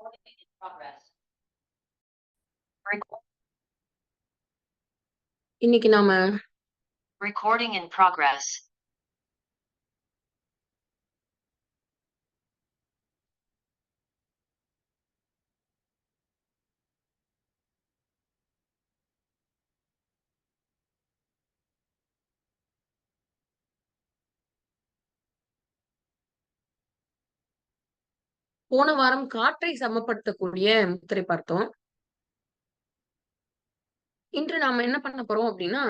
Recording in progress. இன்னைக்கு நாம Recording in progress. போன வாரம் காற்றை சமப்படுத்தக்கூடிய முத்திரை பார்த்தோம். இன்று நாம என்ன பண்ண போறோம் அப்படின்னா,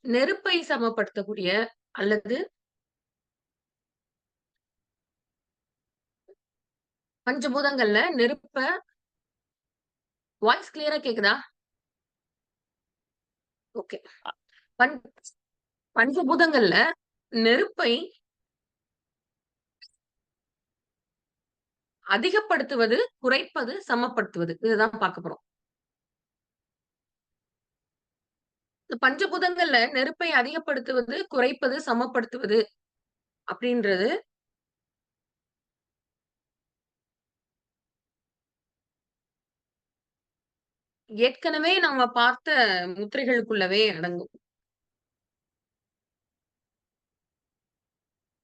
நெருப்பை சமப்படுத்தக்கூடிய அல்லது பஞ்சபூதங்கள்ல நெருப்ப வாய்ஸ் கிளியரா கேக்குதா? ஓகே. பஞ்சபூதங்கள்ல நெருப்பை அதிகப்படுத்துவது, குறைப்பது, சமப்படுத்துவது இதுதான் பார்க்க போறோம். இந்த பஞ்சபூதங்கள்ல நெருப்பை அதிகப்படுத்துவது, குறைப்பது, சமப்படுத்துவது அப்படின்றது ஏற்கனவே நாம பார்த்த முத்திரைகளுக்குள்ளவே அடங்கும்.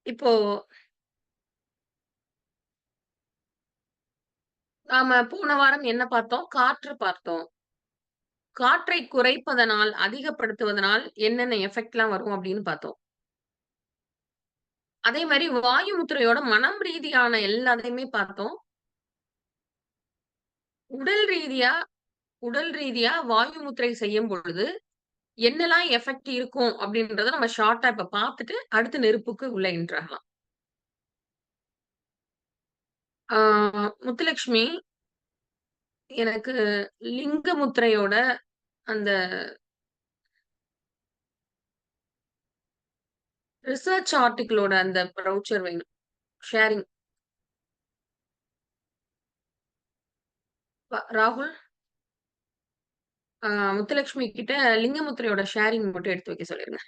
இப்போ நாம போன வாரம் என்ன பார்த்தோம்? காற்று பார்த்தோம். காற்றை குறைப்பதனால், அதிகப்படுத்துவதனால் என்னென்ன எஃபெக்ட்லாம் வரும் அப்படின்னு பார்த்தோம். அதே மாரி வாயு முத்திரையோட மனம் ரீதியான எல்லாத்தையுமே பார்த்தோம். உடல் ரீதியா உடல் ரீதியா வாயு முத்திரை செய்யும் பொழுது, என்னலாம் எஃபெக்ட் இருக்கும் அப்படின்றத நம்ம ஷார்ட்டா இப்ப பார்த்துட்டு, அடுத்து நெருப்புக்கு உள்ள என்டர் ஆகலாம். ஆ முத்துலட்சுமி, எனக்கு லிங்க முத்திரையோட அந்த ரிசர்ச் ஆர்டிகிளோட அந்த ப்ரௌச்சர் வேணும். ஷேரிங். ராகுல், முத்துலட்சுமி கிட்ட லிங்கமுத்திரையோட ஷேரிங் மட்டும் எடுத்து வைக்க சொல்லிருங்க.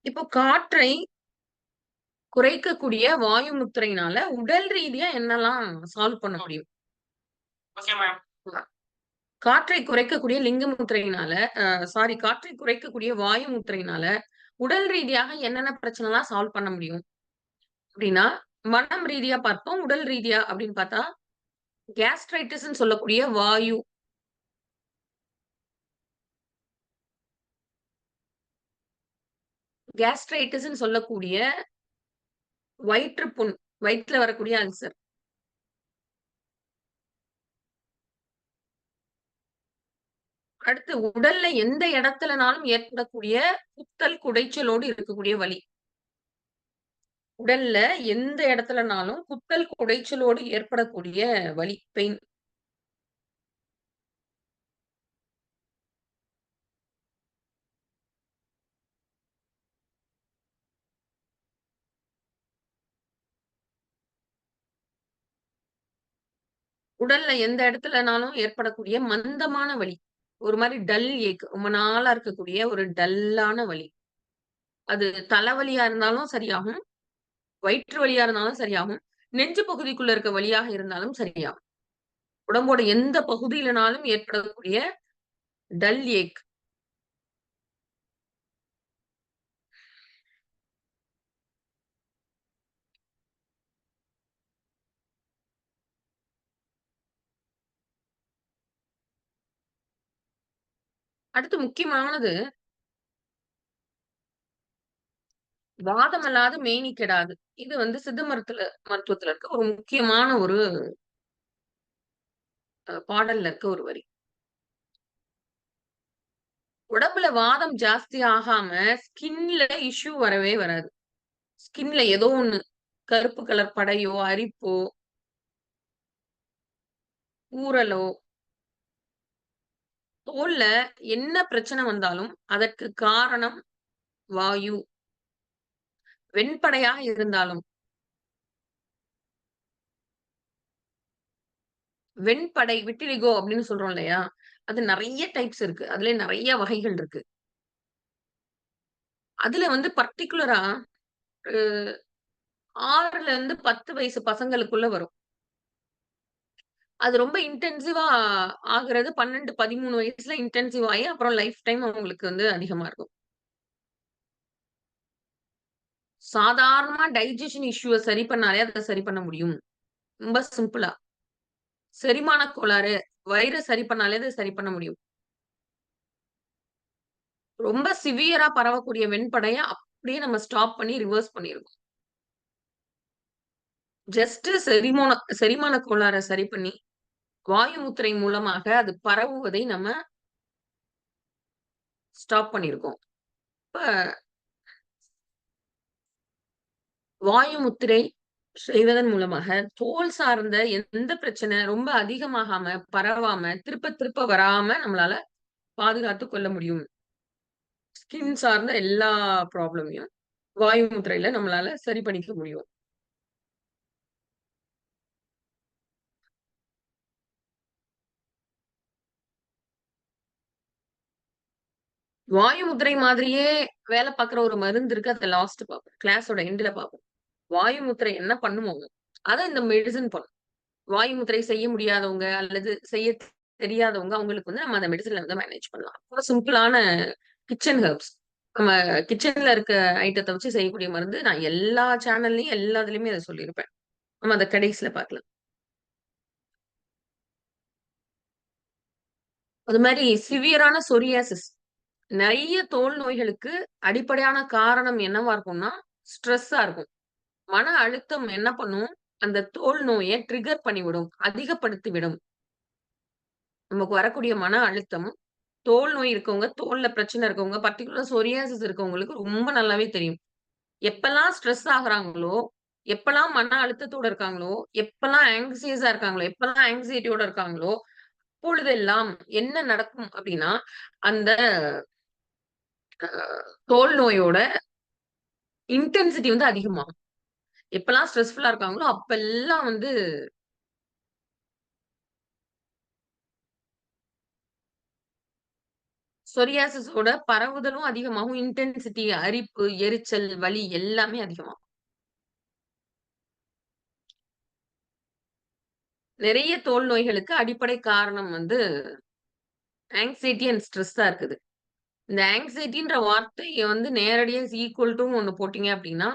இப்போ காற்றை குறைக்கக்கூடிய வாயு முத்திரையினால உடல் ரீதியா என்னலாம் சால்வ் பண்ண முடியும்? Okay, ma'am. காற்றை குறைக்கக்கூடிய லிங்க முத்திரையினால, சாரி காற்றை குறைக்கக்கூடிய வாயு முத்திரையினால உடல் ரீதியாக என்னென்ன பிரச்சனைலாம் சால்வ் பண்ண முடியும்? அப்படின்னா, மனம் ரீதியா பார்த்தோம். உடல் ரீதியா அப்படின்னு பார்த்தா, கேஸ்ட்ரைட்டிஸ்ன்னு சொல்லக்கூடிய வாயு கேஸ்ட்ரைட்டிஸ்ன்னு சொல்லக்கூடிய வயிற்றுப்புண், வயித்துல வரக்கூடிய அல்சர். அடுத்து உடல்ல எந்த இடத்துலனாலும் ஏற்படக்கூடிய குத்தல், குடைச்சலோடு இருக்கக்கூடிய வலி. உடல்ல எந்த இடத்துலனாலும் குத்தல், குடைச்சலோடு ஏற்படக்கூடிய வலி, பெயின். உடல்ல எந்த இடத்துலனாலும் ஏற்படக்கூடிய மந்தமான வலி. ஒரு மாரி டல் ஏக். ரொம்ப நாளா இருக்கக்கூடிய ஒரு டல்லான வலி. அது தலைவலியா இருந்தாலும் சரியாகும். வயிற்று வலியா இருந்தாலும் சரியாகும். நெஞ்சு பகுதிக்குள்ள இருக்க வலியாக இருந்தாலும் சரியாகும். உடம்போட எந்த பகுதியிலனாலும் ஏற்படக்கூடிய டல் ஏக். அடுத்து முக்கியமானது, வாதமல்லாது மேனி கெடாது. இது வந்து சித்த மருத்துவத்துல இருக்க ஒரு முக்கியமான ஒரு பாடல்ல இருக்க ஒரு வரி. உடம்புல வாதம் ஜாஸ்தி ஆகாம ஸ்கின்ல இஷ்யூ வரவே வராது. ஸ்கின்ல ஏதோ ஒண்ணு கருப்பு கலர் படையோ, அரிப்போ, ஊறலோ, தோல்ல என்ன பிரச்சனை வந்தாலும் அதற்கு காரணம் வாயு. வெண்படையாக இருந்தாலும் வெண்படை, விட்டிலிகோ அப்படின்னு சொல்றோம் இல்லையா? அது நெறைய டைப்ஸ் இருக்கு. அதுல நெறைய வகைகள் இருக்கு. அதுல வந்து பர்ட்டிகுலரா ஒரு 6ல இருந்து 10 வயசு பசங்களுக்குள்ள வரும். அது ரொம்ப இன்டென்சிவா ஆகுறது 12, 13 வயசுல இன்டென்சிவ் ஆயி, அப்புறம் லைஃப் டைம் அவங்களுக்கு வந்து அதிகமா இருக்கும். சாதாரணமா டைஜெஷன் இஷ்யூவ சரி பண்ணாலே அத சரி பண்ண முடியும். ரொம்ப சிம்பிளா. செரிமான கோளாறு, வயிற சரி பண்ணாலே அத சரி பண்ண முடியும். ரொம்ப சிவியரா பரவக்கூடிய வெண்படைய அப்படியே நம்ம ஸ்டாப் பண்ணி ரிவர்ஸ் பண்ணிருவோம். ஜஸ்ட் செரிமான கோளாற சரி பண்ணி, வாயு முத்திரை மூலமாக அது பரவுவதை நம்ம ஸ்டாப் பண்ணியிருக்கோம். இப்ப வாயு முத்திரை செய்வதன் மூலமாக தோல் சார்ந்த எந்த பிரச்சனை ரொம்ப அதிகமாகாம, பரவாம, திருப்ப திருப்ப வராம நம்மளால பாதுகாத்துக் கொள்ள முடியும். ஸ்கின் சார்ந்த எல்லா ப்ராப்ளமையும் வாயு முத்திரையில நம்மளால சரி பண்ணிக்க முடியும். வாயு முத்திரை மாதிரியே வேலை பார்க்குற ஒரு மருந்து இருக்கு. அத லாஸ்ட் பார்ப்போம். கிளாஸோட எண்டுல பார்ப்போம். வாயு முத்திரை என்ன பண்ணுமோ, அத இந்த மெடிசின் பண்ணும். வாயு முத்திரை செய்ய முடியாதவங்க, அல்லது செய்ய தெரியாதவங்க, அவங்களுக்கு வந்து நம்ம அந்த மெடிசின்ல வந்து மேனேஜ் பண்ணலாம். ரொம்ப சிம்பிளான கிச்சன் ஹெர்ப்ஸ். நம்ம கிச்சன்ல இருக்க ஐட்டத்த வச்சு செய்யக்கூடிய மருந்து. நான் எல்லா சேனல்லயும், எல்லா இதுலயுமே அத சொல்லியிருப்பேன். நம்ம அத கடைசில பார்க்கலாம். அது மாரி சிவியரான சொரியாசிஸ். நெறைய தோல் நோய்களுக்கு அடிப்படையான காரணம் என்னவா இருக்கும்னா, ஸ்ட்ரெஸ்ஸா இருக்கும். மன அழுத்தம் என்ன பண்ணும்? அந்த தோல் நோய ட்ரிகர் பண்ணிவிடும். அதிகப்படுத்திவிடும். நமக்கு வரக்கூடிய மன அழுத்தம், தோல் நோய் இருக்கவங்க, தோல்ல பிரச்சனை இருக்கவங்க, பர்ட்டிகுலரா சொரியாசிஸ் இருக்கவங்களுக்கு ரொம்ப நல்லாவே தெரியும். எப்பலாம் ஸ்ட்ரெஸ் ஆகுறாங்களோ, எப்பலாம் மன அழுத்தத்தோட இருக்காங்களோ, எப்பலாம் ஆங்ஷியஸா இருக்காங்களோ, எப்பலாம் ஆங்ஸைட்டியோட இருக்காங்களோ, அப்பொழுதெல்லாம் என்ன நடக்கும் அப்டின்னா, அந்த அ தோல் நோயோட இன்டென்சிட்டி வந்து அதிகமாகும். எப்பலாம் ஸ்ட்ரெஸ்ஃபுல்லா இருக்காங்களோ, அப்பல்லாம் வந்து சொரியாசிஸோட பரவுதலும் அதிகமாகும். இன்டென்சிட்டி, அரிப்பு, எரிச்சல், வலி எல்லாமே அதிகமாகும். நெறைய தோல் நோய்களுக்கு அடிப்படை காரணம் வந்து ஆங்ஸைட்டி அண்ட் ஸ்ட்ரெஸ்ஸா இருக்குது. இந்த ஆங்ஸைட்டின்ற வார்த்தைய வந்து நேரடியா ஈக்குவல் டூ ஒண்ணு போட்டீங்க அப்டின்னா,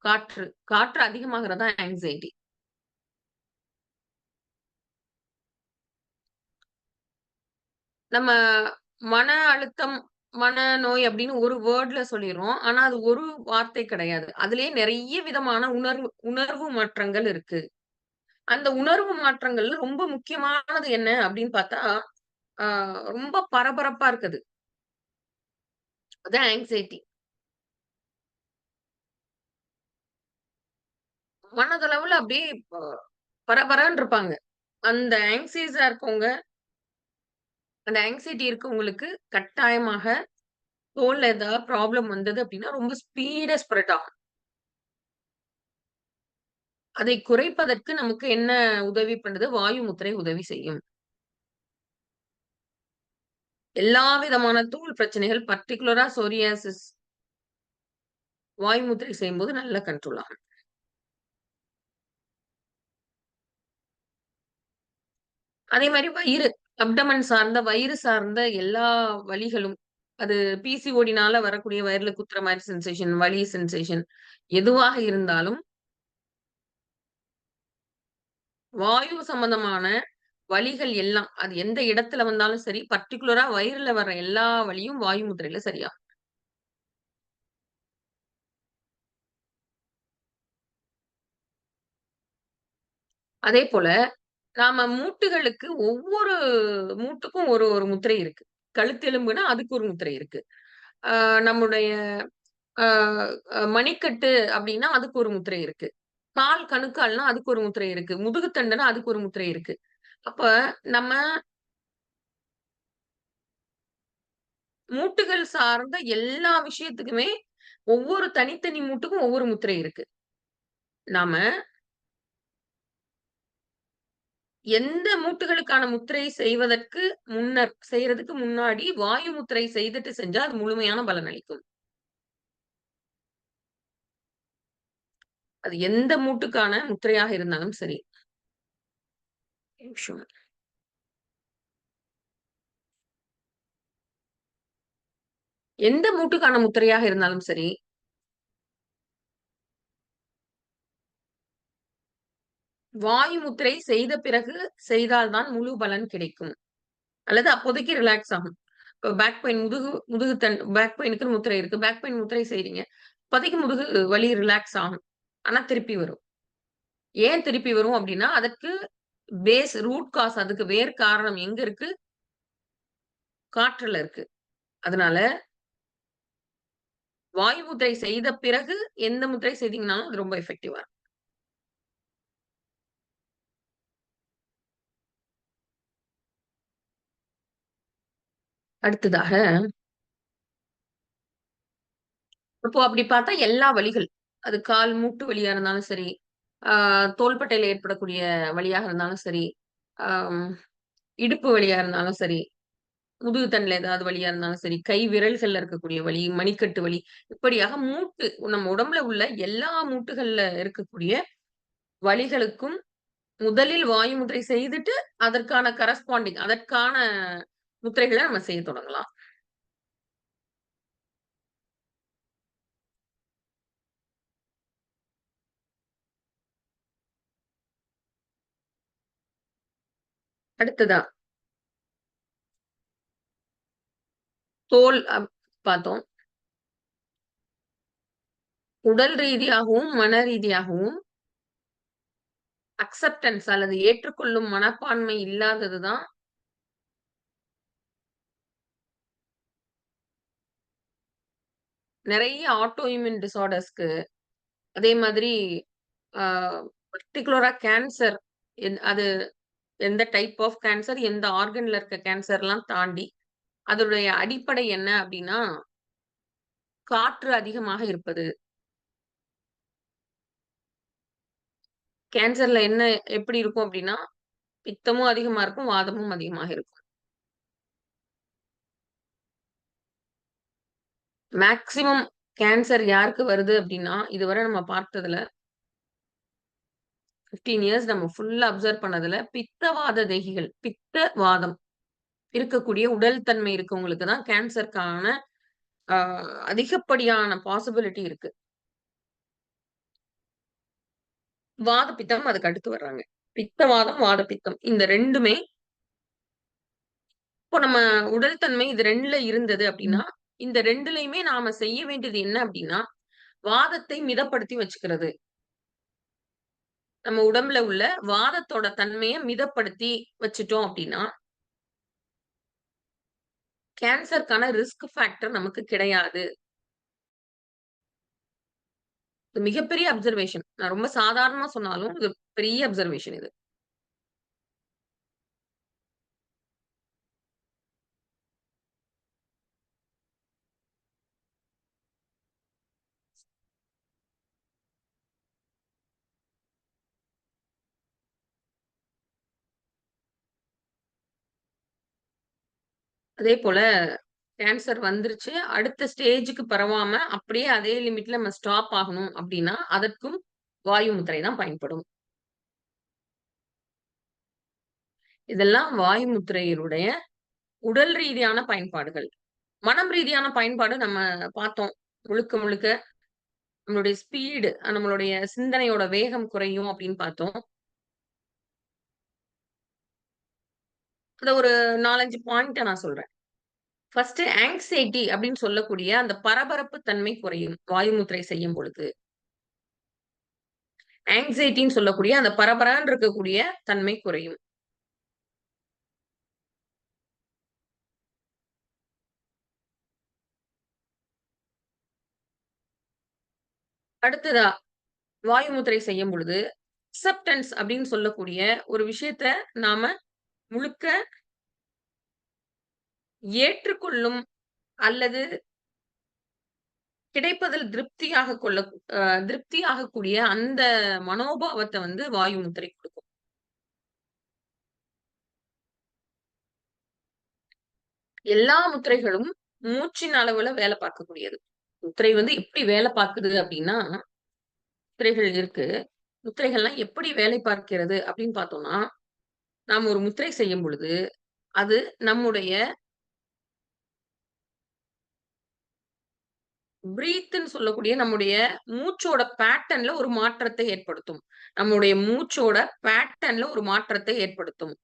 காற்று. காற்று அதிகமாகுறது தான் ஆங்ஸைட்டி. நம்ம மன அழுத்தம், மனநோய் அப்டின்னு ஒரு வேர்ட்ல சொல்லிர்றோம். ஆனா அது ஒரு வார்த்தை கிடையாது. அதிலேயே நெறைய விதமான உணர்வு மாற்றங்கள் இருக்கு. அந்த உணர்வு மாற்றங்கள்ல ரொம்ப முக்கியமானது என்ன அப்டின்னு பார்த்தா, ஆ ரொம்ப பரபரப்பா இருக்குது. அதான் ஆங்ஸைட்டி. மனதளவுல அப்டியே பரபரன்னு இருப்பாங்க. அந்த ஆங்ஷியஸா இருக்கவங்க, அந்த ஆங்ஸைட்டி இருக்கவங்களுக்கு கட்டாயமாக தோல்ல ஏதாவது ப்ராப்ளம் வந்தது அப்டின்னா, ரொம்ப ஸ்பீடா ஸ்ப்ரெட் ஆகும். அதை குறைப்பதற்கு நமக்கு என்ன உதவி பண்ணுது? வாயு முத்திரை உதவி செய்யும். எல்லா விதமான தோல் பிரச்சனைகள் பர்ட்டிகுலரா சொரியாசிஸ் வாயு முத்திரை செய்யும்போது நல்லா கண்ட்ரோல் ஆகும். அதே மாரி வயிறு, அப்டமன் சார்ந்த, வயிறு சார்ந்த எல்லா வலிகளும், அது பிசிஓடினால வரக்கூடிய வயிறுல குத்துற மாரி சென்சேஷன், வலி சென்சேஷன் எதுவாக இருந்தாலும், வாயு சம்பந்தமான வலிகள் எல்லாம், அது எந்த இடத்துல வந்தாலும் சரி, பர்ட்டிகுலரா வயிறுல வர்ற எல்லா வலியும் வாயு முத்திரையில சரியாகும். அதேபோல, நாம மூட்டுகளுக்கு ஒவ்வொரு மூட்டுக்கும் ஒரு ஒரு முத்திரை இருக்கு. கழுத்தெலும்புனா அதுக்கு ஒரு முத்திரை இருக்கு. ஆ நம்முடைய ஆ மணிக்கட்டு அப்டின்னா அதுக்கு ஒரு முத்திரை இருக்கு. கால் கணுக்கால்னா அதுக்கு ஒரு முத்திரை இருக்கு. முதுகுத்தண்டுனா அதுக்கு ஒரு முத்திரை இருக்கு. அப்ப நம்ம மூட்டுகள் சார்ந்த எல்லா விஷயத்துக்குமே ஒவ்வொரு தனித்தனி மூட்டுக்கும் ஒவ்வொரு முத்திரை இருக்கு. நாம எந்த மூட்டுகளுக்கான முத்திரை செய்வதற்கு செய்றதுக்கு முன்னாடி வாயு முத்திரை செய்துட்டு செஞ்சா அது முழுமையான பலன் அளிக்கும். அது எந்த மூட்டுக்கான முத்திரையாக இருந்தாலும் சரி. நிமிஷம். எந்த மூட்டுக்கான முத்திரையாக இருந்தாலும் சரி, வாயு முத்திரை செய்த பிறகு செய்தால் தான் முழு பலன் கிடைக்கும். அல்லது அப்போதைக்கு ரிலாக்ஸ் ஆகும். இப்ப பேக் பெயின் பேக் பெயினுக்குன்னு முத்திரை இருக்கு. பேக் பெயின் முத்திரை செய்றீங்க. இப்போதைக்கு முதுகு வலி ரிலாக்ஸ் ஆகும். ஆனா திருப்பி வரும். ஏன் திருப்பி வரும் அப்டின்னா, அதற்கு ரூட் காஸ் அதுக்கு வேர் காரணம் எங்க இருக்கு? காற்றுல இருக்கு. அதனால வாயு முத்திரை செய்த பிறகு எந்த முத்திரை செய்தீங்கனாலும் அது ரொம்ப எஃபெக்டிவா இருக்கும். அடுத்ததாக, இப்போ அப்படி பார்த்தா எல்லா வலிகள், அது கால் மூட்டு வலியா இருந்தாலும் சரி, ஆ தோள்பட்டையில ஏற்படக்கூடிய வலியாக இருந்தாலும் சரி, ஆம் இடுப்பு வலியா இருந்தாலும் சரி, முதுகு தண்டுல ஏதாவது வலியா இருந்தாலும் சரி, கை விரல்கள்ல இருக்கக்கூடிய வலி, மணிக்கட்டு வலி, இப்படியாக நம்ம உடம்புல உள்ள எல்லா மூட்டுகள்ல இருக்கக்கூடிய வலிகளுக்கும் முதலில் வாயு முத்திரை செய்துட்டு, அதற்கான முத்திரைகள நம்ம செய்ய தொடங்கலாம். அடுத்ததா தோல் பார்த்தோம். உடல் ரீதியாகவும், மன ரீதியாகவும் அக்செப்டன்ஸ் அல்லது ஏற்றுக்கொள்ளும் மனப்பான்மை இல்லாதது தான் நெறைய ஆட்டோ இம்யூன் டிஸார்டர்ஸ்க்கு, அதே மாதிரி ஆ பர்ட்டிகுலரா கேன்சர் அது எந்த டைப் ஆஃப் கேன்சர், எந்த ஆர்கன்ல இருக்க கேன்சர்லாம் தாண்டி, அதனுடைய அடிப்படை என்ன அப்டின்னா, காற்று அதிகமாக இருப்பது. கேன்சர்ல எப்படி இருக்கும் அப்டின்னா, பித்தமும் அதிகமா இருக்கும், வாதமும் அதிகமாக இருக்கும். மேக்ஸிமம் கேன்சர் யாருக்கு வருது அப்டின்னா, இதுவரை நம்ம பார்த்ததுல 15 இயர்ஸ் நம்ம ஃபுல்லா அப்சர்வ் பண்ணதுல, பித்தவாத தேகிகள், பித்த வாதம் இருக்கக்கூடிய உடல் தன்மை இருக்கவங்களுக்கு தான் கேன்சருக்கான அ அதிகப்படியான பாசிபிலிட்டி இருக்கு. வாத பித்தம் அதுக்கு அடுத்து வர்றாங்க. பித்தவாதம், வாத பித்தம் இந்த 2மே இப்போ நம்ம உடல் தன்மை இது 2ல இருந்தது அப்டின்னா, இந்த 2லயுமே நாம செய்ய வேண்டியது என்ன அப்டின்னா, வாதத்தை மிதப்படுத்தி வச்சுக்கிறது. நம்ம உடம்புல உள்ள வாதத்தோட தன்மைய மிதப்படுத்தி வச்சுட்டோம் அப்டின்னா, கேன்சருக்கான ரிஸ்க் ஃபேக்டர் நமக்கு கிடையாது. இது மிகப்பெரிய அப்சர்வேஷன். நான் ரொம்ப சாதாரணமா சொன்னாலும், இது பெரிய அப்சர்வேஷன் இது. அதேபோல கேன்சர் வந்துருச்சு. அடுத்த ஸ்டேஜ்க்கு பரவாம, அப்படியே அதே லிமிட்ல நம்ம ஸ்டாப் ஆகணும் அப்டின்னா, அதற்கும் வாயு முத்திரை தான் பயன்படும். இதெல்லாம் வாயு முத்திரையினுடைய உடல் ரீதியான பயன்பாடுகள். மனம் ரீதியான பயன்பாடு நம்ம பார்த்தோம். முழுக்க, முழுக்க நம்மளுடைய நம்மளுடைய சிந்தனையோட வேகம் குறையும் அப்படின்னு பார்த்தோம். அத ஒரு 4, 5 பாயிண்ட்ட நான் சொல்றேன். ஃபர்ஸ்ட்டு ஆங்ஸைட்டி அப்படின்னு சொல்லக்கூடிய அந்த பரபரப்பு தன்மை குறையும். வாயு முத்திரை செய்யும் பொழுது. ஆங்ஸைட்டின்னு சொல்லக்கூடிய அந்த பரபரன்னு இருக்கக்கூடிய தன்மை குறையும். அடுத்ததா வாயு முத்திரை செய்யும் பொழுது, அக்செப்டன்ஸ் அப்படின்னு சொல்லக்கூடிய ஒரு விஷயத்த நாம முழுக்க ஏற்றுக்கொள்ளும் அல்லது கிடைப்பதில் திருப்தியாகக்கூடிய அந்த மனோபாவத்த வந்து வாயு முத்திரை குடுக்கும். எல்லா முத்திரைகளும் மூச்சின் அளவுல வேல பார்க்கக்கூடியது. முத்திரை வந்து எப்படி வேல பார்க்குது அப்படின்னா, முத்திரைகள் இருக்கு. முத்திரைகள்லாம் எப்படி வேலை பார்க்கிறது அப்படின்னு பார்த்தோம்னா, நாம ஒரு முத்திரை செய்யும் பொழுது, அது நம்முடைய பிரீத்ன்னு சொல்லக்கூடிய நம்முடைய மூச்சோட பேட்டர்ன்ல ஒரு மாற்றத்தை ஏற்படுத்தும். நம்முடைய மூச்சோட பேட்டர்ன்ல ஒரு மாற்றத்தை ஏற்படுத்தும்.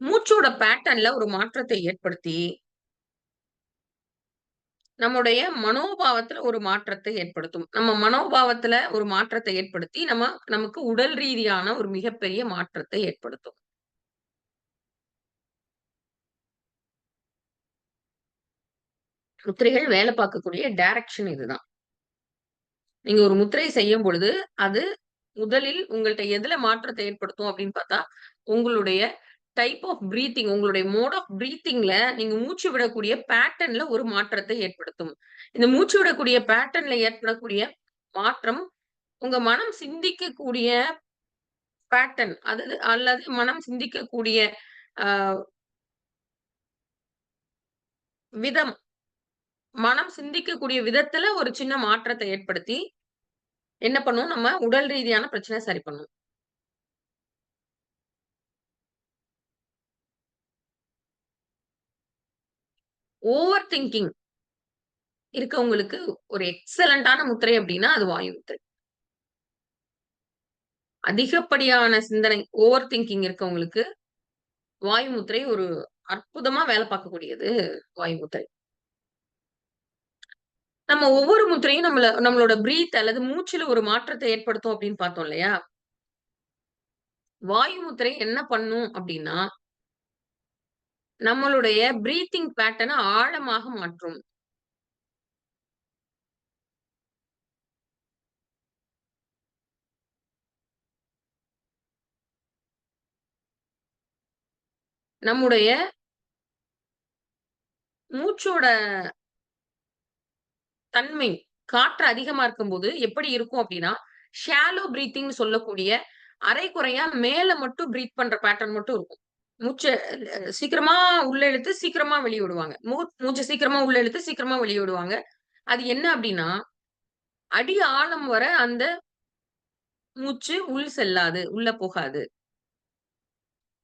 மூச்சோட பேட்டர்ன்ல ஒரு மாற்றத்தை ஏற்படுத்தி, நம்முடைய மனோபாவத்துல ஒரு மாற்றத்தை ஏற்படுத்தும். நம்ம மனோபாவத்துல ஒரு மாற்றத்தை ஏற்படுத்தி, நமக்கு உடல் ரீதியான ஒரு மிகப்பெரிய மாற்றத்தை ஏற்படுத்தும். முத்திரைகள் வேலை பார்க்கக்கூடிய டைரக்ஷன் இதுதான். நீங்க ஒரு முத்திரை செய்யும் பொழுது, அது முதலில் உங்கள்ட்ட எதுல மாற்றத்தை ஏற்படுத்தும் அப்படின்னு பார்த்தா, உங்களுடைய டைப் ஆஃப் பிரீத்திங் உங்களுடைய மோட் ஆஃப் பிரீத்திங்ல நீங்க மூச்சு விடக்கூடிய பேட்டர்ன்ல ஒரு மாற்றத்தை ஏற்படுத்தும். இந்த மூச்சு விடக்கூடிய பேட்டர்ன்ல ஏற்படக்கூடிய மாற்றம், உங்க மனம் சிந்திக்கக்கூடிய பேட்டர்ன் அல்லது மனம் சிந்திக்கக்கூடிய அ விதம், மனம் சிந்திக்கக்கூடிய விதத்துல ஒரு சின்ன மாற்றத்தை ஏற்படுத்தி, என்ன பண்ணும் நம்ம உடல் ரீதியான பிரச்சனை சரி பண்ணும். ஓவர் திங்கிங் இருக்கவங்களுக்கு ஒரு எக்ஸலன்ட்டான முத்திரை அப்டின்னா, அது வாயு முத்திரை. அதிகப்படியான சிந்தனை, ஓவர் திங்கிங் இருக்கவங்களுக்கு வாயு முத்திரை ஒரு அற்புதமா வேல பார்க்கக்கூடியது வாயு முத்திரை. நம்ம ஒவ்வொரு முத்திரையும் நம்மளோட பிரீத் அல்லது மூச்சுல ஒரு மாற்றத்தை ஏற்படுத்தும் அப்டின்னு பார்த்தோம் இல்லையா? வாயு முத்திரை என்ன பண்ணும் அப்டின்னா, நம்மளுடைய பிரீத்திங் பேட்டர்ன ஆழமாக மாற்றும். நம்முடைய மூச்சோட தன்மை, காற்று அதிகமா இருக்கும்போது எப்படி இருக்கும் அப்டின்னா, ஷாலோ பிரீத்திங்ன்னு சொல்லக்கூடிய அரைகுறையா மேல மட்டும் பிரீத் பண்ற பேட்டர்ன் மட்டும் இருக்கும். மூச்ச சீக்கிரமா உள்ள இழுத்து, சீக்கிரமா வெளிய விடுவாங்க. மூச்ச சீக்கிரமா உள்ள இழுத்து, சீக்கிரமா வெளிய விடுவாங்க. அது என்ன அப்டின்னா, அடி ஆழம் வர அந்த மூச்சு உள் செல்லாது, உள்ள போகாது.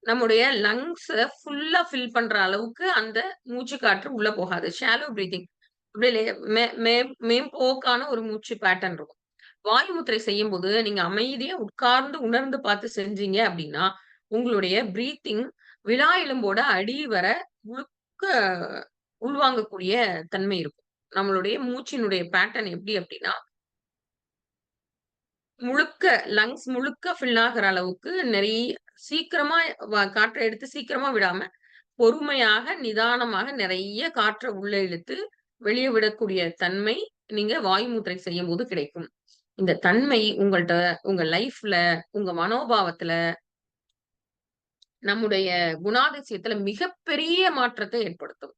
நம்முடைய லங்ஸ ஃபுல்லா ஃபில் பண்ற அளவுக்கு அந்த மூச்சு காற்று உள்ள போகாது. Shallow breathing. அப்படியே மே மே மேம்போக்கான ஒரு மூச்சு பேட்டர்ன் இருக்கும். வாயு முத்திரை செய்யும்போது, நீங்க அமைதியா உட்கார்ந்து உணர்ந்து பார்த்து செஞ்சீங்க அப்படின்னா, உங்களுடைய பிரீத்திங் விலா எலும்போட அடி வர முழுக்க உள்வாங்கக்கூடிய தன்மை இருக்கும். நம்மளுடைய மூச்சினுடைய பேட்டர்ன் எப்படி அப்படின்னா, முழுக்க லங்ஸ் முழுக்க ஃபில் ஆகுற அளவுக்கு சீக்கிரமா காற்ற எடுத்து சீக்கிரமா விடாம, பொறுமையாக, நிதானமாக நிறைய காற்ற உள்ள இழுத்து, வெளிய விடக்கூடிய தன்மை, நீங்க வாயு முத்திரை செய்யும்போது கிடைக்கும். இந்த தன்மை உங்க லைஃப்ல, உங்க மனோபாவத்துல, நம்முடைய குணாதிசயத்துல மிகப்பெரிய மாற்றத்தை ஏற்படுத்தும்.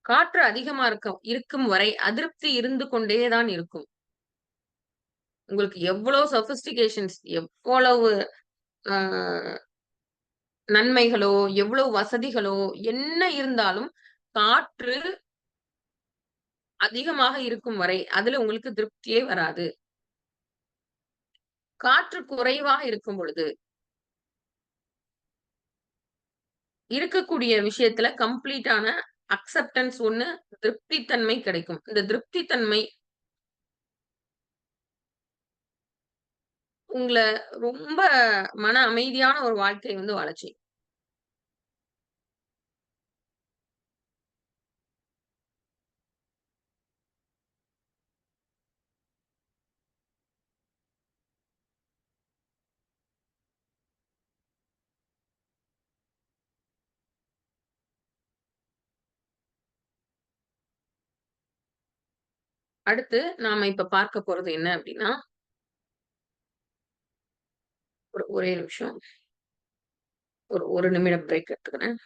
காற்று அதிகமா இருக்கும் வரை அதிருப்தி இருந்து கொண்டே தான் இருக்கும். உங்களுக்கு எவ்வளோ சொஃபிஸ்டிகேஷன்ஸ் எவ்வளவு அ நன்மைகளோ, எவ்வளவு வசதிகளோ, என்ன இருந்தாலும் காற்று அதிகமாக இருக்கும் வரை, அதுல உங்களுக்கு திருப்தியே வராது. காற்று குறைவாக இருக்கும் பொழுது, இருக்கக்கூடிய விஷயத்துல கம்ப்ளீட்டான அக்செப்டன்ஸ் ஒண்ணு, திருப்தி தன்மை கிடைக்கும். இந்த திருப்தி தன்மை உங்கள ரொம்ப மன அமைதியான ஒரு வாழ்க்கை வந்து வாழச் செய்யும். அடுத்து நாம இப்ப பார்க்க போறது என்ன அப்டின்னா, ஒரே நிமிஷம். ஒரு 1 நிமிடம் பிரேக் எடுத்துக்கிறேன்.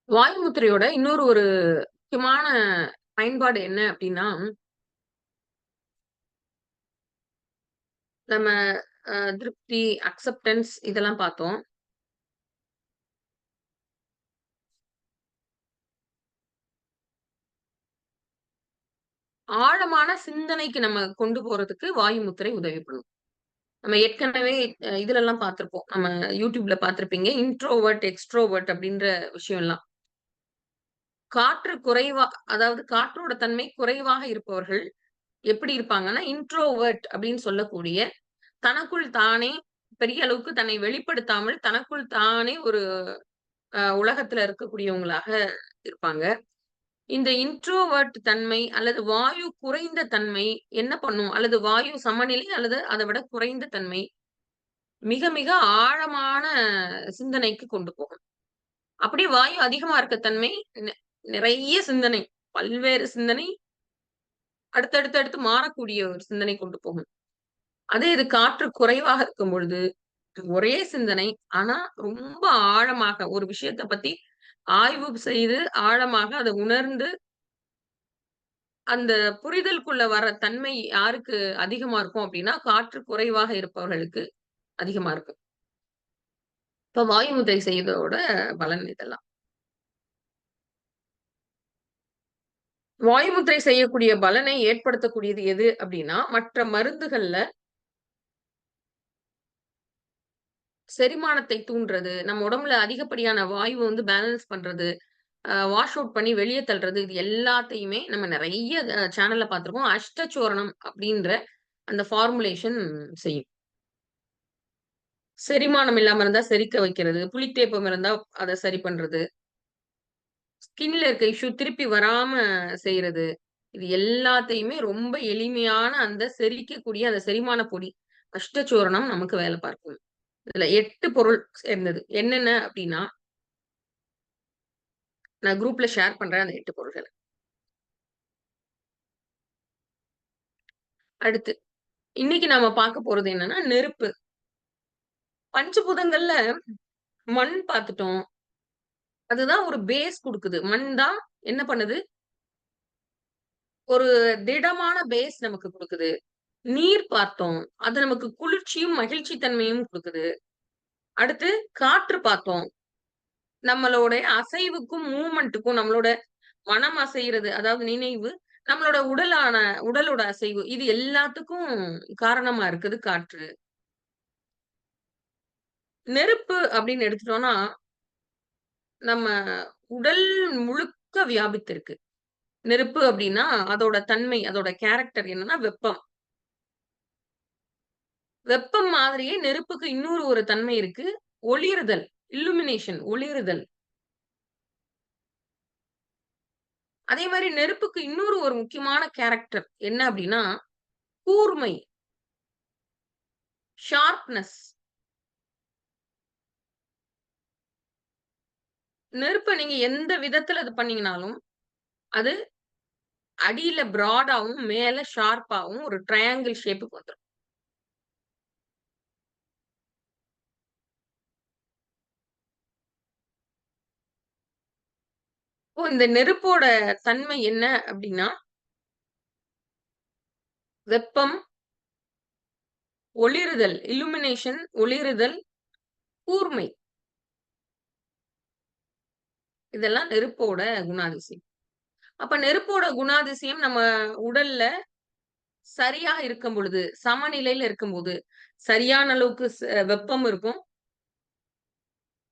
வாயு முத்திரையோட இன்னொரு ஒரு முக்கியமான பயன்பாடு என்ன அப்டின்னா, நம்ம திருப்தி, அக்செப்டன்ஸ் இதெல்லாம் பார்த்தோம். ஆழமான சிந்தனைக்கு நம்ம கொண்டு போறதுக்கு வாயு முத்திரை உதவி பண்ணும். நம்ம ஏற்கனவே இதுலலாம் பார்த்திருப்போம். நம்ம YouTubeல பார்த்திருப்பீங்க. இன்ட்ரோவர்ட், எக்ஸ்ட்ரோவர்ட் அப்டின்ற விஷயம்லாம். காற்று குறைவா அதாவது காற்றோட தன்மை குறைவாக இருப்பவர்கள் எப்படி இருப்பாங்கன்னா, இன்ட்ரோவர்ட் அப்படின்னு சொல்லக்கூடிய தனக்குள் தானே பெரிய அளவுக்கு தன்னை வெளிப்படுத்தாமல், தனக்குள் தானே ஒரு உலகத்துல இருக்கக்கூடியவங்களாக இருப்பாங்க. இந்த இன்ட்ரோவர்ட் தன்மை அல்லது வாயு குறைந்த தன்மை என்ன பண்ணும்? அல்லது வாயு சமநிலை அல்லது அத விட குறைந்த தன்மை மிக மிக ஆழமான சிந்தனைக்கு கொண்டு போகும். அப்படியே வாயு அதிகமா இருக்க தன்மை நெ நிறைய சிந்தனை, பல்வேறு சிந்தனை அடுத்தடுத்து அடுத்து மாறக்கூடிய ஒரு சிந்தனை கொண்டு போகும். அதே இது காற்று குறைவாக இருக்கும் பொழுது, ஒரே சிந்தனை. ஆனா, ரொம்ப ஆழமாக ஒரு விஷயத்த பத்தி ஆய்வு செய்து, ஆழமாக அத உணர்ந்து, அந்த புரிதலுக்குள்ள வர தன்மை யாருக்கு அதிகமா இருக்கும் அப்டின்னா, காற்று குறைவாக இருப்பவர்களுக்கு அதிகமா இருக்கும். இப்ப வாயுமுத்தை செய்ததோட பலன் இதெல்லாம். வாயுமுத்திரை செய்யக்கூடிய பலனை ஏற்படுத்தக்கூடியது எது அப்டின்னா, மற்ற மருந்துகள்ல செரிமானத்தை தூண்டுறது, நம்ம உடம்புல அதிகப்படியான வாயுவ வந்து பேலன்ஸ் பண்றது, வாஷ் அவுட் பண்ணி வெளிய தள்றது, இது எல்லாத்தையுமே நம்ம நெறைய சேனல்ல பார்த்துருக்கோம். அஷ்டசூரணம் அப்டின்ற அந்த ஃபார்முலேஷன் செய்யும். செரிமானம் இல்லாம இருந்தா செரிக்க வைக்கிறது, புளித்தேப்பம் இருந்தா அத சரி பண்றது, ஸ்கின்ல இருக்க இஷ்யூ திருப்பி வராம செய்றது. இது எல்லாத்தையுமே ரொம்ப எளிமையான அந்த செரிக்கக்கூடிய அந்த செரிமான பொடி, அஷ்டசூரணம் நமக்கு வேல பார்க்கும். இதுல 8 பொருள் சேர்ந்தது. என்னென்ன அப்டின்னா, நான் குரூப்ல ஷேர் பண்றேன் அந்த 8 பொருள்கள. அடுத்து, இன்னைக்கு நாம பார்க்க போறது என்னன்னா, நெருப்பு. பஞ்சபூதங்கள்ல மண் பார்த்துட்டோம். அதுதான் ஒரு பேஸ் குடுக்குது. மண் தான் என்ன பண்ணுது? ஒரு திடமான பேஸ் நமக்கு குடுக்குது. நீர் பார்த்தோம். அது நமக்கு குளிர்ச்சியும், மகிழ்ச்சி தன்மையும் குடுக்குது. அடுத்து காற்று பார்த்தோம். நம்மளோட அசைவுக்கும், மூவ்மென்ட்டுக்கும் நம்மளோட மனம் அசைறது, அதாவது நினைவு, நம்மளோட உடலோட அசைவு. இது எல்லாத்துக்கும் காரணமா இருக்குது காற்று. நெருப்பு அப்படின்னு எடுத்துட்டோம்னா, நம்ம உடல் முழுக்க வியாபித்திருக்கு. நெருப்பு அப்படின்னா, அதோட தன்மை, அதோட கேரக்டர் என்னன்னா வெப்பம். வெப்பம் மாதிரியே நெருப்புக்கு இன்னொரு ஒரு தன்மை இருக்கு. ஒளிருதல். இல்லுமினேஷன் ஒளிருதல். அதே மாரி நெருப்புக்கு இன்னொரு ஒரு முக்கியமான கேரக்டர் என்ன அப்படின்னா, கூர்மை, ஷார்ப்னஸ். நெருப்ப நீங்க எந்த விதத்துல இது பண்ணீங்கனாலும், அது அடியில ப்ராடாவும், மேல ஷார்ப்பாவும் ஒரு ட்ரையாங்கிள் ஷேப்புக்கு வந்துரும். இப்போ இந்த நெருப்போட தன்மை என்ன அப்படின்னா, வெப்பம், ஒளிருதல், இல்லுமினேஷன், ஒளிருதல், கூர்மை. இதெல்லாம் நெருப்போட குணாதிசயம். அப்ப நெருப்போட குணாதிசயம் நம்ம உடல்ல சரியா இருக்கும் பொழுது, சமநிலையில இருக்கும்போது, சரியான அளவுக்கு வெப்பம் இருக்கும்.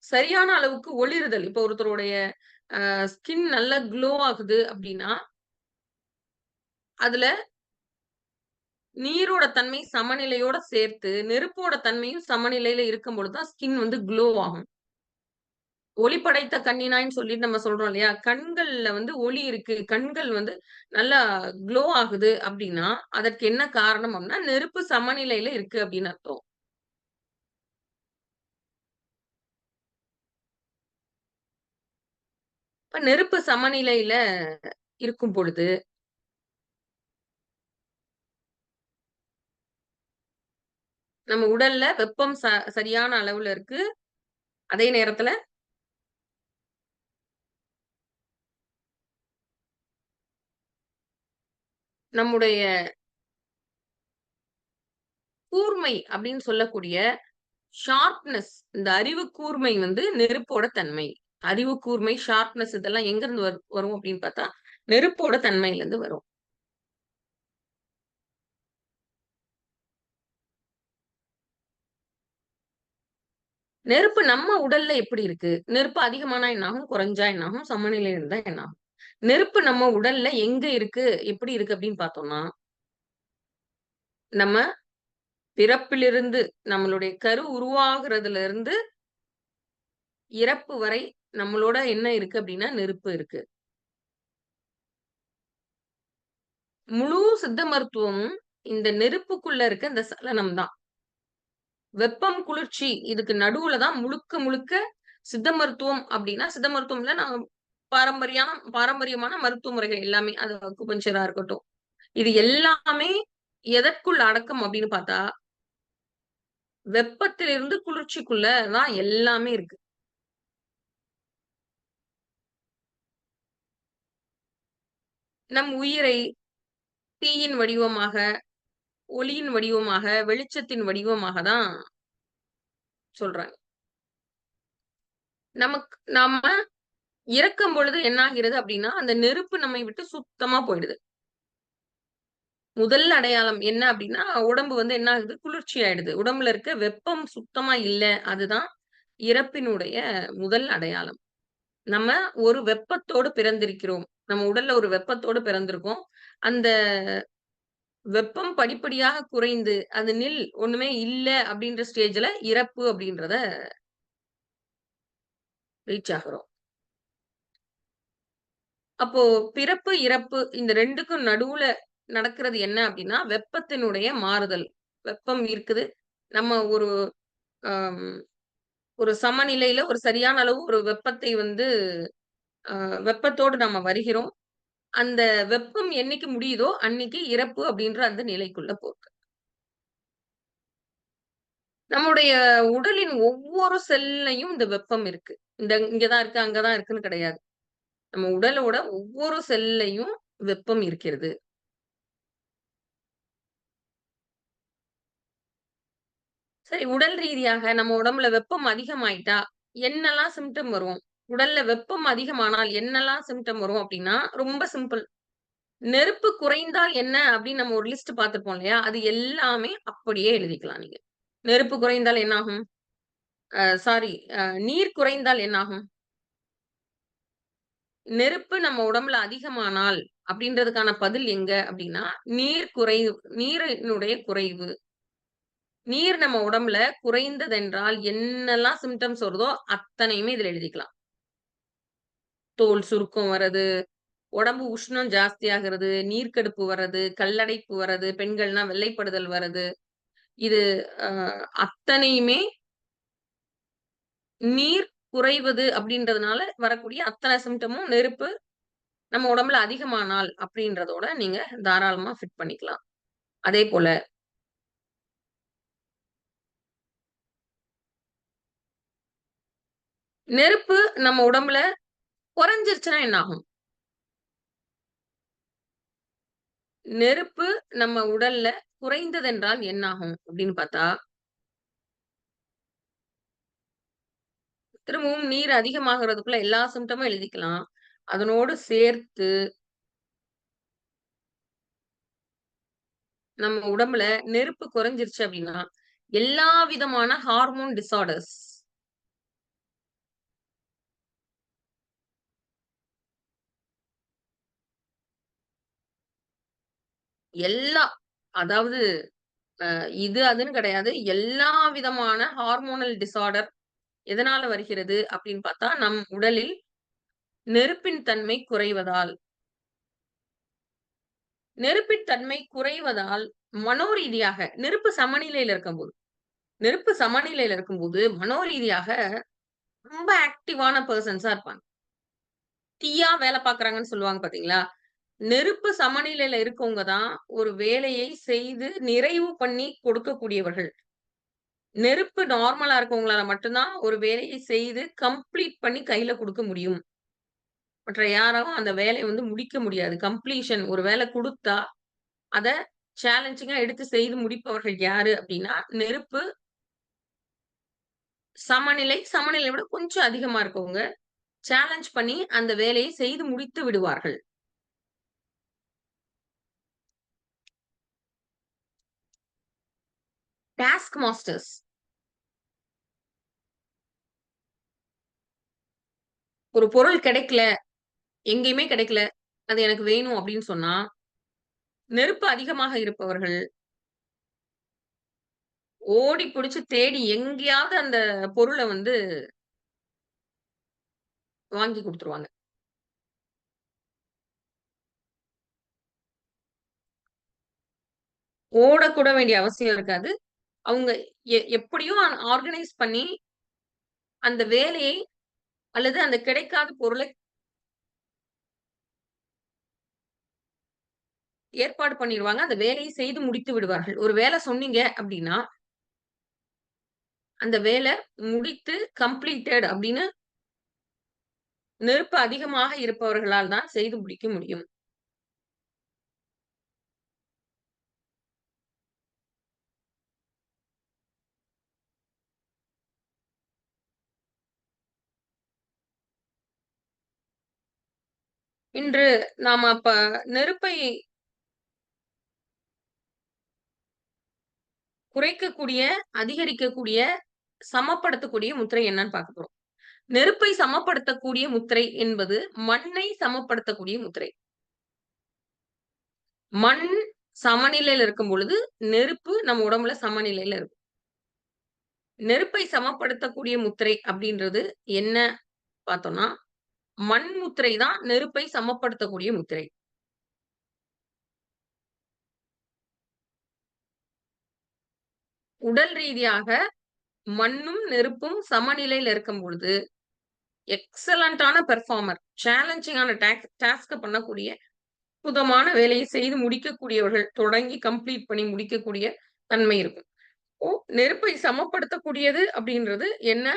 சரியான அளவுக்கு ஒளிருதல். இப்போ ஒருத்தருடைய ஸ்கின் நல்லா க்ளோ ஆகுது அப்டின்னா, அதுல நீரோட தன்மை சமநிலையோட சேர்த்து, நெருப்போட தன்மையும் சமநிலையில இருக்கும் பொழுது தான் ஸ்கின் வந்து க்ளோ ஆகும். ஒளி படைத்த கண்ணினாய்ன்னு சொல்லிட்டு நம்ம சொல்றோம் இல்லையா? கண்கள்ல வந்து ஒளி இருக்கு. கண்கள் வந்து நல்லா க்ளோ ஆகுது அப்டின்னா, அதற்கு என்ன காரணம் அப்டின்னா, நெருப்பு சமநிலையில இருக்கு அப்டின்னு அர்த்தம். இப்ப நெருப்பு சமநிலையில இருக்கும் பொழுது, நம்ம உடல்ல வெப்பம் சரியான அளவுல இருக்கு. அதே நேரத்துல நம்முடைய கூர்மை அப்படின்னு சொல்லக்கூடிய ஷார்ப்னஸ், இந்த அறிவு கூர்மை வந்து நெருப்போட தன்மை. அறிவு கூர்மை, ஷார்ப்னஸ் இதெல்லாம் எங்கிருந்து வரும் அப்படின்னு பார்த்தா, நெருப்போட தன்மையிலிருந்து வரும். நெருப்பு நம்ம உடல்ல எப்படி இருக்கு? நெருப்பு அதிகமானா என்னாகும்? குறைஞ்சா என்னாகும்? சமநிலையில இருந்தா என்னாகும்? நெருப்பு நம்ம உடல்ல எங்க இருக்கு? எப்படி இருக்கு அப்படின்னு பார்த்தோம்னா, நம்ம பிறப்பிலிருந்து நம்மளுடைய கரு உருவாகுறதுல இருந்து இறப்பு வரை நம்மளோட என்ன இருக்கு அப்படின்னா, நெருப்பு இருக்கு. முழு சித்த மருத்துவமும் இந்த நெருப்புக்குள்ள இருக்க இந்த சலனம் தான். வெப்பம், குளிர்ச்சி இதுக்கு நடுவுல தான் முழுக்க முழுக்க சித்த மருத்துவம் அப்படின்னா, சித்த மருத்துவம்ல நான் பாரம்பரியமான மருத்துவ முறைகள் எல்லாமே. அது அக்குபஞ்சரா இருக்கட்டும். இது எல்லாமே எதற்குள் அடக்கம் அப்படின்னு பார்த்தா, வெப்பத்திலிருந்து குளிர்ச்சிக்குள்ள தான் எல்லாமே இருக்கு. நம் உயிரை தீயின் வடிவமாக, ஒளியின் வடிவமாக, வெளிச்சத்தின் வடிவமாக தான் சொல்றாங்க. நாம இறக்கும் பொழுது என்ன ஆகிறது அப்படின்னா, அந்த நெருப்பு நம்மை விட்டு சுத்தமா போயிடுது. முதல் அடையாளம் என்ன அப்படின்னா, உடம்பு வந்து என்ன ஆகுது? குளிர்ச்சி ஆயிடுது. உடம்புல இருக்க வெப்பம் சுத்தமா இல்ல. அதுதான் இறப்பினுடைய முதல் அடையாளம். நம்ம ஒரு வெப்பத்தோடு பிறந்திருக்கிறோம். நம்ம உடல்ல ஒரு வெப்பத்தோடு பிறந்திருக்கோம். அந்த வெப்பம் படிப்படியாக குறைந்து, அது ஒண்ணுமே இல்ல அப்படின்ற ஸ்டேஜ்ல இறப்பு அப்படின்றத ரீச் ஆகுறோம். அப்போ பிறப்பு, இறப்பு இந்த 2க்கும் நடுவுல நடக்கிறது என்ன அப்டின்னா, வெப்பத்தினுடைய மாறுதல். வெப்பம் இருக்குது. நம்ம அம் ஒரு சமநிலையில ஒரு சரியான அளவு ஒரு வெப்பத்தை வந்து அ வெப்பத்தோடு நம்ம வருகிறோம். அந்த வெப்பம் என்னைக்கு முடியுதோ, அன்னைக்கு இறப்பு அப்டின்ற அந்த நிலைக்குள்ள போறது. நம்முடைய உடலின் ஒவ்வொரு செல்லையும் இந்த வெப்பம் இருக்கு. இங்க தான் இருக்கு, அங்க தான் இருக்குன்னு கிடையாது. நம்ம உடலோட ஒவ்வொரு செல்லையும் வெப்பம் இருக்கிறது. சரி, உடல் ரீதியாக நம்ம உடம்புல வெப்பம் அதிகமாயிட்டா, என்னலாம் சிம்ப்டம் வரும்? உடல்ல வெப்பம் அதிகமானால் என்னலாம் சிம்ப்டம் வரும் அப்டின்னா, ரொம்ப சிம்பிள். நெருப்பு குறைந்தால் என்ன அப்டின்னு நம்ம ஒரு லிஸ்ட் பார்த்திருப்போம் இல்லையா? அது எல்லாமே அப்படியே எழுதிக்கலாம் நீங்க. நெருப்பு குறைந்தால் என்னாகும்? சாரி நீர் குறைந்தால் என்னாகும்? நெருப்பு நம்ம உடம்புல அதிகமானால் அப்டின்றதுக்கான பதில் எங்க அப்டின்னா, நீரினுடைய குறைவு. நீர் நம்ம உடம்புல குறைந்ததென்றால் என்னெல்லாம் சிம்ப்டம்ஸ் வருதோ அத்தனையுமே இதுல எழுதிக்கலாம். தோல் சுருக்கம் வர்றது, உடம்பு உஷ்ணம் ஜாஸ்தியாகிறது, நீர்க்கடுப்பு வர்றது, கல்லடைப்பு வர்றது, பெண்கள்னா வெள்ளைப்படுதல் வர்றது. இது அ அத்தனையுமே நீர் குறைவது அப்படின்றதுனால வரக்கூடிய அத்தனை சிம்ப்டமும் நெருப்பு நம்ம உடம்புல அதிகமானால் அப்படின்றதோட நீங்க தாராளமா ஃபிட் பண்ணிக்கலாம். அதேபோல நெருப்பு நம்ம உடம்புல குறைஞ்சிருச்சுன்னா என்ன ஆகும்? நெருப்பு நம்ம உடல்ல குறைந்ததென்றால் என்னாகும்? அப்படின்னு பார்த்தா, திரும்பவும் நீர் அதிகமாகறதுக்குள்ள எல்லா சிம்ப்டமும் எழுதிக்கலாம். அதனோடு சேர்த்து நம்ம உடம்புல நெருப்பு குறைஞ்சிருச்சு அப்படின்னா, எல்லா விதமான ஹார்மோன் டிஸார்டர்ஸ் எல்லா அதாவது இது அதுன்னு கிடையாது. எல்லா விதமான ஹார்மோனல் டிஸார்டர் எதனால வருகிறது அப்படின்னு பார்த்தா, நம் உடலில் நெருப்பின் தன்மை குறைவதால். நெருப்பின் தன்மை குறைவதால் மனோரீதியாக நெருப்பு சமநிலையில இருக்கும்போது மனோரீதியாக ரொம்ப ஆக்டிவான பெர்சன்ஸா இருப்பாங்க. தீயா வேலை பார்க்குறாங்கன்னு சொல்லுவாங்க பார்த்தீங்களா? நெருப்பு சமநிலையில இருக்கவங்க தான் ஒரு வேலையை செய்து நிறைவு பண்ணி கொடுக்கக்கூடியவர்கள். நெருப்பு நார்மலா இருக்கவங்களால மட்டும் தான் ஒரு வேலையை செய்து கம்ப்ளீட் பண்ணி கையில குடுக்க முடியும். மற்ற யாராலும் அந்த வேலைய வந்து முடிக்க முடியாது. கம்ப்ளீஷன் ஒரு வேலை குடுத்தா, அத சேலஞ்சிங்கா எடுத்து செய்து முடிப்பவர்கள் யாரு அப்டின்னா, நெருப்பு சமநிலை விட கொஞ்சம் அதிகமா இருக்கவங்க. சேலஞ்ச் பண்ணி அந்த வேலையை செய்து முடித்து விடுவார்கள். Task masters. ஒரு பொருள் கிடைக்கல, எங்கேயுமே கிடைக்கல. அது எனக்கு வேணும் அப்டின்னு சொன்னா, நெருப்பு அதிகமாக இருப்பவர்கள் ஓடி புடிச்சு தேடி எங்கேயாவது அந்த பொருள வந்து வாங்கி குடுத்துருவாங்க. ஓடக்கூட வேண்டிய அவசியம் இருக்காது. அவங்க எப்படியும் ஆர்கனைஸ் பண்ணி அந்த வேலையை அல்லது அந்த கிடைக்காத பொருளை ஏற்பாடு பண்ணிருவாங்க. அந்த வேலையை செய்து முடித்து விடுவார்கள். ஒரு வேலை சொன்னீங்க அப்டின்னா, அந்த வேலை முடித்து கம்ப்ளீட்டட் அப்டின்னு நெருப்பு அதிகமாக இருப்பவர்களால் தான் செய்து முடிக்க முடியும். இன்று நாம அப்ப நெருப்பை குறைக்கக்கூடிய, அதிகரிக்கக்கூடிய, சமப்படுத்தக்கூடிய முத்திரை என்னன்னு பார்க்க போறோம். நெருப்பை சமப்படுத்தக்கூடிய முத்திரை என்பது மண்ணை சமப்படுத்தக்கூடிய முத்திரை. மண் சமநிலையில இருக்கும் பொழுது, நெருப்பு நம்ம உடம்புல சமநிலையில இருக்கும். நெருப்பை சமப்படுத்தக்கூடிய முத்திரை அப்படின்றது என்ன பார்த்தோம்னா, மண் முத்திரை தான் நெருப்பை சமப்படுத்தக்கூடிய முத்திரை. உடல் ரீதியாக மண்ணும், நெருப்பும் சமநிலையில இருக்கும் பொழுது, எக்ஸலன்ட்டான பெர்ஃபார்மர், சேலஞ்சிங்கான டாஸ்க்க பண்ணக்கூடிய அற்புதமான வேலையை செய்து முடிக்கக்கூடியவர்கள். தொடங்கி கம்ப்ளீட் பண்ணி முடிக்கக்கூடிய தன்மை இருக்கும். ஓ! நெருப்பை சமப்படுத்தக்கூடியது அப்படின்றது என்ன?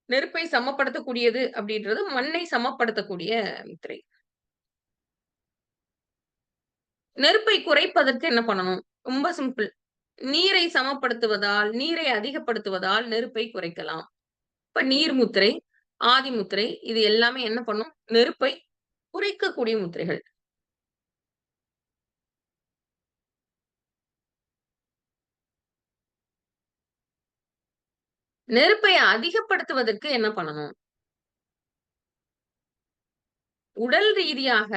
நெருப்பை சமப்படுத்தக்கூடியது அப்படின்றது மண்ணை சமப்படுத்தக்கூடிய முத்திரை. நெருப்பை குறைப்பதற்கு என்ன பண்ணணும்? ரொம்ப சிம்பிள். நீரை சமப்படுத்துவதால், நீரை அதிகப்படுத்துவதால் நெருப்பை குறைக்கலாம். இப்ப நீர் முத்திரை, ஆதி முத்திரை இது எல்லாமே என்ன பண்ணும்? நெருப்பை குறைக்கக்கூடிய முத்திரைகள். நெருப்பை அதிகப்படுத்துவதற்கு என்ன பண்ணணும்? உடல் ரீதியாக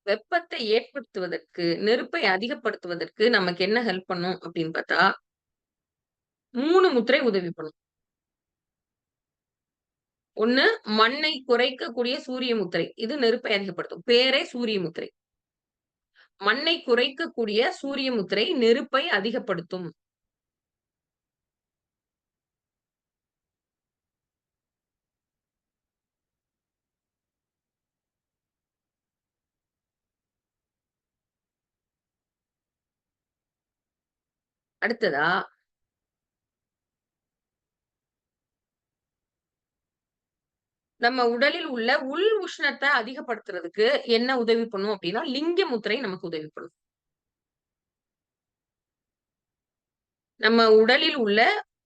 வெப்பத்தை ஏற்படுத்துவதற்கு, நெருப்பை அதிகப்படுத்துவதற்கு நமக்கு என்ன ஹெல்ப் பண்ணும் அப்படின்னு பார்த்தா, 3 முத்திரை உதவி பண்ணும். 1 மண்ணை குறைக்கக்கூடிய சூரிய முத்திரை. இது நெருப்பை அதிகப்படுத்தும். பேரே சூரிய முத்திரை. மண்ணை குறைக்கக்கூடிய சூரிய முத்திரை நெருப்பை அதிகப்படுத்தும். அடுத்ததா, நம்ம உடலில் உள்ள உள் உஷ்ணத்த அதிகப்படுத்துறதுக்கு என்ன உதவி பண்ணும் அப்படின்னா, லிங்க முத்திரை நமக்கு உதவி பண்ணும். நம்ம உடலில் உள்ள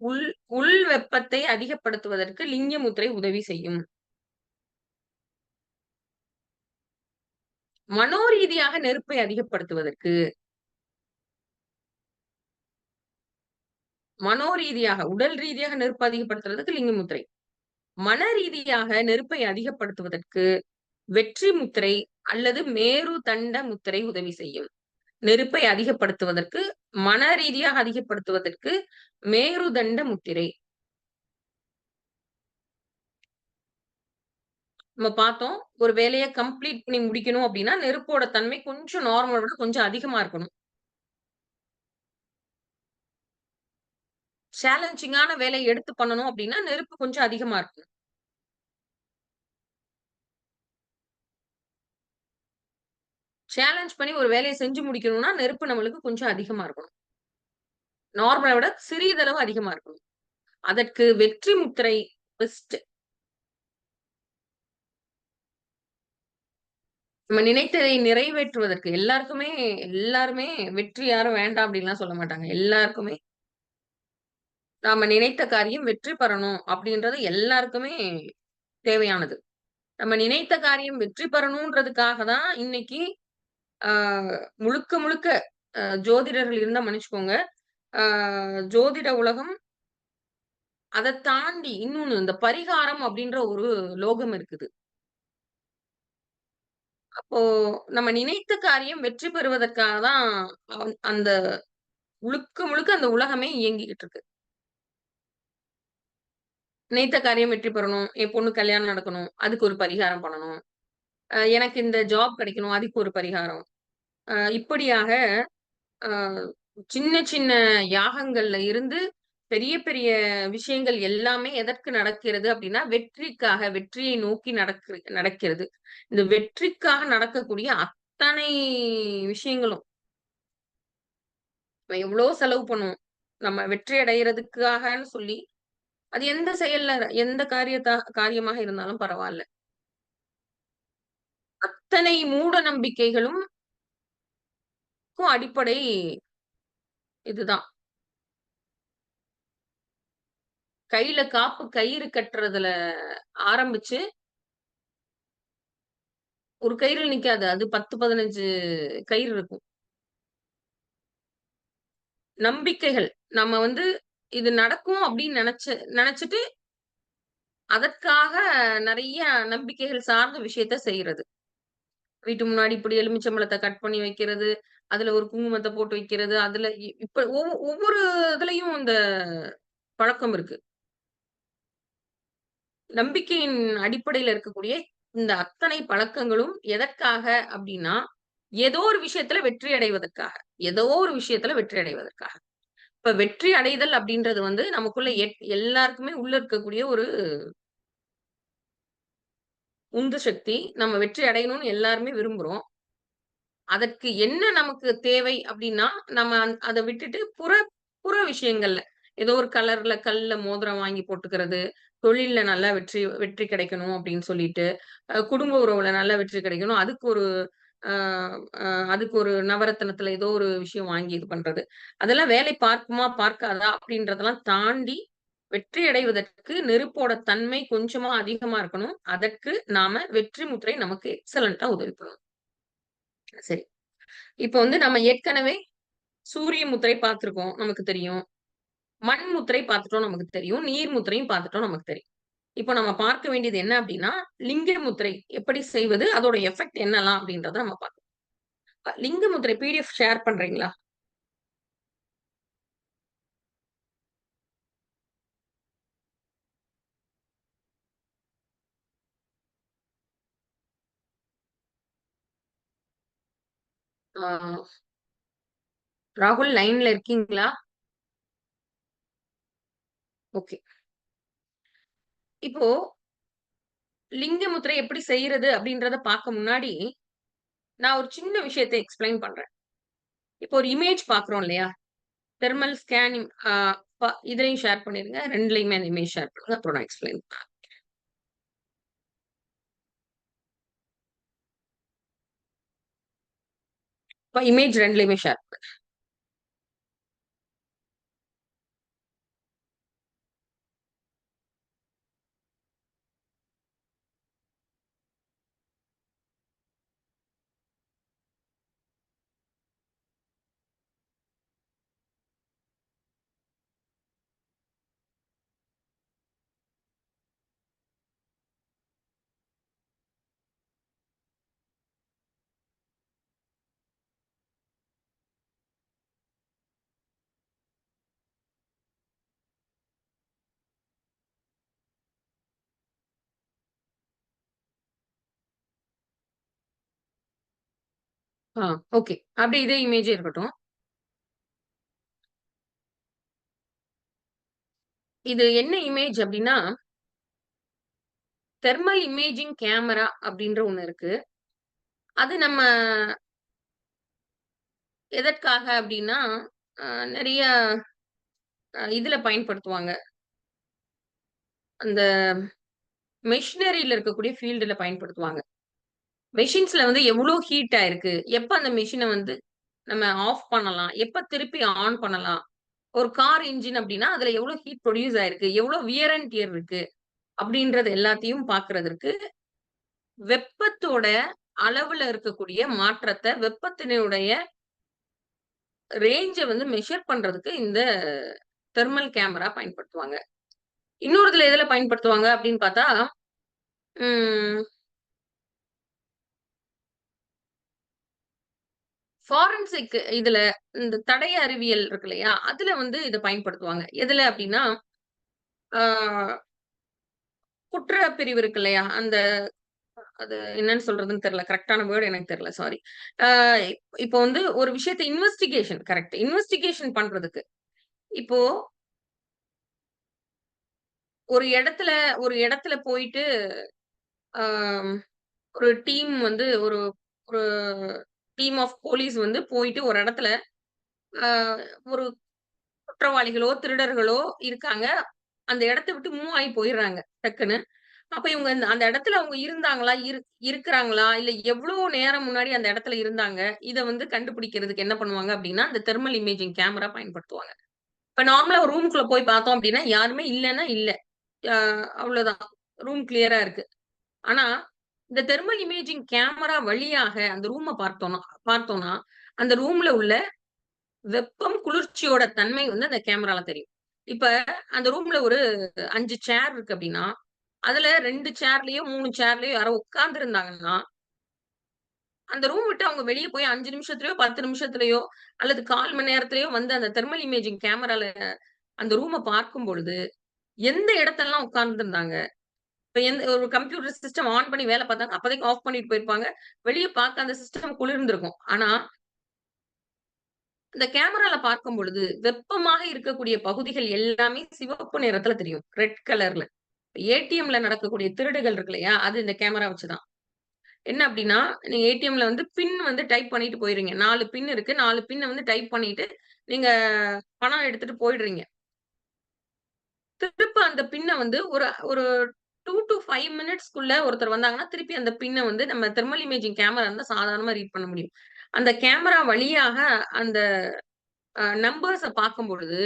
உள் உள் வெப்பத்தை அதிகப்படுத்துவதற்கு லிங்க முத்திரை உதவி செய்யும். மனோரீதியாக நெருப்பை அதிகப்படுத்துவதற்கு, மனோரீதியாக உடல் ரீதியாக நெருப்பு அதிகப்படுத்துறதுக்கு லிங்க முத்திரை. மன ரீதியாக நெருப்பை அதிகப்படுத்துவதற்கு வெற்றி முத்திரை அல்லது மேரு தண்ட முத்திரை உதவி செய்யும். நெருப்பை அதிகப்படுத்துவதற்கு, மன ரீதியாக அதிகப்படுத்துவதற்கு மேருதண்ட முத்திரை. நம்ம பார்த்தோம். ஒரு வேலைய கம்ப்ளீட் பண்ணி முடிக்கணும் அப்டின்னா, நெருப்போட தன்மை கொஞ்சம் நார்மல விட கொஞ்சம் அதிகமா இருக்கணும். சேலஞ்சிங்கான வேலைய எடுத்து பண்ணணும் அப்டின்னா, நெருப்பு கொஞ்சம் அதிகமா இருக்கணும். சேலஞ்ச் பண்ணி ஒரு வேலைய செஞ்சு முடிக்கணும்னா, நெருப்பு நம்மளுக்கு கொஞ்சம் அதிகமா இருக்கணும். நார்மல விட சிறிதளவு அதிகமா இருக்கணும். அதற்கு வெற்றி முத்திரை பெஸ்ட். நம்ம நினைத்ததை நிறைவேற்றுவதற்கு எல்லாருமே வெற்றி யாரும் வேண்டாம் அப்படின்லாம் சொல்ல மாட்டாங்க. எல்லாருக்குமே நாம நினைத்த காரியம் வெற்றி பெறணும் அப்படின்றது எல்லாருக்குமே தேவையானது. நம்ம நினைத்த காரியம் வெற்றி பெறணுன்றதுக்காக தான் இன்னைக்கு ஆ முழுக்க முழுக்க ஜோதிடர்கள் இருந்தா மன்னிச்சுக்கோங்க. ஆ ஜோதிட உலகம் அதத் தாண்டி இன்னொன்னு இந்த பரிகாரம் அப்படின்ற ஒரு லோகம் இருக்குது. அப்போ நம்ம நினைத்த காரியம் வெற்றி பெறுவதற்காக தான் அந்த முழுக்க முழுக்க அந்த உலகமே இயங்கிக்கிட்டு இருக்கு. நினைத்த காரியம் வெற்றி பெறணும். என் பொண்ணுக்கு கல்யாணம் நடக்கணும். அதுக்கு ஒரு பரிகாரம் பண்ணணும். எனக்கு இந்த ஜாப் கிடைக்கணும். அதுக்கு ஒரு பரிகாரம். இப்படியாக அ சின்ன சின்ன யாகங்கள்ல இருந்து பெரிய பெரிய விஷயங்கள் எல்லாமே எதற்கு நடக்கிறது அப்டின்னா, வெற்றியை நோக்கி நடக்கிறது. இந்த வெற்றிக்காக நடக்கக்கூடிய அத்தனை விஷயங்களும் நம்ம எவ்ளோ செலவு பண்ணுவோம். நம்ம வெற்றி அடையறதுக்காகன்னு சொல்லி, அது எந்த செயல்ல எந்த காரியமாக இருந்தாலும் பரவால்ல. அத்தனை மூட நம்பிக்கைகளும் அடிப்படை இதுதான். கையில காப்பு கயிறு கட்டுறதுல ஆரம்பிச்சு, ஒரு கயிறுல நிக்காது. அது 10, 15 கயிறு இருக்கும். நம்பிக்கைகள். நம்ம வந்து இது நடக்கும் அப்படின்னு நெனச்சுட்டு, அதற்காக நெறைய நம்பிக்கைகள் சார்ந்த விஷயத்த செய்றது. வீட்டு முன்னாடி இப்படி எலுமிச்சம்பழத்த கட் பண்ணி வைக்கிறது, அதுல ஒரு குங்குமத்த போட்டு வைக்கிறது, அதுல இப்ப ஒவ்வொரு இதுலயும் இந்த பழக்கம் இருக்கு. நம்பிக்கையின் அடிப்படையில இருக்கக்கூடிய இந்த அத்தனை பழக்கங்களும் எதற்காக அப்டின்னா, ஏதோ ஒரு விஷயத்துல வெற்றி அடைவதற்காக. ஏதோ ஒரு விஷயத்துல வெற்றி அடைவதற்காக. இப்ப வெற்றி அடைதல் அப்டின்றது வந்து நமக்குள்ள எல்லாருக்குமே உள்ள இருக்கக்கூடிய ஒரு உந்து சக்தி. நம்ம வெற்றி அடையணும்னு எல்லாருமே விரும்புறோம். அதற்கு என்ன நமக்கு தேவை அப்டின்னா, நம்ம அத விட்டுட்டு புற விஷயங்கள்ல, ஏதோ ஒரு கல்ல மோதிரம் வாங்கி போட்டுக்கிறது, தொழில்ல நல்லா வெற்றி வெற்றி கிடைக்கணும் அப்டின்னு சொல்லிட்டு, குடும்ப உறவுல நல்ல வெற்றி கிடைக்கணும். அ அ அதுக்கு ஒரு நவரத்தினத்துல ஏதோ ஒரு விஷயம் வாங்கி இது பண்றது. அதெல்லாம் வேலை பார்க்குமா, பார்க்காதா அப்டின்றதெல்லாம் தாண்டி, வெற்றி அடைவதற்கு நெருப்போட தன்மை கொஞ்சமா அதிகமா இருக்கணும். அதற்கு நாம வெற்றி முத்திரை நமக்கு எக்ஸலன்ட்டா உதவி பண்ணும். சரி. இப்ப வந்து நம்ம ஏற்கனவே சூரிய முத்திரை பார்த்திருக்கோம். நமக்கு தெரியும். மண் முத்திரை பார்த்துட்டோம் நமக்கு தெரியும். நீர் முத்திரையும் பார்த்துட்டோம் நமக்கு தெரியும். இப்ப நம்ம பார்க்க வேண்டியது என்ன அப்டின்னா, லிங்க முத்திரை எப்படி செய்வது? அதோட எஃபெக்ட் என்னலாம் அப்டின்றத நம்ம பார்க்கணும். லிங்க முத்திரை பிடிஎஃப் ஷேர் பண்றீங்களா? ஆ ராகுல் லைன்ல இருக்கீங்களா? ஓகே. இப்போ லிங்க முத்திரை எப்படி செய்றது அப்டின்றத பார்க்க முன்னாடி, நான் ஒரு சின்ன விஷயத்த எக்ஸ்ப்ளைன் பண்றேன். இப்போ ஒரு இமேஜ் பார்க்குறோம் இல்லையா? தெர்மல் ஸ்கேனிங் இதுலயும் ஷேர் பண்ணிருங்க. 2லயுமே அந்த இமேஜ் ஷேர் பண்ணுங்க. அப்புறம் நான் எக்ஸ்ப்ளைன் இப்ப இமேஜ் 2லயுமே ஷேர் ஆ ஓகே. அப்படியே இதே இமேஜே இருக்கட்டும். இது என்ன இமேஜ் அப்படின்னா, தெர்மல் இமேஜிங் கேமரா அப்படின்ற ஒண்ணு இருக்கு. அது நம்ம எதற்காக அப்படின்னா, அ நெறைய இதுல பயன்படுத்துவாங்க. அந்த மெஷினரில இருக்கக்கூடிய ஃபீல்டுல பயன்படுத்துவாங்க. மெஷின்ஸ்ல வந்து எவ்ளோ ஹீட் ஆயிருக்கு? எப்ப அந்த மெஷின வந்து நம்ம ஆஃப் பண்ணலாம்? எப்ப திருப்பி ஆன் பண்ணலாம்? ஒரு கார் இன்ஜின் அப்டின்னா, அதுல எவ்ளோ ஹீட் புரொடியூஸ் ஆயிருக்கு? எவ்ளோ வியர் அண்ட் டியர் இருக்கு? அப்டின்றது எல்லாத்தையும் பார்க்கறதற்கு, வெப்பத்தோட அளவுல இருக்கக்கூடிய மாற்றத்த, வெப்பத்தினுடைய ரேஞ்ச வந்து மெஷர் பண்றதுக்கு இந்த தெர்மல் கேமரா பயன்படுத்துவாங்க. இன்னொருதுல எதுல பயன்படுத்துவாங்க அப்டின்னு பார்த்தா, ம் ஃபாரன்சிக் இதுல இந்த தடய அறிவியல் இருக்கு இல்லையா? அதுல வந்து இத பயன்படுத்துவாங்க. எதுல அப்டின்னா, ஆ குற்றப்பிரிவு இருக்கு இல்லையா? அந்த அது என்னன்னு சொல்றதுன்னு தெரியல. கரெக்ட்டான வேர்ட் எனக்கு தெரியல. சாரி. ஆ இப்போ வந்து ஒரு விஷயத்த இன்வெஸ்டிகேஷன் கரெக்ட். இன்வெஸ்டிகேஷன் பண்றதுக்கு. இப்போ ஒரு இடத்துல ஒரு இடத்துல போயிட்டு, ஆ ஒரு டீம் வந்து ஒரு ஒரு டீம் ஆஃப் போலீஸ் வந்து போயிட்டு ஒரு இடத்துல, ஆ ஒரு குற்றவாளிகளோ, திருடர்களோ இருக்காங்க. அந்த இடத்த விட்டு மூவ் ஆயி போயிர்றாங்க டக்குன்னு. அப்ப இவங்க அந்த இடத்துல அவங்க இருந்தாங்களா? இருக்கிறாங்களா? இல்ல எவ்ளோ நேரம் முன்னாடி அந்த இடத்துல இருந்தாங்க? இத வந்து கண்டுபிடிக்கிறதுக்கு என்ன பண்ணுவாங்க அப்டின்னா, அந்த தெர்மல் இமேஜிங் கேமரா பயன்படுத்துவாங்க. இப்ப நார்மலா ஒரு ரூம்குள்ள போய் பார்த்தோம் அப்டின்னா, யாருமே இல்லன்னா இல்ல. அ அவ்ளோதான். ரூம் கிளியரா இருக்கு. ஆனா, இந்த தெர்மல் இமேஜிங் கேமரா வழியாக அந்த ரூம பார்த்தோம்னா, அந்த ரூம்ல உள்ள வெப்பம், குளிர்ச்சியோட தன்மை வந்து அந்த கேமரால தெரியும். இப்ப அந்த ரூம்ல ஒரு 5 சேர் இருக்கு அப்டின்னா, அதுல 2 சேர்லயோ, 3 சேர்லயோ யாரோ உட்கார்ந்திருந்தாங்கன்னா, அந்த ரூம் விட்டு அவங்க வெளிய போய் 5 நிமிஷத்துலயோ, 10 நிமிஷத்துலயோ, அல்லது 1/4 மணி நேரத்திலயோ வந்து அந்த தெர்மல் இமேஜிங் கேமரால அந்த ரூம பார்க்கும் பொழுது, எந்த இடத்தெல்லாம் உட்கார்ந்திருந்தாங்க. இப்ப ஒரு கம்ப்யூட்டர் சிஸ்டம் ஆன் பண்ணி வேல பார்த்தாங்க. அப்போதைக்கு ஆஃப் பண்ணிட்டு போயிருப்பாங்க. வெளிய பார்க்க அந்த சிஸ்டம் குளிர்ந்திருக்கும். ஆனா, இந்த கேமரால பார்க்கும் பொழுது, வெப்பமாக இருக்கக்கூடிய பகுதிகள் எல்லாமே சிவப்பு நிறத்துல தெரியும். ரெட் கலர்ல. ஏடிஎம்ல நடக்கக்கூடிய திருடுகள் இருக்கு இல்லையா? அது இந்த கேமரா வச்சு தான். என்ன அப்டின்னா, நீங்க ஏடிஎம்ல வந்து பின் வந்து டைப் பண்ணிட்டு போயிறீங்க. 4 பின் இருக்கு. 4 பின்ன வந்து டைப் பண்ணிட்டு, நீங்க பணம் எடுத்துட்டு போயிடுறீங்க. திருப்ப அந்த பின்ன வந்து ஒரு ஒரு 2 டூ 5 மினிட்ஸ்க்குள்ள ஒருத்தர் வந்தாங்கன்னா, திருப்பி அந்த பின்ன வந்து நம்ம தெர்மல் இமேஜிங் கேமரா இருந்தா சாதாரணமா ரீட் பண்ண முடியும். அந்த கேமரா வழியாக அந்த நம்பர்ஸ பார்க்கும்பொழுது,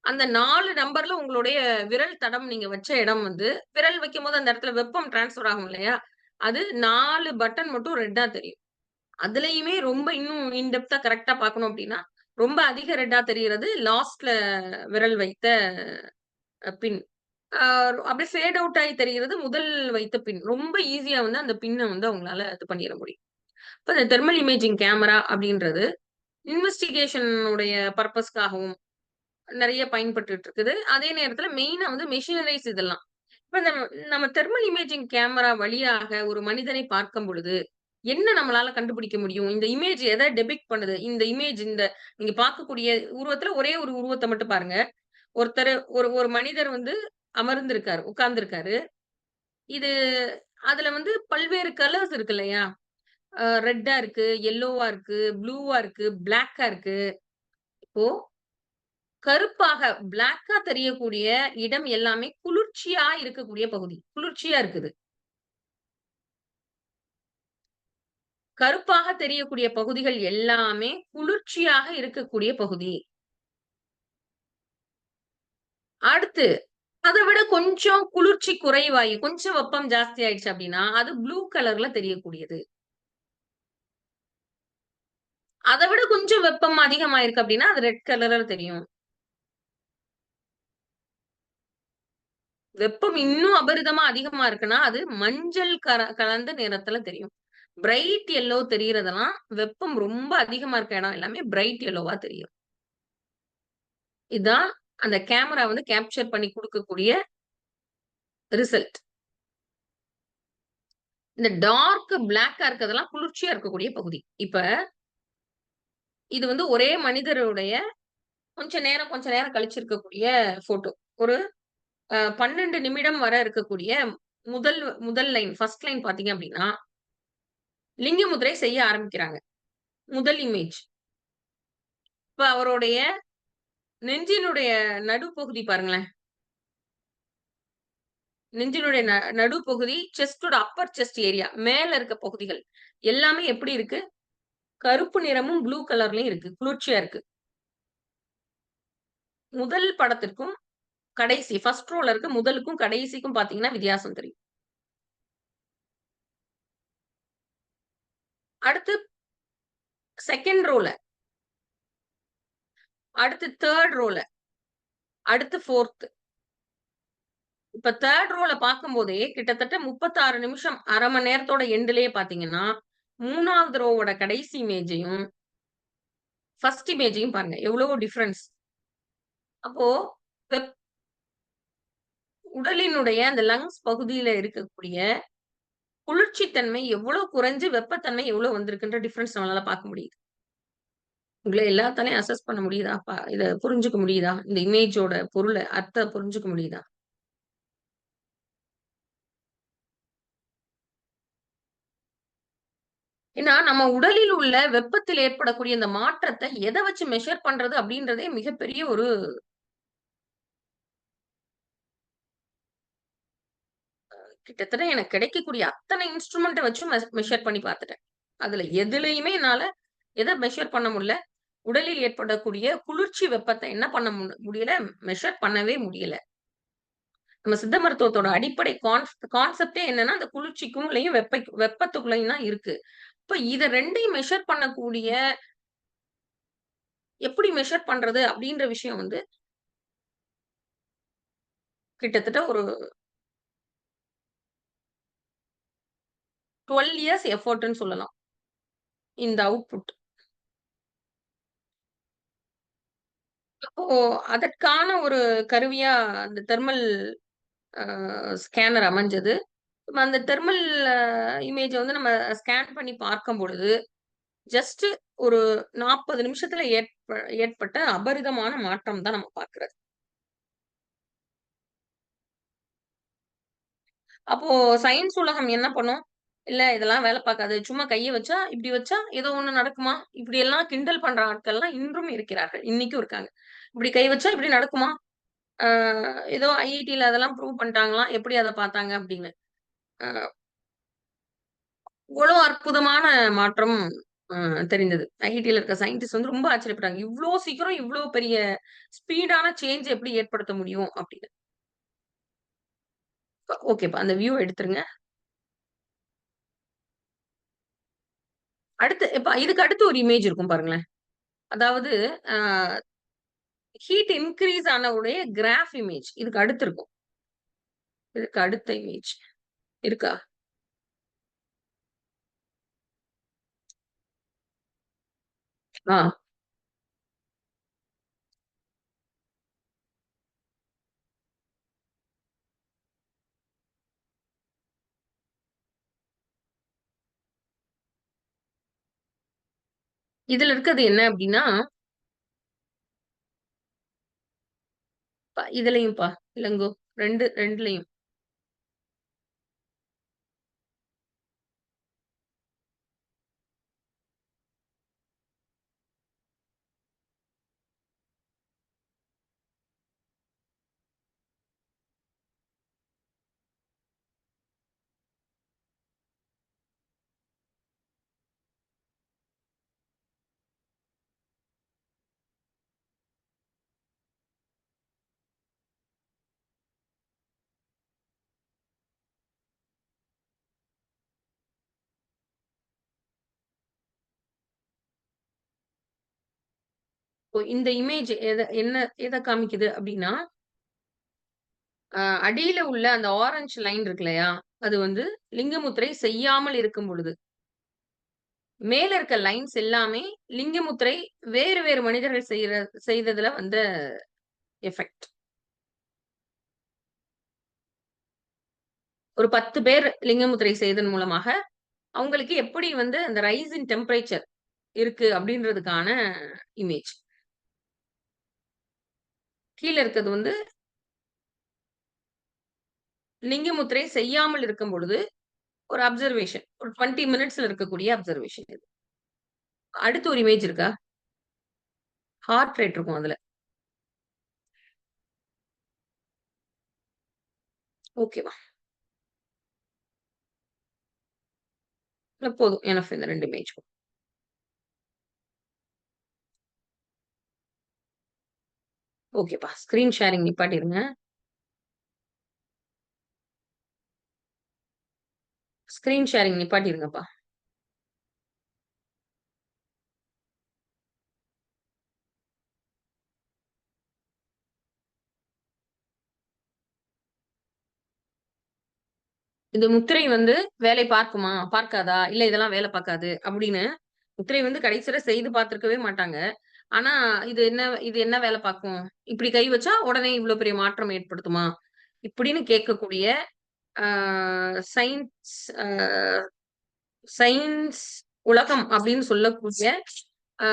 அந்த 4 நம்பர்ல உங்களுடைய விரல் தடம் நீங்க வச்ச இடம் வந்து விரல் வைக்கும்போது அந்த இடத்துல வெப்பம் ட்ரான்ஸ்ஃபர் ஆகும் இல்லையா? அது 4 பட்டன் மட்டும் ரெட்டா தெரியும். அதுலயுமே ரொம்ப இன்னும் இன் டெப்த்தா கரெக்ட்டா பார்க்கணும் அப்டின்னா, ரொம்ப அதிக ரெட்டா தெரியிறது லாஸ்ட்ல விரல் வைத்த பின். ஆ அப்படியே ஃபேட் அவுட் ஆயி தெரியிறது முதல் வைத்த பின். ரொம்ப ஈஸியா வந்து அந்த பின்ன வந்து அவங்களால இது பண்ணிற முடியும். இப்ப இந்த தெர்மல் இமேஜிங் கேமரா அப்படின்றது, இன்வெஸ்டிகேஷன் உடைய பர்ப்பஸ்க்காகவும் நெறைய பயன்பட்டுட்டு இருக்குது. அதே நேரத்தில மெயினா வந்து மெஷினரைஸ் இதெல்லாம். இப்ப நம்ம தெர்மல் இமேஜிங் கேமரா வழியாக ஒரு மனிதனை பார்க்கும் பொழுது, என்ன நம்மளால கண்டுபிடிக்க முடியும்? இந்த இமேஜ் எத டெபிக்ட் பண்ணுது? இந்த இமேஜ் நீங்க பார்க்கக்கூடிய உருவத்துல ஒரே ஒரு உருவத்த மட்டும் பாருங்க. ஒருத்தரு ஒரு ஒரு மனிதர் வந்து அமர்ந்திருக்காரு, உட்கார்ந்திருக்காரு. இது அதுல வந்து பல்வேறு கலர்ஸ் இருக்கு இல்லையா? ரெட்டா இருக்கு, yellowவா இருக்கு, ப்ளூவா இருக்கு, பிளாக்கா இருக்கு. இப்போ கருப்பாக பிளாக்கா தெரியக்கூடிய இடம் எல்லாமே குளிர்ச்சியா இருக்கக்கூடிய பகுதி. குளிர்ச்சியா இருக்குது. கருப்பாக தெரியக்கூடிய பகுதிகள் எல்லாமே குளிர்ச்சியாக இருக்கக்கூடிய பகுதி. அடுத்து அத விட கொஞ்சம் குளிர்ச்சி குறைவாயி, கொஞ்சம் வெப்பம் ஜாஸ்தி ஆயிடுச்சு அப்டின்னா, அது ப்ளூ கலர்ல தெரியக்கூடியது. அத விட கொஞ்சம் வெப்பம் அதிகமாயிருக்கு அப்டின்னா, அது ரெட் கலர்ல தெரியும். வெப்பம் இன்னும் அபரிதமா அதிகமா இருக்குன்னா, அது மஞ்சள் கலந்த நிறத்துல தெரியும். பிரைட் yellow தெரியறதெல்லாம், வெப்பம் ரொம்ப அதிகமா இருக்க இடம் எல்லாமே பிரைட் yellowவா தெரியும். இதான் அந்த கேமரா வந்து கேப்சர் பண்ணி குடுக்கக்கூடிய ரிசல்ட். இந்த டார்க் பிளாக்கா இருக்கதெல்லாம் குளிர்ச்சியா இருக்கக்கூடிய பகுதி. இப்ப இது வந்து ஒரே மனிதருடைய கொஞ்ச நேரம் கழிச்சு இருக்கக்கூடிய ஃபோட்டோ. ஒரு 12 நிமிடம் வர இருக்கக்கூடிய முதல் முதல் லைன், ஃபர்ஸ்ட் லைன் பார்த்தீங்க அப்டின்னா, லிங்க முத்திரை செய்ய ஆரம்பிக்கிறாங்க. முதல் இமேஜ். இப்ப அவருடைய நெஞ்சினுடைய நடுப்பகுதி பாருங்களேன். நெஞ்சினுடைய நடுப்பகுதி, செஸ்டோட அப்பர் செஸ்ட் ஏரியா மேல இருக்க பகுதிகள் எல்லாமே எப்படி இருக்கு? கருப்பு நிறமும், ப்ளூ கலர்லயும் இருக்கு. குளிர்ச்சியா இருக்கு. முதல் படத்திற்கும் கடைசி ஃபர்ஸ்ட் ரோல இருக்க முதலுக்கும், கடைசிக்கும் பார்த்தீங்கன்னா வித்தியாசம் தெரியும். அடுத்து 2ண்ட் ரோல, அடுத்து 3ர்ட் ரோல, அடுத்து 4த். இப்ப 3ர்ட் ரோல பார்க்கும்போதே கிட்டத்தட்ட 36 நிமிஷம் 1/2 மணி நேரத்தோட எண்டுலயே பார்த்தீங்கன்னா, 3வது ரோவோட கடைசி இமேஜையும், ஃபர்ஸ்ட் இமேஜையும் பாருங்க. எவ்வளோ டிஃபரன்ஸ். அப்போ வெப் உடலினுடைய அந்த லங்ஸ் பகுதியில இருக்கக்கூடிய குளிர்ச்சித்தன்மை எவ்வளோ குறைஞ்சு, வெப்பத்தன்மை எவ்வளோ வந்திருக்குன்ற டிஃபரன்ஸ் நம்மளால பார்க்க முடியுது. உங்கள எல்லாத்தாலயும் அசஸ் பண்ண முடியுதா? இத புரிஞ்சுக்க முடியுதா? இந்த இமேஜோட பொருள, புரிஞ்சுக்க முடியுதா? ஏன்னா, நம்ம உடலில் உள்ள வெப்பத்தில் ஏற்படக்கூடிய இந்த மாற்றத்த எத வச்சு மெஷர் பண்றது அப்படின்றதே மிகப்பெரிய ஒரு கிட்டத்தட்ட எனக்கு கிடைக்கக்கூடிய அத்தனை இன்ஸ்ட்ருமெண்ட்ட வச்சு மெஷர் பண்ணி பார்த்துட்டேன். அதுல எதுலயுமே என்னால எத மெஷர் பண்ண முடியல. உடலில் ஏற்படக்கூடிய குளிர்ச்சி வெப்பத்த என்ன பண்ண முடியல, மெஷர் பண்ணவே முடியல. நம்ம சித்த மருத்துவத்தோட அடிப்படை கான்செப்ட்டே என்னன்னா, அந்த குளிர்ச்சிக்குள்ளயும், வெப்பத்துக்குள்ளயும் தான் இருக்கு. இப்ப இத 2யும் மெஷர் பண்ணக்கூடிய எப்படி மெஷர் பண்றது அப்படின்ற விஷயம் வந்து கிட்டத்தட்ட ஒரு 12 இயர்ஸ் எஃபோர்ட்ன்னு சொல்லலாம். இந்த அவுட்புட். அப்போ அதற்கான ஒரு கருவியா அந்த தெர்மல் ஸ்கேனர் அமைஞ்சது. அந்த தெர்மல் இமேஜ வந்து நம்ம ஸ்கேன் பண்ணி பார்க்கும் பொழுது, ஜஸ்ட் ஒரு 40 நிமிஷத்துல ஏற்பட்ட அபரிதமான மாற்றம் தான் நம்ம பார்க்கிறது. அப்போ சயின்ஸ் உலகம் என்ன பண்ணும்? இல்ல இதெல்லாம் வேல பார்க்காது. சும்மா கைய வச்சா, இப்படி வச்சா ஏதோ ஒண்ணு நடக்குமா? இப்படியெல்லாம் கிண்டல் பண்ற ஆட்கள்லாம் இன்றும் இருக்கிறார்கள். இன்னைக்கும் இருக்காங்க. இப்படி கை வச்சா இப்படி நடக்குமா? ஆ ஏதோ ஐஐடில அதெல்லாம் ப்ரூவ் பண்ணிட்டாங்களாம். எப்படி அத பார்த்தாங்க அப்படின்னு. அ இவ்வளோ அற்புதமான மாற்றம் அ தெரிந்தது. ஐஐடில இருக்க சயின்டிஸ்ட் வந்து ரொம்ப ஆச்சரியப்பட்டாங்க. இவ்ளோ சீக்கிரம் இவ்ளோ பெரிய ஸ்பீடான சேஞ்ச் எப்படி ஏற்படுத்த முடியும் அப்படின்னு. ஓகேப்பா. அந்த வியூ எடுத்துருங்க. அடுத்து இப்ப இதுக்கு அடுத்து ஒரு இமேஜ் இருக்கும் பாருங்களேன். அதாவது அ ஹீட் இன்கிரீஸ் ஆன உடைய கிராஃப் இமேஜ். இதுக்கு அடுத்து இருக்கும். இதுக்கு அடுத்த இமேஜ் இருக்கா? ஆ. இதுல இருக்கிறது என்ன அப்டின்னா, இதுலயும்ப்பா இளங்கோ 2லயும். இப்போ இந்த இமேஜ் எத காமிக்குது அப்டின்னா, அடியில உள்ள அந்த ஆரஞ்ச் லைன் இருக்கு இல்லையா? அது வந்து லிங்கமுத்திரை செய்யாமல் இருக்கும் பொழுது. மேல இருக்க லைன்ஸ் எல்லாமே லிங்கமுத்திரை வேறு வேறு மனிதர்கள் செய்ததுல வந்த எஃபெக்ட். ஒரு 10 பேர் லிங்கமுத்திரை செய்தன் மூலமாக, அவங்களுக்கு எப்படி வந்து அந்த ரைஸ் இன் டெம்பரேச்சர் இருக்கு அப்படின்றதுக்கான இமேஜ். கீழ இருக்கிறது வந்து லிங்கமுத்திரை செய்யாமல் இருக்கும் பொழுது, ஒரு அப்சர்வேஷன். ஒரு 20 மினிட்ஸ்ல இருக்கக்கூடிய அப்சர்வேஷன் இது. அடுத்து ஒரு இமேஜ் இருக்கா? ஹார்ட் ரேட் இருக்கும் அதுல. ஓகேவா? இல்ல போதும். எனஃப் இந்த 2 இமேஜ். ஓகேப்பா. ஸ்கிரீன் ஷேரிங் நிப்பாட்டிருங்க. ஸ்கிரீன் ஷேரிங் நிப்பாட்டிருங்கப்பா. இந்த முத்திரை வந்து வேலை பார்க்குமா? பார்க்காதா? இல்ல இதெல்லாம் வேலை பார்க்காது அப்படின்னு முத்திரை வந்து கடைசியில செய்து பார்த்திருக்கவே மாட்டாங்க. ஆனா, இது என்ன வேலை பார்க்கும்? இப்படி கை வச்சா உடனே இவ்ளோ பெரிய மாற்றம் ஏற்படுத்துமா? இப்படின்னு கேட்கக்கூடிய ஆ சயின்ஸ் அ சயின்ஸ் உலகம் அப்படின்னு சொல்லக்கூடிய ஆ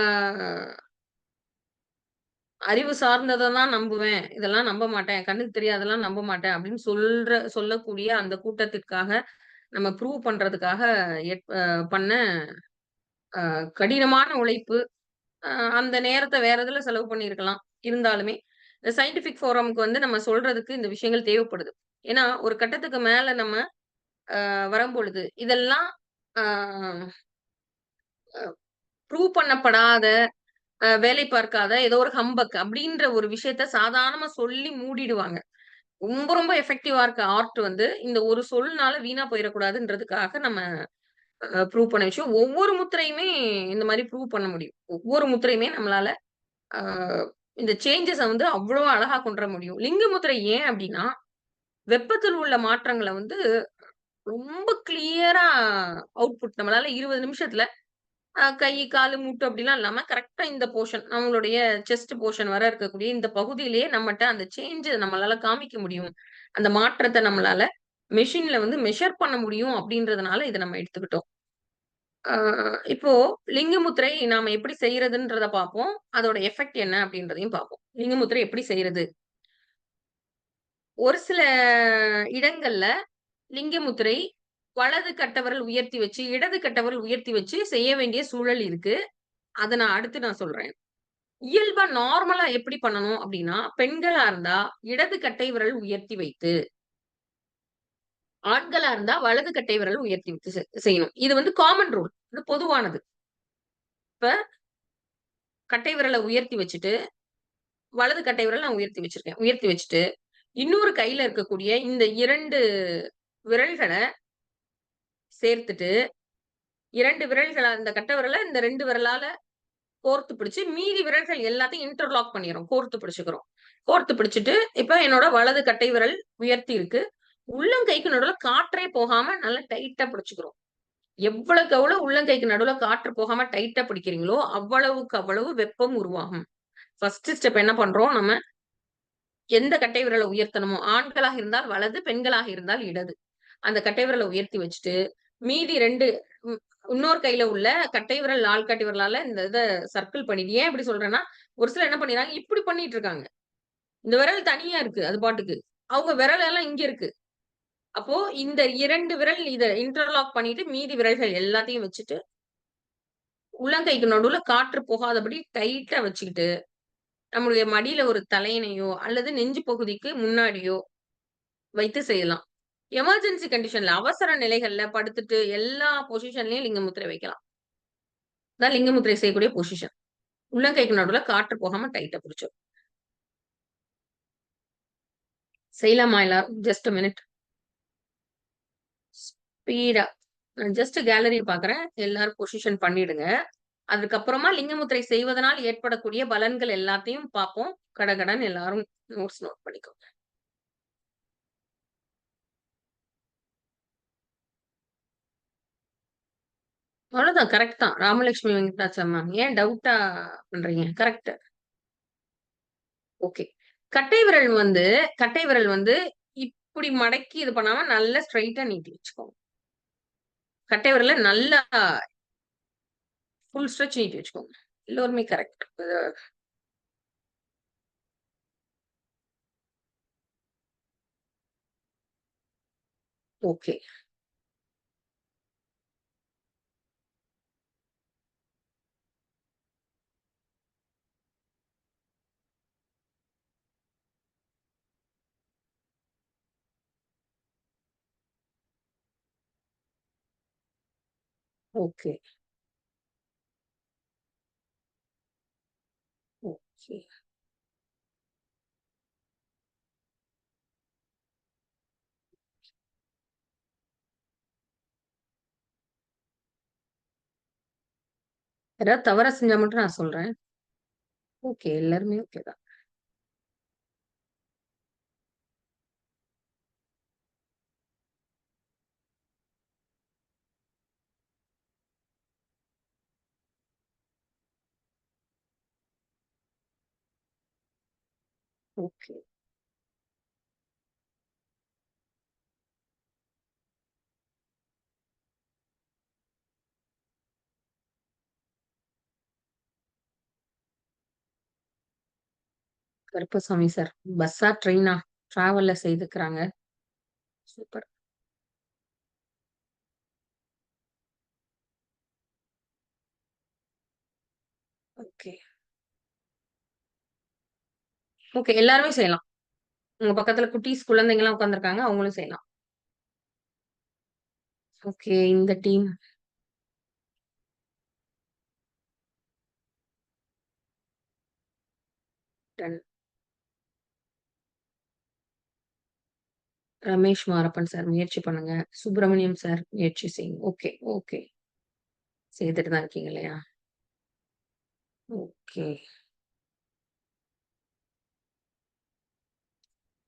அறிவு சார்ந்தத தான் நம்புவேன். இதெல்லாம் நம்ப மாட்டேன். கண்ணுக்கு தெரியாததெல்லாம் நம்ப மாட்டேன் அப்படின்னு சொல்லக்கூடிய அந்த கூட்டத்திற்காக நம்ம ப்ரூவ் பண்றதுக்காக எட் அ பண்ண கடினமான உழைப்பு. அ அந்த நேரத்த வேற இதுல செலவு பண்ணியிருக்கலாம். இருந்தாலுமே, இந்த சயன்டிஃபிக் ஃபோரம்க்கு வந்து நம்ம சொல்றதுக்கு இந்த விஷயங்கள் தேவைப்படுது. ஏன்னா, ஒரு கட்டத்துக்கு மேல நம்ம வரும்பொழுது, இதெல்லாம் அ ப்ரூவ் பண்ணப்படாத, வேலை பார்க்காத ஏதோ ஒரு ஹம்பக் அப்படின்ற ஒரு விஷயத்த சாதாரணமா சொல்லி மூடிடுவாங்க. ரொம்ப ரொம்ப எஃபெக்டிவா இருக்க ஆர்ட் வந்து இந்த ஒரு சொல்னால வீணா போயிறக்கூடாதுன்றதுக்காக நம்ம ப்ரூவ் பண்ண விஷயம். ஒவ்வொரு முத்திரையுமே இந்த மாரி ப்ரூவ் பண்ண முடியும். ஒவ்வொரு முத்திரையுமே நம்மளால ஆ இந்த சேஞ்சஸ வந்து அவ்ளோ அழகா கொண்டு வர முடியும். லிங்க முத்திரை ஏன் அப்டின்னா, வெப்பத்தில் உள்ள மாற்றங்கள வந்து ரொம்ப கிளியரா அவுட்புட் நம்மளால 20 நிமிஷத்துல கை, காலு, மூட்டு அப்டிலாம் இல்லாம கரெக்ட்டா இந்த போர்ஷன் நம்மளுடைய செஸ்ட் போர்ஷன் வர இருக்கக்கூடிய இந்த பகுதியிலேயே நம்மட்ட அந்த சேஞ்ச நம்மளால காமிக்க முடியும். அந்த மாற்றத்த நம்மளால மெஷின்ல வந்து மெஷர் பண்ண முடியும் அப்டின்றதுனால இத நம்ம எடுத்துக்கிட்டோம். ஆ இப்போ லிங்க முத்திரை நாம எப்படி செய்றதுன்றத பார்ப்போம். அதோட எஃபெக்ட் என்ன அப்படின்றதையும் பார்ப்போம். லிங்க முத்திரை எப்படி செய்றது? ஒரு சில இடங்கள்ல லிங்க முத்திரை வலது கட்டவிரல் உயர்த்தி வச்சு, இடது கட்டவிரல் உயர்த்தி வச்சு செய்ய வேண்டிய சூழல் இருக்கு. அத நான் அடுத்து சொல்றேன். இயல்பா நார்மலா எப்படி பண்ணணும் அப்படின்னா, பெண்களா இருந்தா இடது கட்டை விரல் உயர்த்தி வைத்து, ஆண்களா இருந்தா வலது கட்டை விரல் உயர்த்தி வைத்து செய்யணும். இது வந்து காமன் ரூல். இது பொதுவானது. இப்ப கட்டை விரல உயர்த்தி வச்சுட்டு வலது கட்டை விரல் நான் உயர்த்தி வச்சிருக்கேன். உயர்த்தி வச்சுட்டு, இன்னொரு கையில இருக்கக்கூடிய இந்த 2 விரல்கள சேர்த்துட்டு, 2 விரல்கள அந்த கட்டை விரல இந்த 2 விரலால கோர்த்து பிடிச்சு, மீதி விரல்கள் எல்லாத்தையும் இன்டர்லாக் பண்ணிர்றோம். கோர்த்து பிடிச்சுக்கிறோம். கோர்த்து பிடிச்சுட்டு, இப்ப என்னோட வலது கட்டை விரல் உயர்த்தி இருக்கு. உள்ளங்கைக்கு நடுவுல காற்றே போகாம நல்லா டைட்டா பிடிச்சுக்கிறோம். எவ்வளவுக்கு எவ்வளவு உள்ளங்கைக்கு நடுவுல காற்று போகாம டைட்டா பிடிக்கிறீங்களோ, அவ்வளவுக்கு அவ்வளவு வெப்பம் உருவாகும். ஃபர்ஸ்ட் ஸ்டெப் என்ன பண்றோம் நம்ம எந்த கட்டை விரல உயர்த்தணுமோ, ஆண்களாக இருந்தால் வலது, பெண்களாக இருந்தால் இடது. அந்த கட்டை விரல உயர்த்தி வச்சுட்டு, மீதி 2 ம் இன்னொரு கையில உள்ள கட்டை விரல், ஆள்காட்டி விரலால இந்த இத சர்க்கிள் பண்ணிட்டு ஏன் இப்படி சொல்றேன்னா, ஒரு சிலர் என்ன பண்ணிறாங்க, இப்படி பண்ணிட்டு இருக்காங்க. இந்த விரல் தனியா இருக்கு, அது பாட்டுக்கு. அவங்க விரல் எல்லாம் இங்க இருக்கு. அப்போ இந்த 2 விரல் இத இன்டர்லாக் பண்ணிட்டு, மீதி விரல்கள் எல்லாத்தையும் வச்சுட்டு, உள்ளங்கைக்கு நடுவுல காற்று போகாதபடி டைட்டா வச்சுக்கிட்டு, நம்மளுடைய மடியில ஒரு தலையணையோ, அல்லது நெஞ்சு பகுதிக்கு முன்னாடியோ வைத்து செய்யலாம். எமர்ஜென்சி கண்டிஷன்ல அவசர நிலைகள்ல படுத்துட்டு எல்லா பொசிஷன்லயும் லிங்க முத்திரை வைக்கலாம். இதான் லிங்க முத்திரை செய்யக்கூடிய பொசிஷன். உள்ளங்கைக்கு நடுவுல காற்று போகாம டைட்டா புடிச்சுரும். செய்யலாமா எல்லாரும்? Just a minute. ஸ்பீடா. நான் ஜஸ்ட் கேலரி பார்க்குறேன். எல்லாரும் பொசிஷன் பண்ணிடுங்க. அதுக்கப்புறமா லிங்க முத்திரை செய்வதனால் ஏற்படக்கூடிய பலன்கள் எல்லாத்தையும் பார்ப்போம். கடகடன்னு எல்லாரும் நோட் பண்ணிக்கோங்க. அவ்வளோதான் கரெக்ட் தான். ராமலட்சுமி வெங்கடாச்சலம் மேம். ஏன் டவுட்டா பண்றீங்க? கரெக்ட். ஓகே. கட்டை விரல் வந்து இப்டி மடக்கி இது பண்ணாம நல்லா ஸ்ட்ரெய்ட்டா நீட்டி வச்சுக்கோங்க. கட்டை விரல நல்லா ஃபுல் ஸ்ட்ரெச் நீட்டி வச்சுக்கோங்க. எல்லோருமே கரெக்ட். ஓகே. Okay, okay. யாராவது தவறா செஞ்சா மட்டும் நான் சொல்றேன். ஓகே. எல்லாருமே ஓகே தான். ஓகே. கருப்பசாமி சார். பஸ்ஸா? ட்ரெயினா? டிராவல்ல செய்துக்கிறாங்க. சூப்பர். ஓகே. ஓகே. எல்லாருமே செய்யலாம். உங்க பக்கத்துல குட்டீஸ் குழந்தைங்கலாம் உட்கார்ந்துருக்காங்க. அவங்களும் செய்யலாம். ஓகே. இந்த team done. Ramesh Marappan sir முயற்சி பண்ணுங்க. சுப்பிரமணியம் சார் முயற்சி செய்யுங்க. Okay, okay. செய்துட்டு தான் இருக்கீங்க இல்லையா? ஓகே.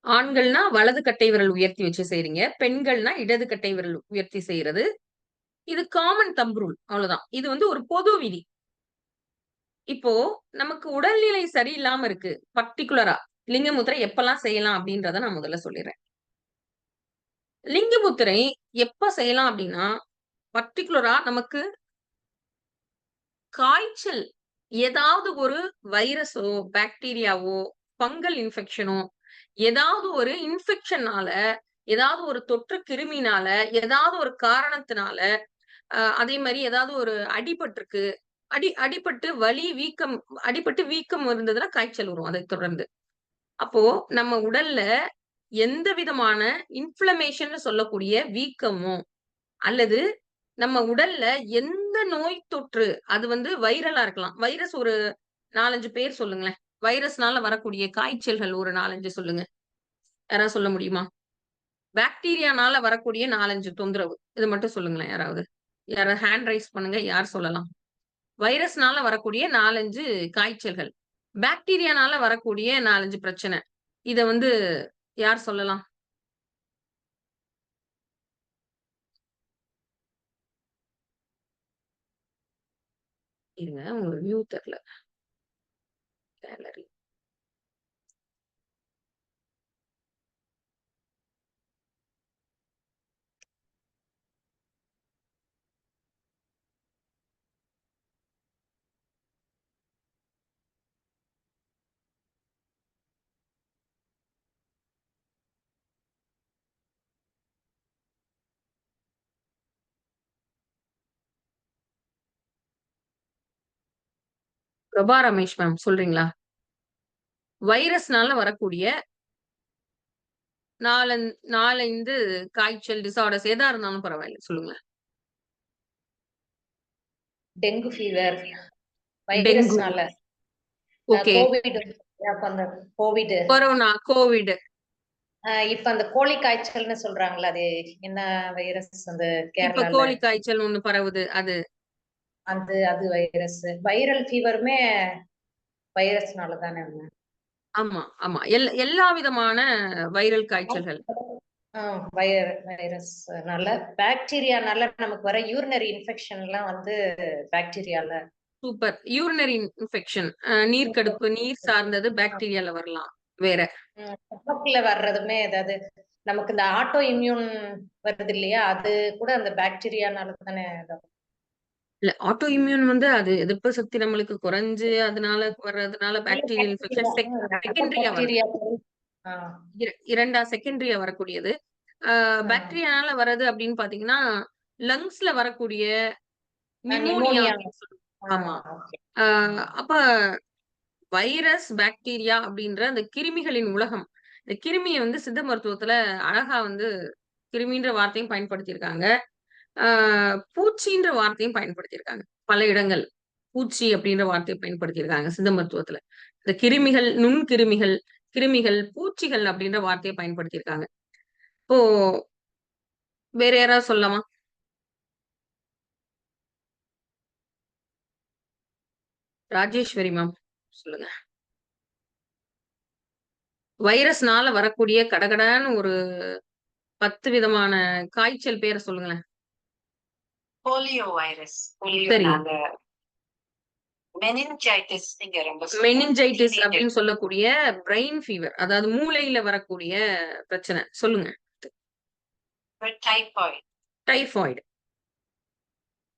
ஆண்கள்னா வலது கட்டை விரல் உயர்த்தி வச்சு செய்றீங்க. பெண்கள்னா இடது கட்டை விரல் உயர்த்தி செய்றது. இது காமன் தம்ப் ரூல். அவ்வளவுதான். இது வந்து ஒரு பொது விதி. இப்போ நமக்கு உடல்நிலை சரியில்லாம இருக்கு. பர்ட்டிகுலரா லிங்க முத்திரை எப்பலாம் செய்யலாம் அப்படின்றத நான் முதல்ல சொல்லிர்றேன். லிங்க முத்திரை எப்ப செய்யலாம் அப்படின்னா, பர்ட்டிகுலரா நமக்கு காய்ச்சல் ஏதாவது ஒரு வைரஸோ, பாக்டீரியாவோ, ஃபங்கல் இன்ஃபெக்ஷனோ ஏதாவது ஒரு இன்ஃபெக்ஷனால, ஏதாவது ஒரு தொற்று கிருமினால, ஏதாவது ஒரு காரணத்தினால, அதே மாரி ஏதாவது ஒரு அடிபட்டிருக்கு. அடிபட்டு வலி, வீக்கம் அடிபட்டு வீக்கம் இருந்ததுன்னா காய்ச்சல் வரும் அதைத் தொடர்ந்து. அப்போ நம்ம உடல்ல எந்த விதமான இன்ஃப்ளமேஷன்னு சொல்லக்கூடிய வீக்கமோ, அல்லது நம்ம உடல்ல எந்த நோய் தொற்று, அது வந்து வைரலா இருக்கலாம். வைரஸ் ஒரு 4, 5 பேர் சொல்லுங்களேன். வைரஸ்னால வரக்கூடிய காய்ச்சல்கள் ஒரு 4, 5 சொல்லுங்க. யாராவது சொல்ல முடியுமா? பாக்டீரியானால வரக்கூடிய 4, 5 தொந்தரவு. இது மட்டும் சொல்லுங்களேன் யாராவது. யாராவது ஹேண்ட் ரைஸ் பண்ணுங்க. யார் சொல்லலாம்? வைரஸ்னால வரக்கூடிய 4, 5 காய்ச்சல்கள். பாக்டீரியானால வரக்கூடிய 4, 5 பிரச்சனை. இத வந்து யார் சொல்லலாம்? இருங்க. உங்க வியூ தெர்ல. கேலரி. பிரபா ரமேஷ் மேம் சொல்றீங்களா? வைரஸ்னால வரக்கூடிய 4 5 காய்ச்சல் டிஸார்டர்ஸ் எதா இருந்தாலும் பரவாயில்ல. சொல்லுங்களேன். Dengue fever, dengue. வைரஸ்னால, ஓகே. கோவிட், அப்ப அந்த கோவிட், கொரோனா, கோவிட். இப்ப அந்த கோழி காய்ச்சல்னு சொல்றாங்கல்ல, அது என்ன வைரஸ் அந்த இப்ப கேரளால? கோழி காய்ச்சல் ஒண்ணு பரவுது. அது. அது வைரஸ். வைரல் ஃபீவருமே வைரஸ்னால தானே? ஆமா, ஆமா. எல்லா விதமான வைரல் காய்ச்சல்கள். ஆ, வைரஸ்னால, பாக்டீரியானால நமக்கு வர யூரினரி இன்ஃபெக்ஷன்லாம் வந்து பாக்டீரியால. சூப்பர். Urinary infection. நீர்க்கடுப்பு, நீர் சார்ந்தது பாக்டீரியால வரலாம். வேற. ஸ்டொமக்ல வர்றதுமே ஏதாவது நமக்கு இந்த ஆட்டோ இம்யூன் வருது இல்லையா? அது கூட அந்த பாக்டீரியானால தானே இதாகும். இல்ல ஆட்டோ இம்யூன் வந்து அது எதிர்ப்பு சக்தி நம்மளுக்கு குறைஞ்சு, அதனால வர்றதுனால இல்ல பாக்டீரியல் பாக்டீரியா, இன்ஃபெக்ஷன் நல்ல செகண்டரியா வருது. பாக்டீரியா. ஆ, 2 செகண்டரியா வரக்கூடியது. ஆ. பாக்டீரியானால வர்றது அப்படின்னு பார்த்தீங்கன்னா, லங்ஸ்ல வரக்கூடிய நிமோனியா நிமோனியா. அப்படின்னு சொல்லுவோம். ஆ, ஆமா. ஓகே. அ அப்ப வைரஸ், பாக்டீரியா அப்படின்ற அந்த கிருமிகளின் உலகம். இந்த கிருமிய வந்து சித்த மருத்துவத்துல அழகா வந்து கிருமின்ற வார்த்தையும் பயன்படுத்தியிருக்காங்க. பூச்சின்ற வார்த்தையும் பயன்படுத்தியிருக்காங்க. பல இடங்கள். பூச்சி அப்படின்ற வார்த்தைய பயன்படுத்தியிருக்காங்க சித்த மருத்துவத்துல. இந்த கிருமிகள், நுண்கிருமிகள், கிருமிகள், பூச்சிகள் அப்படின்ற வார்த்தைய பயன்படுத்தியிருக்காங்க. இப்போ வேற யாராவது சொல்லலாமா? ராஜேஸ்வரி மேம் சொல்லுங்க. வைரஸ்னால வரக்கூடிய கடகடான்னு ஒரு 10 விதமான காய்ச்சல் பேர சொல்லுங்களேன். Polio virus. சரி. போலியோனால மெனின்ஜைட்டிஸ் நீங்க ரொம்ப மெனின்ஜைட்டிஸ் அப்படின்னு சொல்லக்கூடிய பிரெயின் ஃபீவர். அதாவது மூளையில வரக்கூடிய பிரச்சனை. சொல்லுங்க. Typhoid, typhoid.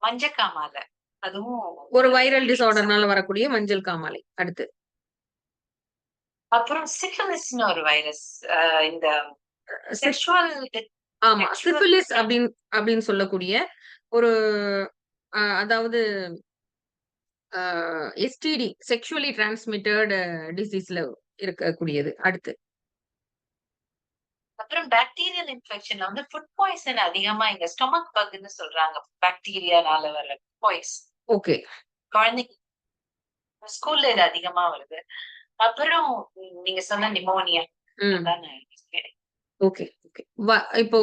மஞ்சக்காமால அதுவும் ஒரு வைரல் டிஸார்டர்னால வரக்கூடிய மஞ்சள் காமாலை. அடுத்து. அப்புறம் சிஃபிலிஸ்னு ஒரு வைரஸ். இந்த செக்சுவல் ஆமா. சிஃபிலிஸ் அப்படின்னு சொல்லக்கூடிய ஒரு அதாவது எஸ்டிடி செக்சுவலி டிரான்ஸ்மிட்டட் டிசீஸ்ல இருக்கக்கூடியது. அடுத்து. அப்புறம் பாக்டீரியல் இன்ஃபெக்ஷன்ல வந்து ஃபுட் பாய்சன் அதிகமா இங்க ஸ்டொமக் பக்னு சொல்றாங்க. பாக்டீரியானால வர பாய்சன். ஓகே. குழந்தைங்க ஸ்கூல்ல இது அதிகமா வருது. அப்புறம் நீங்க சொன்ன நிமோனியா. Okay okay. இப்போ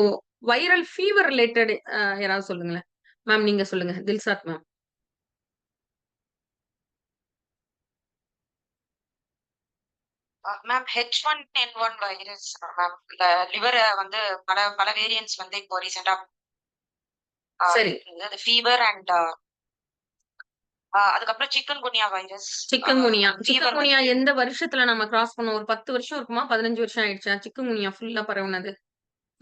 வைரல் ஃபீவர் ரிலேட்டட் யாராவது சொல்லுங்களேன். மேம் நீங்க சொல்லுங்க. Dilshad ma'am. Ma'am H1N1 virus ma'am liver வந்து பல பல வேரியன்ட்ஸ் வந்து இப்போ ரீசெண்டா சரி. ஃபீவர் அண்ட் அதுக்கப்புறம் சிக்கன் குனியா வைரஸ். சிக்கன் எந்த வருஷத்துல நம்ம கிராஸ் பண்ணோம்? ஒரு 10 வருஷம் இருக்குமா? 15 வருஷம் ஆயிடுச்சா? சிக்கன் குனியா ஃபுல்லா பரவுனது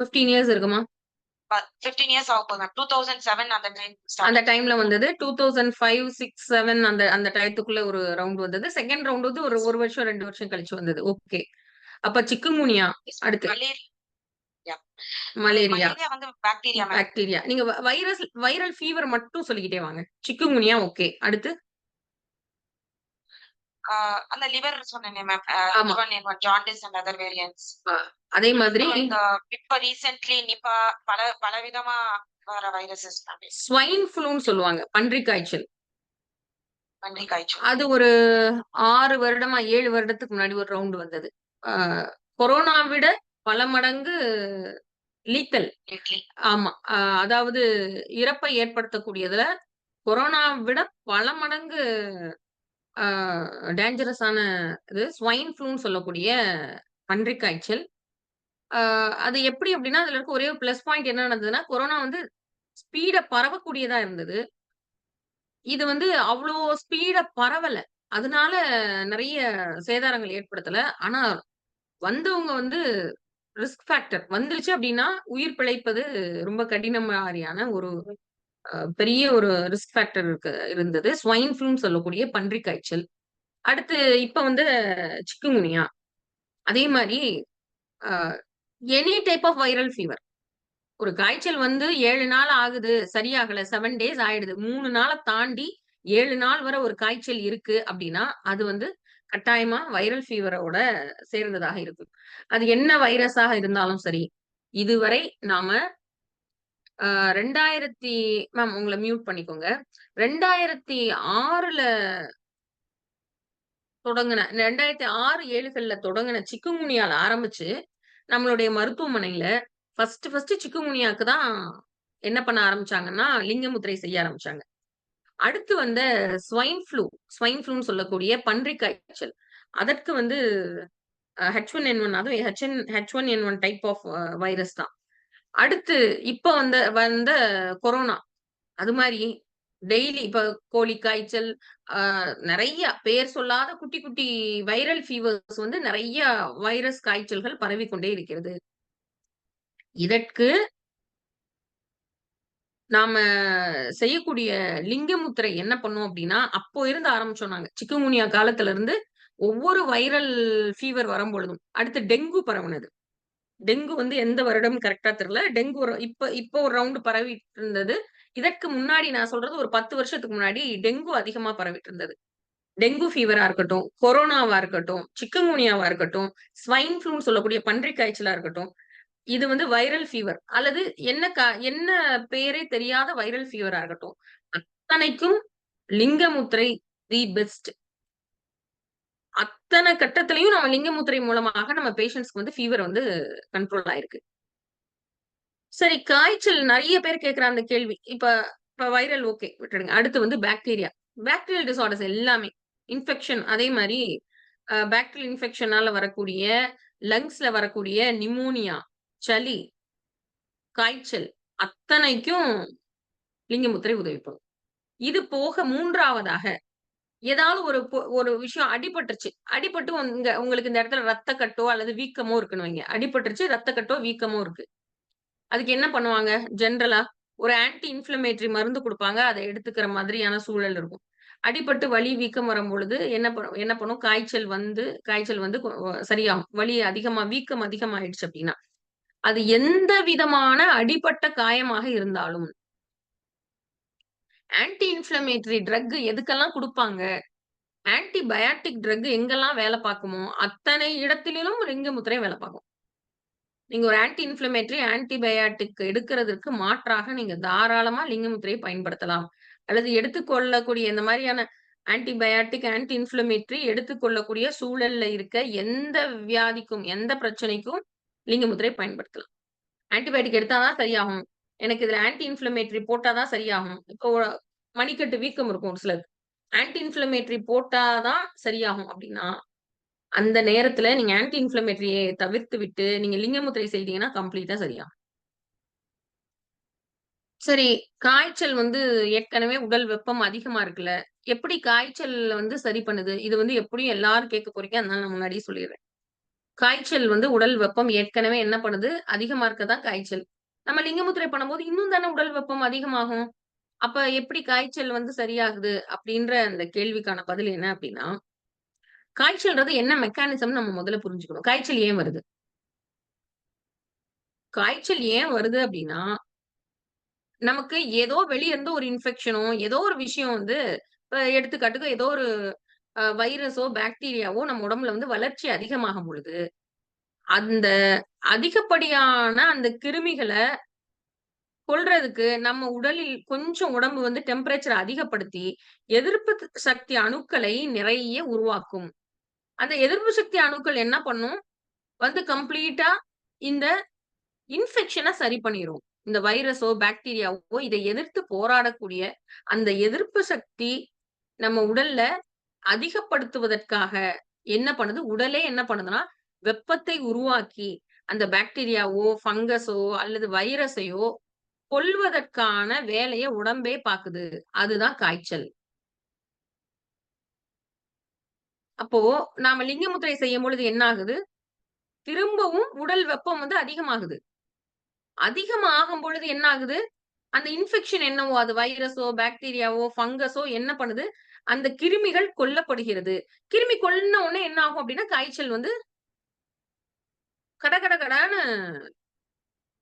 15 இயர்ஸ் இருக்குமா? 15 இயர்ஸ் ஆகும் மேம். 2007 அந்த டைம்ல வந்தது. 2005, 6, 7 அந்த டயத்துக்குள்ள ஒரு ரவுண்ட் வந்தது. செகண்ட் ரவுண்ட் வந்து ஒரு வருஷம் 2 வருஷம் கழிச்சு வந்தது. ஓகே. அப்ப சிக்கன் குனியா. அடுத்து. மலேரியா வந்து பாக்டீரியா. பாக்டீரியா. நீங்க வைரல் ஃபீவர் மட்டும் சொல்லிக்கிட்டே வாங்க. Chikungunya okay. அடுத்து. அந்த லிவர் சொன்னேனே ma'am. H1N1 jaundice and other variants. அதே மாதிரி இப்ப ரீசென்ட்லி நிபா பல விதமா வர வைரஸஸ். ஸ்வைன் ஃப்ளூன்னு சொல்லுவாங்க. பன்றிக் காய்ச்சல். பன்றிக்காய்ச்சல். அது ஒரு 6 வருடமா 7 வருடத்துக்கு முன்னாடி ஒரு ரவுண்ட் வந்தது. கொரோனா விட பல மடங்கு லீத்தல். ஆமா. அதாவது இறப்பை ஏற்படுத்தக்கூடியதுல கொரோனா விட பல மடங்கு டேஞ்சரஸான இது ஸ்வைன் ஃப்ளூன்னு சொல்லக்கூடிய பன்றிக் காய்ச்சல். அது எப்படி அப்படின்னா, அதுல இருக்க ஒரே ஒரு பிளஸ் பாயிண்ட் என்ன நடந்ததுன்னா, கொரோனா வந்து ஸ்பீடா பரவக்கூடியதா இருந்தது. இது வந்து அவ்ளோ ஸ்பீடா பரவல. அதனால நெறைய சேதாரங்கள் ஏற்படுத்தல. ஆனா வந்தவங்க வந்து ரிஸ்க் ஃபேக்டர் வந்துருச்சு அப்படின்னா, உயிர் பிழைப்பது ரொம்ப கடினம் மாரியான ஒரு பெரிய ஒரு ரிஸ்க் ஃபேக்டர் இருந்தது. ஸ்வைன் ஃப்ளூன்னு சொல்லக்கூடிய பன்றிக் காய்ச்சல். அடுத்து இப்ப வந்து சிக்குன் குனியா. அதே மாரி a any type of viral fever. ஒரு காய்ச்சல் வந்து 7 நாள் ஆகுது, சரியாகல. 7 டேஸ் ஆயிடுது. 3 நாள தாண்டி 7 நாள் வரை ஒரு காய்ச்சல் இருக்கு அப்படின்னா, அது வந்து கட்டாயமா வைரல் ஃபீவரோட சேர்ந்ததாக இருக்கும். அது என்ன வைரஸாக இருந்தாலும் சரி. இதுவரை நாம 2000 மேம் உங்கள மியூட் பண்ணிக்கோங்க. 2006ல தொடங்குன 2006, 7கள்ல தொடங்குன சிக்குன்குனியால ஆரம்பிச்சு, நம்மளுடைய மருத்துவமனையில ஃபர்ஸ்ட் சிக்குன்குனியாக்கு தான் என்ன பண்ண ஆரம்பிச்சாங்கன்னா, லிங்கமுத்திரை செய்ய ஆரம்பிச்சாங்க. அடுத்து வந்த ஸ்வைன் ஃப்ளூன்னு சொல்லக்கூடிய பன்றிக் காய்ச்சல். அதற்கு வந்து H1N1 அதுவும் H1N1 டைப் ஆஃப் வைரஸ் தான். அடுத்து இப்ப வந்த கொரோனா. அது மாரி டெய்லி இப்ப கோழி காய்ச்சல், நெறைய பேர் சொல்லாத குட்டி, குட்டி வைரல் ஃபீவர்ஸ் வந்து நெறைய வைரஸ் காய்ச்சல்கள் பரவிக்கொண்டே இருக்கிறது. இதற்கு நாம செய்யக்கூடிய லிங்கமுத்திரை என்ன பண்ணும் அப்டின்னா, அப்போ இருந்து ஆரம்பிச்சோம் நாங்க. சிக்குன்குனியா காலத்துல இருந்து ஒவ்வொரு வைரல் ஃபீவர் வரும்பொழுதும். அடுத்து டெங்கு பரவுனது. டெங்கு வந்து எந்த வருடம் கரெக்ட்டா தெரியல. டெங்கு இப்ப ஒரு ரவுண்ட் பரவிட்டு இருந்தது. இதற்கு முன்னாடி நான் சொல்றது ஒரு 10 வருஷத்துக்கு முன்னாடி டெங்கு அதிகமா பரவிட்டு இருந்தது. டெங்கு ஃபீவரா இருக்கட்டும், கொரோனாவா இருக்கட்டும், சிக்குன்குனியாவா இருக்கட்டும், ஸ்வைன் ஃப்ளூன்னு சொல்லக்கூடிய பன்றிக் காய்ச்சலா இருக்கட்டும். இது வந்து வைரல் ஃபீவர் அல்லது என்ன பேரே தெரியாத வைரல் ஃபீவரா இருக்கட்டும். அத்தனைக்கும் லிங்க முத்திரை தி பெஸ்ட். அத்தன கட்டத்திலயும் நம்ம லிங்க முத்திரை மூலமாக நம்ம பேஷண்ட்ஸ்க்கு வந்து ஃபீவர் வந்து கண்ட்ரோல் ஆயிருக்கு. சரி, காய்ச்சல் நெறைய பேர் கேட்கிற அந்த கேள்வி. இப்ப வைரல் ஓகே விட்டுடுங்க. அடுத்து வந்து பாக்டீரியா. பாக்டீரியல் டிஸார்டர்ஸ் எல்லாமே. இன்ஃபெக்ஷன் அதே மாரி பாக்டீரியல் இன்ஃபெக்ஷனால வரக்கூடிய, லங்ஸ்ல வரக்கூடிய நிமோனியா, சளி, காய்ச்சல் அத்தனைக்கும் லிங்க முத்திரை உதவி பண்ணும். இது போக 3வதாக ஏதாவது ஒரு விஷயம் அடிபட்டுருச்சு. அடிபட்டு உங்களுக்கு இந்த இடத்துல ரத்த கட்டோ அல்லது வீக்கமோ இருக்குன்னு வைங்க. அடிபட்டுருச்சு, ரத்த கட்டோ, வீக்கமோ இருக்கு. அதுக்கு என்ன பண்ணுவாங்க? ஜெனரலா ஒரு ஆன்டி இன்ஃப்ளமேட்டரி மருந்து குடுப்பாங்க. அத எடுத்துக்கிற மாதிரியான சூழல் இருக்கும். அடிபட்டு வலி, வீக்கம் வரும்பொழுது என்ன பண்ணும்? காய்ச்சல் வந்து சரியாகும். வலி அதிகமா வீக்கம் அதிகமாயிடுச்சு அப்டின்னா. அது எந்த விதமான அடிபட்ட காயமாக இருந்தாலும், ஆன்டி இன்ஃப்ளமேட்டரி ட்ரக் எதுக்கெல்லாம் குடுப்பாங்க? ஆன்டிபயாட்டிக் ட்ரக் எங்கெல்லாம் வேல பாக்குமோ, அத்தனை இடத்திலும் லிங்க முத்திரை வேல பாக்கும். நீங்க ஒரு ஆன்டி இன்ஃப்ளமேட்டரி, ஆன்டிபயாட்டிக் எடுக்கிறதற்கு மாற்றாக நீங்க தாராளமா லிங்க முத்திரையை பயன்படுத்தலாம். அல்லது எடுத்துக்கொள்ளக்கூடிய இந்த மாரியான ஆன்டிபயாட்டிக், ஆன்டி இன்ஃப்ளமேட்டரி எடுத்துக்கொள்ளக்கூடிய சூழல்ல இருக்க எந்த வியாதிக்கும், எந்த பிரச்சனைக்கும் லிங்க முத்திரை பயன்படுத்தலாம். ஆன்டிபயோட்டிக் எடுத்தா தான் சரியாகும். எனக்கு இதுல ஆன்டி இன்ஃப்ளமேட்டரி போட்டா தான் சரியாகும். இப்போ மணிக்கட்டு வீக்கம் இருக்கும் ஒரு சிலருக்கு. ஆன்டி இன்ஃப்ளமேட்டரி போட்டா தான் சரியாகும் அப்டின்னா, அந்த நேரத்துல நீங்க ஆன்டி இன்ஃப்ளமேட்டரிய தவிர்த்து விட்டு, நீங்க லிங்க முத்திரை செய்தீங்கன்னா கம்ப்ளீட்டா சரியாகும். சரி, காய்ச்சல் வந்து ஏற்கனவே உடல் வெப்பம் அதிகமா இருக்குல்ல. எப்படி காய்ச்சல் வந்து சரி பண்ணுது? இது வந்து எப்படியும் எல்லாரும் கேட்க போறீங்க. அதனால நான் முன்னாடியே சொல்லிர்றேன். காய்ச்சல் வந்து உடல் வெப்பம் ஏற்கனவே என்ன பண்ணுது? அதிகமா இருக்க தான் காய்ச்சல். நம்ம லிங்க முத்திரை பண்ணும்போது இன்னும் தானே உடல் வெப்பம் அதிகமாகும். அப்ப எப்படி காய்ச்சல் வந்து சரியாகுது? அப்படின்ற அந்த கேள்விக்கான பதில் என்ன அப்படின்னா, காய்ச்சல்ன்றது என்ன மெக்கானிசம்னு நம்ம முதல்ல புரிஞ்சுக்கணும். காய்ச்சல் ஏன் வருது? காய்ச்சல் ஏன் வருது அப்படின்னா, நமக்கு ஏதோ வெளிய இருந்து ஒரு இன்ஃபெக்ஷனோ, ஏதோ ஒரு விஷயம் வந்து இப்ப எடுத்துக்காட்டுக்கு ஏதோ ஒரு வைரஸோ, பாக்டீரியாவோ நம்ம உடம்புல வந்து வளர்ச்சி அதிகமாகும் பொழுது, அந்த அதிகப்படியான அந்த கிருமிகள கொல்றதுக்கு நம்ம உடலில் கொஞ்சம் உடம்பு வந்து டெம்பரேச்சர் அதிகப்படுத்தி, எதிர்ப்பு சக்தி அணுக்களை நிறைய உருவாக்கும். அந்த எதிர்ப்பு சக்தி அணுக்கள் என்ன பண்ணும்? வந்து கம்ப்ளீட்டா இந்த இன்ஃபெக்ஷன சரி பண்ணிரும். இந்த வைரஸோ, பாக்டீரியாவோ இத எதிர்த்து போராடக்கூடிய அந்த எதிர்ப்பு சக்தி நம்ம உடல்ல அதிகப்படுத்துவதற்காக என்ன பண்ணுது? உடலே என்ன பண்ணுதுன்னா, வெப்பத்தை உருவாக்கி, அந்த பாக்டீரியாவோ, ஃபங்கஸோ அல்லது வைரஸையோ கொல்வதற்கான வேலைய உடம்பே பாக்குது. அதுதான் காய்ச்சல். அப்போ நாம லிங்க முத்திரை செய்யும்பொழுது என்ன ஆகுது? திரும்பவும் உடல் வெப்பம் வந்து அதிகமாகுது. அதிகமாகும் பொழுது என்ன ஆகுது? அந்த இன்ஃபெக்ஷன் என்னவோ அது வைரஸோ, பாக்டீரியாவோ, ஃபங்கஸோ என்ன பண்ணுது? அந்த கிருமிகள் கொல்லப்படுகிறது. கிருமி கொல்லுன உடனே என்ன ஆகும் அப்டின்னா, காய்ச்சல் வந்து கட கட கடான்னு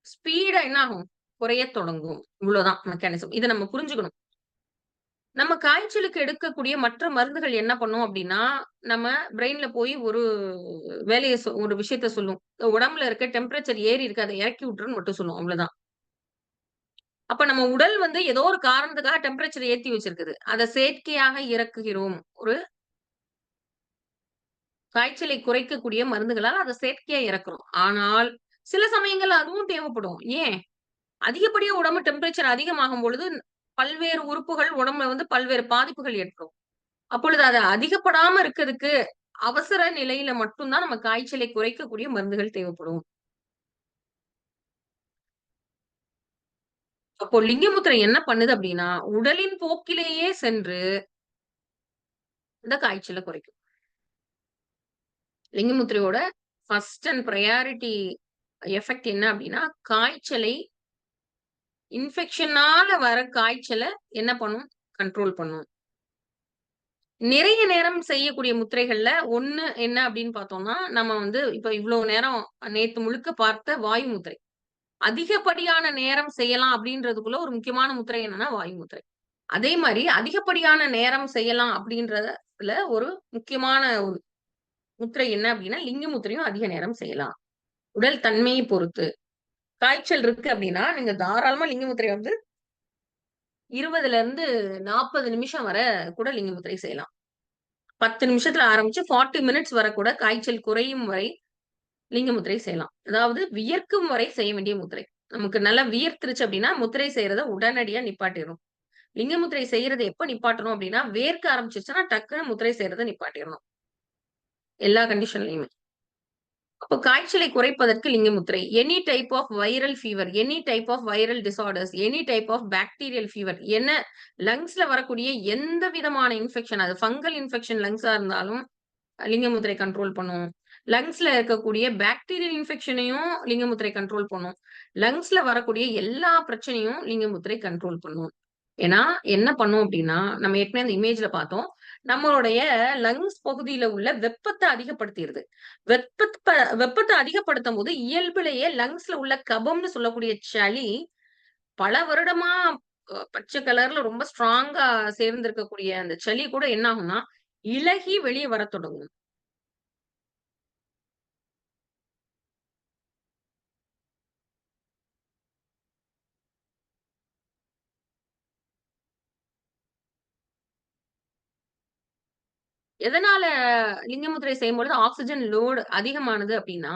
ஸ்பீடா என்ன ஆகும்? குறையத் தொடங்கும். இவ்வளோதான் மெக்கானிசம். இத நம்ம புரிஞ்சுக்கணும். நம்ம காய்ச்சலுக்கு எடுக்கக்கூடிய மற்ற மருந்துகள் என்ன பண்ணும் அப்டின்னா, நம்ம பிரெயின்ல போய் ஒரு விஷயத்த சொல்லும். உடம்புல இருக்க டெம்பரேச்சர் ஏறி இருக்கு. அத இறக்கி விட்டுருன்னு மட்டும் சொல்லும். அவ்வளோதான். அப்ப நம்ம உடல் வந்து ஏதோ ஒரு காரணத்துக்காக டெம்பரேச்சர் ஏத்தி வச்சிருக்குது. அத செயற்கையாக இறக்குகிறோம். ஒரு காய்ச்சலை குறைக்கக்கூடிய மருந்துகளால் அத செயற்கையா இறக்குறோம். ஆனால், சில சமயங்கள்ல அதுவும் தேவைப்படும். ஏன்? அதிகப்படியா உடம்பு டெம்பரேச்சர் அதிகமாகும் பொழுது, பல்வேறு உறுப்புகள் உடம்புல வந்து பல்வேறு பாதிப்புகள் ஏற்படும். அப்பொழுது அத அதிகப்படாம இருக்கதுக்கு, அவசர நிலையில மட்டும் தான் நம்ம காய்ச்சலை குறைக்கக்கூடிய மருந்துகள் தேவைப்படும். அப்போ லிங்கமுத்திரை என்ன பண்ணுது அப்டின்னா, உடலின் போக்கிலேயே சென்று இந்த காய்ச்சல குறைக்கும். லிங்கமுத்திரையோட ஃபர்ஸ்ட் அண்ட் பிரையாரிட்டி எஃபெக்ட் என்ன அப்டின்னா, காய்ச்சலை இன்ஃபெக்ஷனால வர காய்ச்சல என்ன பண்ணும்? கண்ட்ரோல் பண்ணும். நிறைய நேரம் செய்யக்கூடிய முத்திரைகள்ல ஒண்ணு என்ன அப்டின்னு பார்த்தோம்னா, நம்ம வந்து இப்ப இவ்ளோ நேரம் நேத்து முழுக்க பார்த்த வாயு முத்திரை. அதிகப்படியான நேரம் செய்யலாம் அப்டின்றதுக்குள்ள ஒரு முக்கியமான முத்திரை என்னன்னா வாயு முத்திரை. அதே மாரி அதிகப்படியான நேரம் செய்யலாம் அப்டின்றதுல ஒரு முக்கியமான ஒரு முத்திரை என்ன அப்டின்னா, லிங்க முத்திரையும் அதிக நேரம் செய்யலாம். உடல் தன்மையை பொறுத்து. காய்ச்சல் இருக்கு அப்படின்னா, நீங்க தாராளமா லிங்க முத்திரை வந்து 20ல இருந்து 40 நிமிஷம் வரை கூட லிங்க முத்திரை செய்யலாம். 10 நிமிஷத்துல ஆரம்பிச்சு 40 மினிட்ஸ் வரை கூட காய்ச்சல் குறையும் வரை லிங்க முத்திரை செய்யலாம். அதாவது வியர்க்கும் வரை செய்ய வேண்டிய முத்திரை. நமக்கு நல்லா வியர்த்துருச்சு அப்படின்னா, முத்திரை செய்யறத உடனடியா நிப்பாட்டிறணும். லிங்க முத்திரை செய்யறத எப்ப நிப்பாட்டணும் அப்படின்னா, வேர்க்க ஆரம்பிச்சுருச்சுன்னா டக்குனு முத்திரை செய்யறத நிப்பாட்டிறணும். எல்லா கண்டிஷன்லயுமே. அப்போ காய்ச்சலை குறைப்பதற்கு லிங்க முத்திரை. Any type of viral fever, any type of viral disorders, any type of bacterial fever என்ன லங்ஸ்ல வரக்கூடிய எந்த விதமான இன்ஃபெக்ஷன், அது ஃபங்கல் இன்ஃபெக்ஷன் லங்ஸா இருந்தாலும் லிங்க முத்திரை கண்ட்ரோல் பண்ணும். லங்ஸ்ல இருக்கக்கூடிய பாக்டீரியல் இன்ஃபெக்ஷனையும் லிங்க முத்திரை கண்ட்ரோல் பண்ணும். லங்ஸ்ல வரக்கூடிய எல்லா பிரச்சனையும் லிங்க முத்திரை கண்ட்ரோல் பண்ணும். ஏன்னா, என்ன பண்ணும் அப்டின்னா, நம்ம ஏற்கனவே அந்த இமேஜ்ல பார்த்தோம். நம்மளுடைய லங்ஸ் பகுதியில உள்ள வெப்பத்த அதிகப்படுத்திருது. வெப்பத்த அதிகப்படுத்தும்போது, இயல்பிலேயே லங்ஸ்ல உள்ள கபம்னு சொல்லக்கூடிய சளி, பல வருடமா பச்சை கலர்ல ரொம்ப ஸ்ட்ராங்கா சேர்ந்திருக்கக்கூடிய அந்த சளி கூட என்ன ஆகும்னா, இளகி வெளிய வரத் தொடங்கும். எதனால லிங்க முத்திரை செய்யும்பொழுது ஆக்ஸிஜன் லோட் அதிகமானது அப்டின்னா,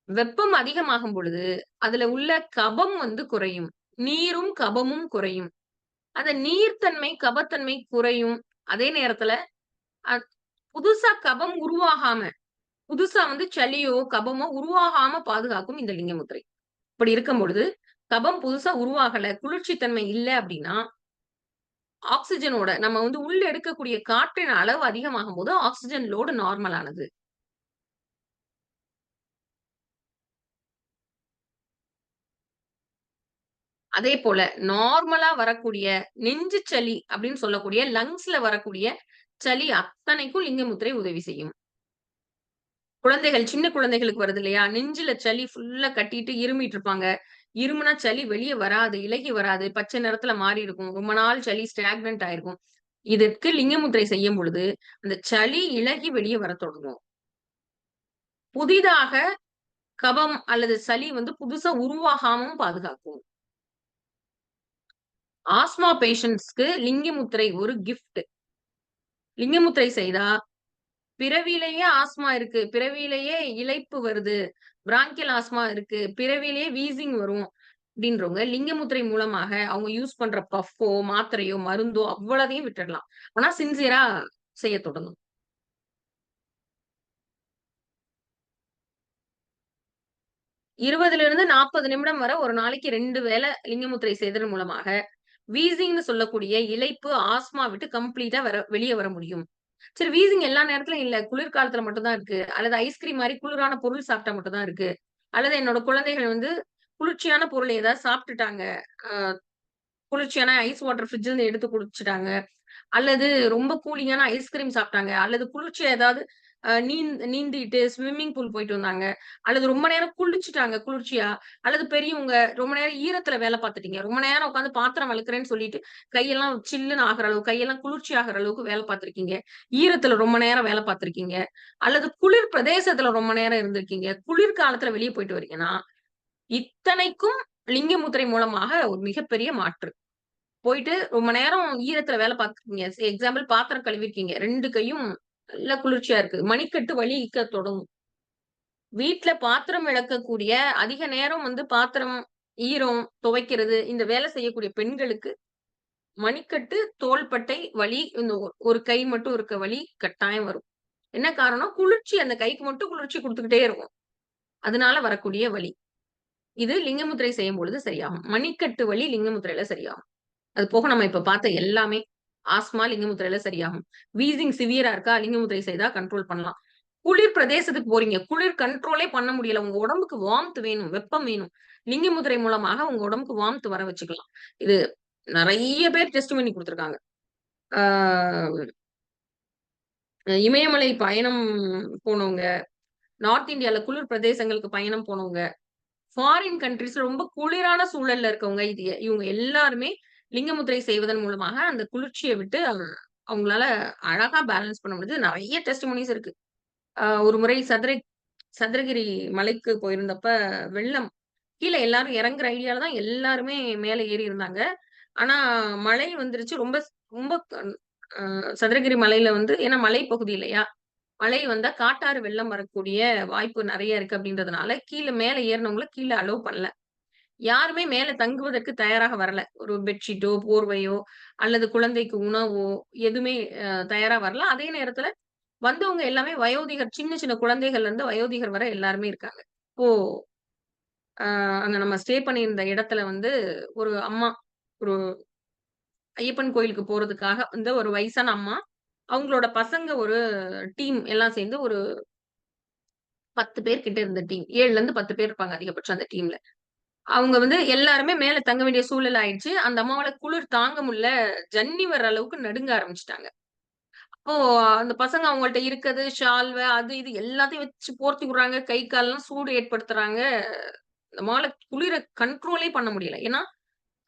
வெப்பம் அதிகமாகும் பொழுது, அதுல உள்ள கபம் வந்து குறையும். நீரும், கபமும் குறையும். அந்த நீர்த்தன்மை, கபத்தன்மை குறையும். அதே நேரத்துல அத் புதுசா கபம் உருவாகாம, புதுசா வந்து சளியோ, கபமோ உருவாகாம பாதுகாக்கும் இந்த லிங்க முத்திரை. இப்படி இருக்கும் பொழுது, கபம் புதுசா உருவாகல, குளிர்ச்சி தன்மை இல்ல அப்டின்னா, ஆக்ஸிஜனோட நம்ம வந்து உள்ள எடுக்கக்கூடிய காற்றின் அளவு அதிகமாகும்போது, ஆக்ஸிஜன் லோடு நார்மல் ஆனது. அதேபோல நார்மலா வரக்கூடிய நெஞ்சு சளி அப்படின்னு சொல்லக்கூடிய லங்ஸ்ல வரக்கூடிய சளி அத்தனைக்கும் லிங்க முத்திரை உதவி செய்யும். குழந்தைகள் சின்ன குழந்தைகளுக்கு வருது இல்லையா? நெஞ்சுல சளி ஃபுல்லா கட்டிட்டு இருமிட்டு இருப்பாங்க. இருமுனா சளி வெளிய வராது, இளகி வராது. பச்சை நிறத்துல மாறி இருக்கும். ரொம்ப நாள் சளி ஸ்டாக்னன்ட் ஆயிருக்கும். இதற்கு லிங்க முத்திரை செய்யும் பொழுது, அந்த சளி இளகி வெளிய வரத் தொடங்கும். புதிதாக கபம் அல்லது சளி வந்து புதுசா உருவாகாமவும் பாதுகாக்கும். ஆஸ்மா பேஷண்ட்ஸ்க்கு லிங்க முத்திரை ஒரு கிஃப்ட். லிங்க முத்திரை செய்தா, பிறவியிலேயே ஆஸ்மா இருக்கு, பிறவியிலேயே இளைப்பு வருது, பிராங்கியல் ஆஸ்மா இருக்கு, பிறவியிலேயே வீசிங் வரும் அப்படின்றவங்க லிங்க முத்திரை மூலமாக அவங்க யூஸ் பண்ற பஃப்போ, மாத்திரையோ, மருந்தோ அவ்வளதையும் விட்டுடலாம். ஆனா சின்சியரா செய்ய தொடங்கணும். 20லிருந்து 40 நிமிடம் வரை ஒரு நாளைக்கு 2 வேள லிங்க முத்திரை செய்ததன் மூலமாக, வீசிங்ன்னு சொல்லக்கூடிய இளைப்பு, ஆஸ்மா விட்டு கம்ப்ளீட்டா வெளிய வர முடியும். சரி வீசிங் எல்லா நேரத்துலயும் இல்ல. குளிர்காலத்துல மட்டும் தான் இருக்கு. அல்லது ஐஸ்கிரீம் மாரி குளிரான பொருள் சாப்பிட்டா மட்டும் தான் இருக்கு. அல்லது என்னோட குழந்தைகள் வந்து குளிர்ச்சியான பொருள் ஏதாவது சாப்பிட்டுட்டாங்க. அ குளிர்ச்சியான ஐஸ் வாட்டர் ஃப்ரிட்ஜ்ல இருந்து எடுத்து குடிச்சுட்டாங்க. அல்லது ரொம்ப கூலிங்கான ஐஸ்கிரீம் சாப்பிட்டாங்க. அல்லது குளிர்ச்சியா ஏதாவது நீந்திட்டு ஸ்விம்மிங் பூல் போயிட்டு வந்தாங்க. அல்லது ரொம்ப நேரம் குளிச்சுட்டாங்க குளிர்ச்சியா. அல்லது பெரியவங்க ரொம்ப நேரம் ஈரத்துல வேலை பார்த்துட்டீங்க. ரொம்ப நேரம் உட்கார்ந்து பாத்திரம் வெளக்குறேன்னு சொல்லிட்டு, கையெல்லாம் சில்லுன்னு ஆகுற அளவுக்கு, கையெல்லாம் குளிர்ச்சி ஆகுற அளவுக்கு வேலை பார்த்துருக்கீங்க. ஈரத்துல ரொம்ப நேரம் வேலை பார்த்துருக்கீங்க. அல்லது குளிர் பிரதேசத்துல ரொம்ப நேரம் இருந்திருக்கீங்க. குளிர்காலத்துல வெளிய போயிட்டு வரீங்கன்னா, இத்தனைக்கும் லிங்க முத்திரை மூலமாக ஒரு மிகப்பெரிய மாற்று. போயிட்டு ரொம்ப நேரம் ஈரத்துல வேலை பார்த்துருக்கீங்க. எக்ஸாம்பிள் பாத்திரம் கழுவிருக்கீங்க. 2 கையும் நல்லா குளிர்ச்சியா இருக்கு. மணிக்கட்டு வலிக்க தொடங்கும். வீட்ல பாத்திரம் விளக்கக்கூடிய அதிக நேரம் வந்து பாத்திரம், ஈரம், துவைக்கிறது இந்த வேலை செய்யக்கூடிய பெண்களுக்கு மணிக்கட்டு, தோள்பட்டை வலி, இந்த ஒரு கை மட்டும் இருக்க வலி கட்டாயம் வரும். என்ன காரணம்? குளிர்ச்சி அந்த கைக்கு மட்டும் குளிர்ச்சி குடுத்துக்கிட்டே இருக்கும். அதனால வரக்கூடிய வலி. இது லிங்கமுத்திரை செய்யும்பொழுது சரியாகும். மணிக்கட்டு வலி லிங்கமுத்திரையில சரியாகும். அது போக நம்ம இப்ப பார்த்த எல்லாமே ஆஸ்மா லிங்கமுத்திரையில சரியாகும். வீசிங் சிவியரா இருக்கா? லிங்கமுத்திரை செய்தா கண்ட்ரோல் பண்ணலாம். குளிர் பிரதேசத்துக்கு போறீங்க. குளிர் கண்ட்ரோலே பண்ண முடியல. உங்க உடம்புக்கு வார்ம்த் வேணும், வெப்பம் வேணும். லிங்கமுத்திரை மூலமாக உங்க உடம்புக்கு வார்ம்த் வர வச்சுக்கலாம். இது நெறைய பேர் டெஸ்டிமனி குடுத்துருக்காங்க. ஆ இமயமலை பயணம் போனவங்க, நார்த் இந்தியால குளிர் பிரதேசங்களுக்கு பயணம் போனவங்க, ஃபாரின் கண்ட்ரீஸ்ல ரொம்ப குளிரான சூழல்ல இருக்கவங்க, இவங்க எல்லாருமே லிங்கமுத்திரை செய்வதன் மூலமாக அந்த குளிர்ச்சிய விட்டு அவங்களால அழகா பேலன்ஸ் பண்ண முடியுது. நெறைய டெஸ்டிமோனிஸ் இருக்கு. ஒரு முறை சதுரகிரி மலைக்கு போயிருந்தப்ப வெள்ளம். கீழ எல்லாரும் இறங்குற ஐடியால தான் எல்லாருமே மேல ஏறி இருந்தாங்க. ஆனா மழை வந்துருச்சு. ரொம்ப ரொம்ப அ சதுரகிரி மலையில வந்து ஏன்னா மலைப்பகுதி இல்லையா? மழை வந்தா காட்டாறு வெள்ளம் வரக்கூடிய வாய்ப்பு நெறைய இருக்கு அப்படின்றதுனால, மேல ஏறுனவங்கள கீழ அலோவ் பண்ணல. யாருமே மேல தங்குவதற்கு தயாராக வரல. ஒரு பெட்ஷீட்டோ, போர்வையோ அல்லது குழந்தைக்கு உணவோ எதுவுமே தயாரா வரல. அதே நேரத்துல வந்தவங்க எல்லாமே வயோதிகர். சின்ன சின்ன குழந்தைகள்ல இருந்து வயோதிகர் வரை எல்லாருமே இருக்காங்க. இப்போ அ அங்க நம்ம ஸ்டே பண்ணியிருந்த இடத்துல வந்து ஒரு அம்மா, ஒரு ஐயப்பன் கோயிலுக்கு போறதுக்காக வந்து ஒரு வயசான அம்மா, அவங்களோட பசங்க ஒரு டீம் எல்லாம் சேர்ந்து ஒரு 10 பேர் கிட்ட இருந்த டீம். 7லருந்து 10 பேர் இருப்பாங்க அதிகபட்சம் அந்த டீம்ல. அவங்க வந்து எல்லாருமே மேல தங்க வேண்டிய சூழல் ஆயிடுச்சு. அந்த அம்மாவால குளிர் தாங்க முடியல. ஜன்னி வர்ற அளவுக்கு நடுங்க ஆரம்பிச்சுட்டாங்க. அப்போ அந்த பசங்க அவங்கள்ட்ட இருக்கது, ஷால்வ அது இது எல்லாத்தையும் வச்சு போர்த்தி விடுறாங்க. கை, கால்லாம் சூடு ஏற்படுத்துறாங்க. நம்மால குளிர கண்ட்ரோலே பண்ண முடியல. ஏன்னா,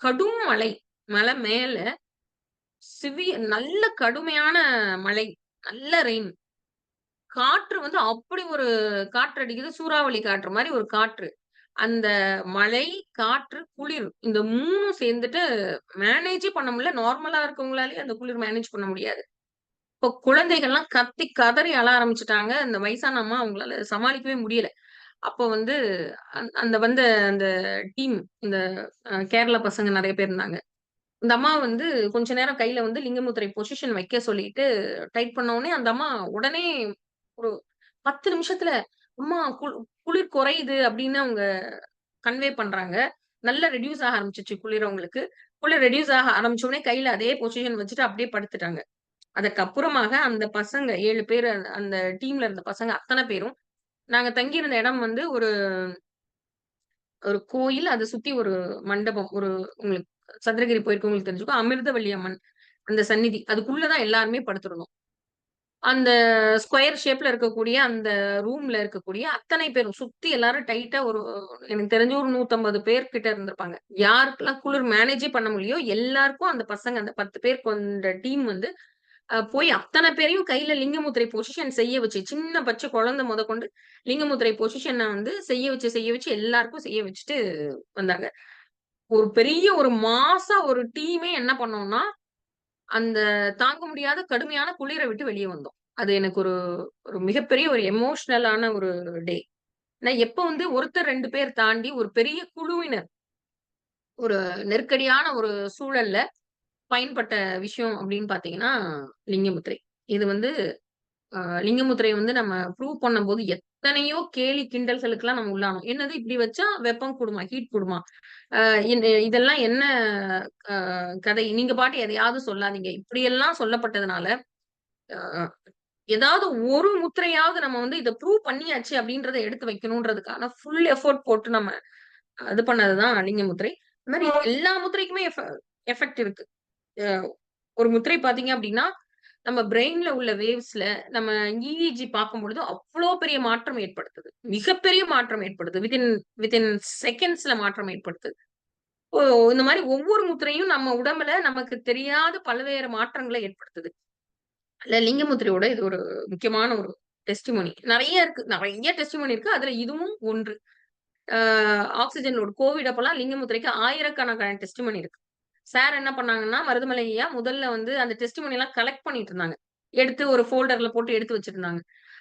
கடும் மழை. மலை மேல நல்ல கடுமையான மழை. நல்ல ரெயின். காற்று வந்து அப்படி ஒரு காற்று அடிக்குது. சூறாவளி காற்று மாரி ஒரு காற்று. அந்த மழை, காற்று, குளிர் இந்த 3ம் சேர்ந்துட்டு மேனேஜே பண்ண முடியல. நார்மலா இருக்கவங்களாலயே அந்த குளிர் மேனேஜ் பண்ண முடியாது. இப்போ குழந்தைகள்லாம் கத்தி கதறி அழ ஆரம்பிச்சுட்டாங்க. அந்த வயசான அம்மா அவங்களால சமாளிக்கவே முடியல. அப்போ வந்து அந்த வந்த அந்த டீம் இந்த கேரளா பசங்க நெறைய பேர் இருந்தாங்க. இந்த அம்மா வந்து கொஞ்ச நேரம் கையில வந்து லிங்கமுத்திரை பொசிஷன் வைக்க சொல்லிட்டு டைப் பண்ண உடனே அந்த அம்மா உடனே ஒரு 10 நிமிஷத்துல, "அம்மா குளிர் குறையுது" அப்படின்னு அவங்க கன்வே பண்றாங்க. நல்லா ரெட்யூஸ் ஆக ஆரம்பிச்சுருச்சு குளிர் அவங்களுக்கு. குளிர் ரெட்யூஸ் ஆக ஆரம்பிச்ச உடனே கையில அதே பொசிஷன் வச்சுட்டு அப்படியே படுத்துட்டாங்க. அதற்கப்புறமாக அந்த பசங்க 7 பேரு அந்த டீம்ல இருந்த பசங்க அத்தன பேரும், நாங்க தங்கியிருந்த இடம் வந்து ஒரு ஒரு கோயில். அத சுத்தி ஒரு மண்டபம். உங்களுக்கு சதுரகிரி போயிருக்கவங்களுக்கு தெரிஞ்சிருக்கும். அமிர்தவல்லி அம்மன் அந்த சந்நிதி. அதுக்குள்ள தான் எல்லாருமே படுத்திருந்தோம். அந்த ஸ்கொயர் ஷேப்ல இருக்கக்கூடிய அந்த ரூம்ல இருக்கக்கூடிய அத்தனை பேரும் சுத்தி எல்லாரும் டைட்டா ஒரு எனக்கு தெரிஞ்சு ஒரு 150 பேர் கிட்ட இருந்திருப்பாங்க. யாருக்கெல்லாம் குளிர் மேனேஜே பண்ண முடியலையோ எல்லாருக்கும் அந்த பசங்க அந்த 10 பேர் கொண்ட டீம் வந்து போய் அத்தன பேரையும் கையில லிங்கமுத்திரை பொசிஷன் செய்ய வச்சு, சின்ன பச்சை குழந்தை முதற்கொண்டு லிங்கமுத்திரை பொசிஷன வந்து செய்ய வச்சு எல்லாருக்கும் செய்ய வச்சுட்டு வந்தாங்க. ஒரு பெரிய ஒரு மாஸா ஒரு டீமே என்ன பண்ணோம்னா, அந்த தாங்க முடியாத கடுமையான குளிர விட்டு வெளிய வந்தோம். அது எனக்கு ஒரு ஒரு மிகப்பெரிய ஒரு எமோஷனலான ஒரு டே. நான் எப்ப வந்து ஒருத்தர் 2 பேர் தாண்டி ஒரு பெரிய குழுவினர், ஒரு நெருக்கடியான ஒரு சூழல்ல பயன்பட்ட விஷயம் அப்படின்னு பார்த்தீங்கன்னா, லிங்கமுத்திரை. இது வந்து லிங்கமுத்திரை வந்து நம்ம ப்ரூவ் பண்ணும்போது எத்தனையோ கேலி கிண்டல்களுக்கெல்லாம் நம்ம உள்ளானோம். என்னது இப்படி வச்சா வெப்பம் கூடுமா? ஹீட் கூடுமா? அ இதெல்லாம் என்ன அ கதை? நீங்க பாட்டு எதையாவது சொல்லாதீங்க. இப்படியெல்லாம் சொல்லப்பட்டதுனால, அ ஏதாவது ஒரு முத்திரையாவது நம்ம வந்து இத ப்ரூவ் பண்ணியாச்சு அப்படின்றத எடுத்து வைக்கணுன்றதுக்கான ஃபுல் எஃபோர்ட் போட்டு நம்ம இது பண்ணது தான் லிங்க முத்திரை. இந்த மாரி எல்லா முத்திரைக்குமே எஃபெக்ட் இருக்கு. அ ஒரு முத்திரை பார்த்தீங்க அப்படின்னா, நம்ம பிரெயின்ல உள்ள வேவ்ஸ்ல நம்ம இஇஜி பார்க்கும்பொழுது அவ்ளோ பெரிய மாற்றம் ஏற்படுத்துது. மிகப்பெரிய மாற்றம் ஏற்படுது. வித்தின் செகண்ட்ஸ்ல மாற்றம் ஏற்படுத்துது. ஓ! இந்த மாரி ஒவ்வொரு முத்திரையும் நம்ம உடம்புல நமக்கு தெரியாத பல்வேறு மாற்றங்கள ஏற்படுத்துது. அதுல லிங்க முத்திரையோட இது ஒரு முக்கியமான ஒரு டெஸ்டிமோனி. நெறைய இருக்கு. நெறைய டெஸ்டிமோனி இருக்கு. அதுல இதுவும் ஒன்று. ஆ ஆக்ஸிஜன் லோட் கோவிட் அப்பலாம் லிங்க முத்திரைக்கு ஆயிரக்கணக்கான டெஸ்டிமோனி இருக்கு. சார் என்ன பண்ணாங்கன்னா, மருதமலை ஐயா முதல்ல வந்து அந்த டெஸ்டிமோனி எல்லாம் கலெக்ட் பண்ணிட்டு இருந்தாங்க. எடுத்து ஒரு ஃபோல்டர்ல போட்டு எடுத்து வச்சிருந்தாங்க.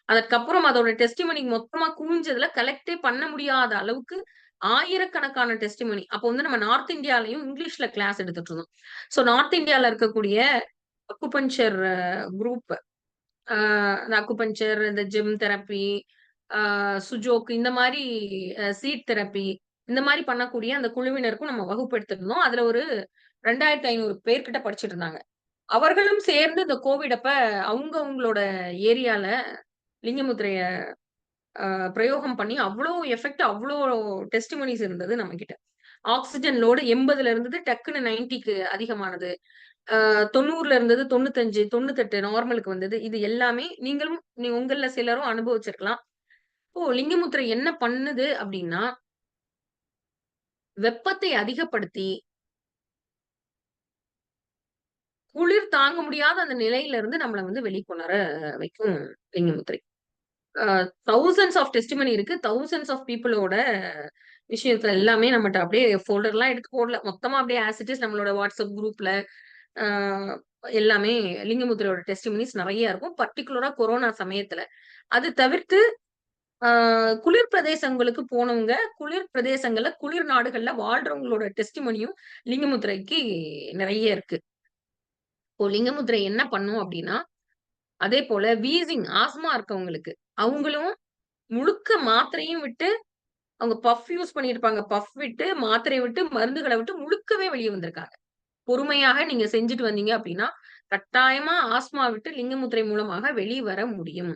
அதற்கப்புறம் அதோட டெஸ்டிமோனி மொத்தமா குவிஞ்சதுல கலெக்ட்டே பண்ண முடியாத அளவுக்கு ஆயிரக்கணக்கான டெஸ்டிமோனி. அப்போ வந்து நம்ம நார்த் இந்தியாலயும் இங்கிலீஷ்ல கிளாஸ் எடுத்துட்டு இருந்தோம். ஸோ நார்த் இந்தியால இருக்கக்கூடிய அக்குபஞ்சர் குரூப் இந்த அக்குபஞ்சர், இந்த ஜெம் தெரப்பி, ஆ சுஜோக் இந்த மாரி சீட் தெரப்பி இந்த மாரி பண்ணக்கூடிய அந்த குழுவினருக்கும் நம்ம வகுப்பு எடுத்திருந்தோம். அதுல ஒரு 2500 பேர் கிட்ட படிச்சுட்டு இருந்தாங்க. அவர்களும் சேர்ந்து இந்த கோவிட் அப்ப அவங்களோட ஏரியால லிங்கமுத்திரைய பிரயோகம் பண்ணி அவ்ளோ எஃபெக்ட் அவ்ளோ டெஸ்டிமோனிஸ் இருந்தது நம்மகிட்ட. ஆக்ஸிஜன் லோடு 80ல இருந்தது டக்குனு 90க்கு அதிகமானது. 90ல இருந்தது 95, 98 நார்மலுக்கு வந்தது. இது எல்லாமே நீங்களும் உங்கள்ல சிலரும் அனுபவிச்சிருக்கலாம். இப்போ லிங்கமுத்திரை என்ன பண்ணுது அப்டின்னா, வெப்பத்தை அதிகப்படுத்தி, குளிர் தாங்க முடியாத அந்த நிலையில இருந்து நம்மள வந்து வெளிக்கொணர வைக்கும் லிங்கமுத்திரை. தௌசண்ட்ஸ் ஆஃப் டெஸ்டிமனி இருக்கு. தௌசண்ட்ஸ் ஆஃப் பீப்புளோட விஷயத்துல எல்லாமே நம்மட்ட அப்படியே ஃபோல்டர்லாம் எடுத்து போடல. மொத்தமா அப்படியே ஆஸ் இட் இஸ் நம்மளோட வாட்ஸ்அப் குரூப்ல எல்லாமே லிங்கமுத்திரையோட டெஸ்டிமனிஸ் நெறைய இருக்கும். பர்ட்டிகுலரா கொரோனா சமயத்துல. அது தவிர்த்து குளிர் பிரதேசங்களுக்கு போனவங்க, குளிர் பிரதேசங்கள்ல, குளிர் நாடுகள்ல வாழ்றவங்களோட டெஸ்டிமனியும் லிங்கமுத்திரைக்கு நெறைய இருக்கு. இப்போ லிங்கமுத்திரை என்ன பண்ணும் அப்டின்னா, அதே போல வீசிங், ஆஸ்மா இருக்கவங்களுக்கு, அவங்களும் முழுக்க மாத்திரையும் விட்டு, அவங்க பஃப் யூஸ் பண்ணியிருப்பாங்க. பஃப் விட்டு, மாத்திரைய விட்டு, மருந்துகள விட்டு முழுக்கவே வெளிய வந்திருக்காங்க. பொறுமையாக நீங்க செஞ்சுட்டு வந்தீங்க அப்டின்னா, கட்டாயமா ஆஸ்மா விட்டு லிங்கமுத்திரை மூலமாக வெளிய வர முடியும்.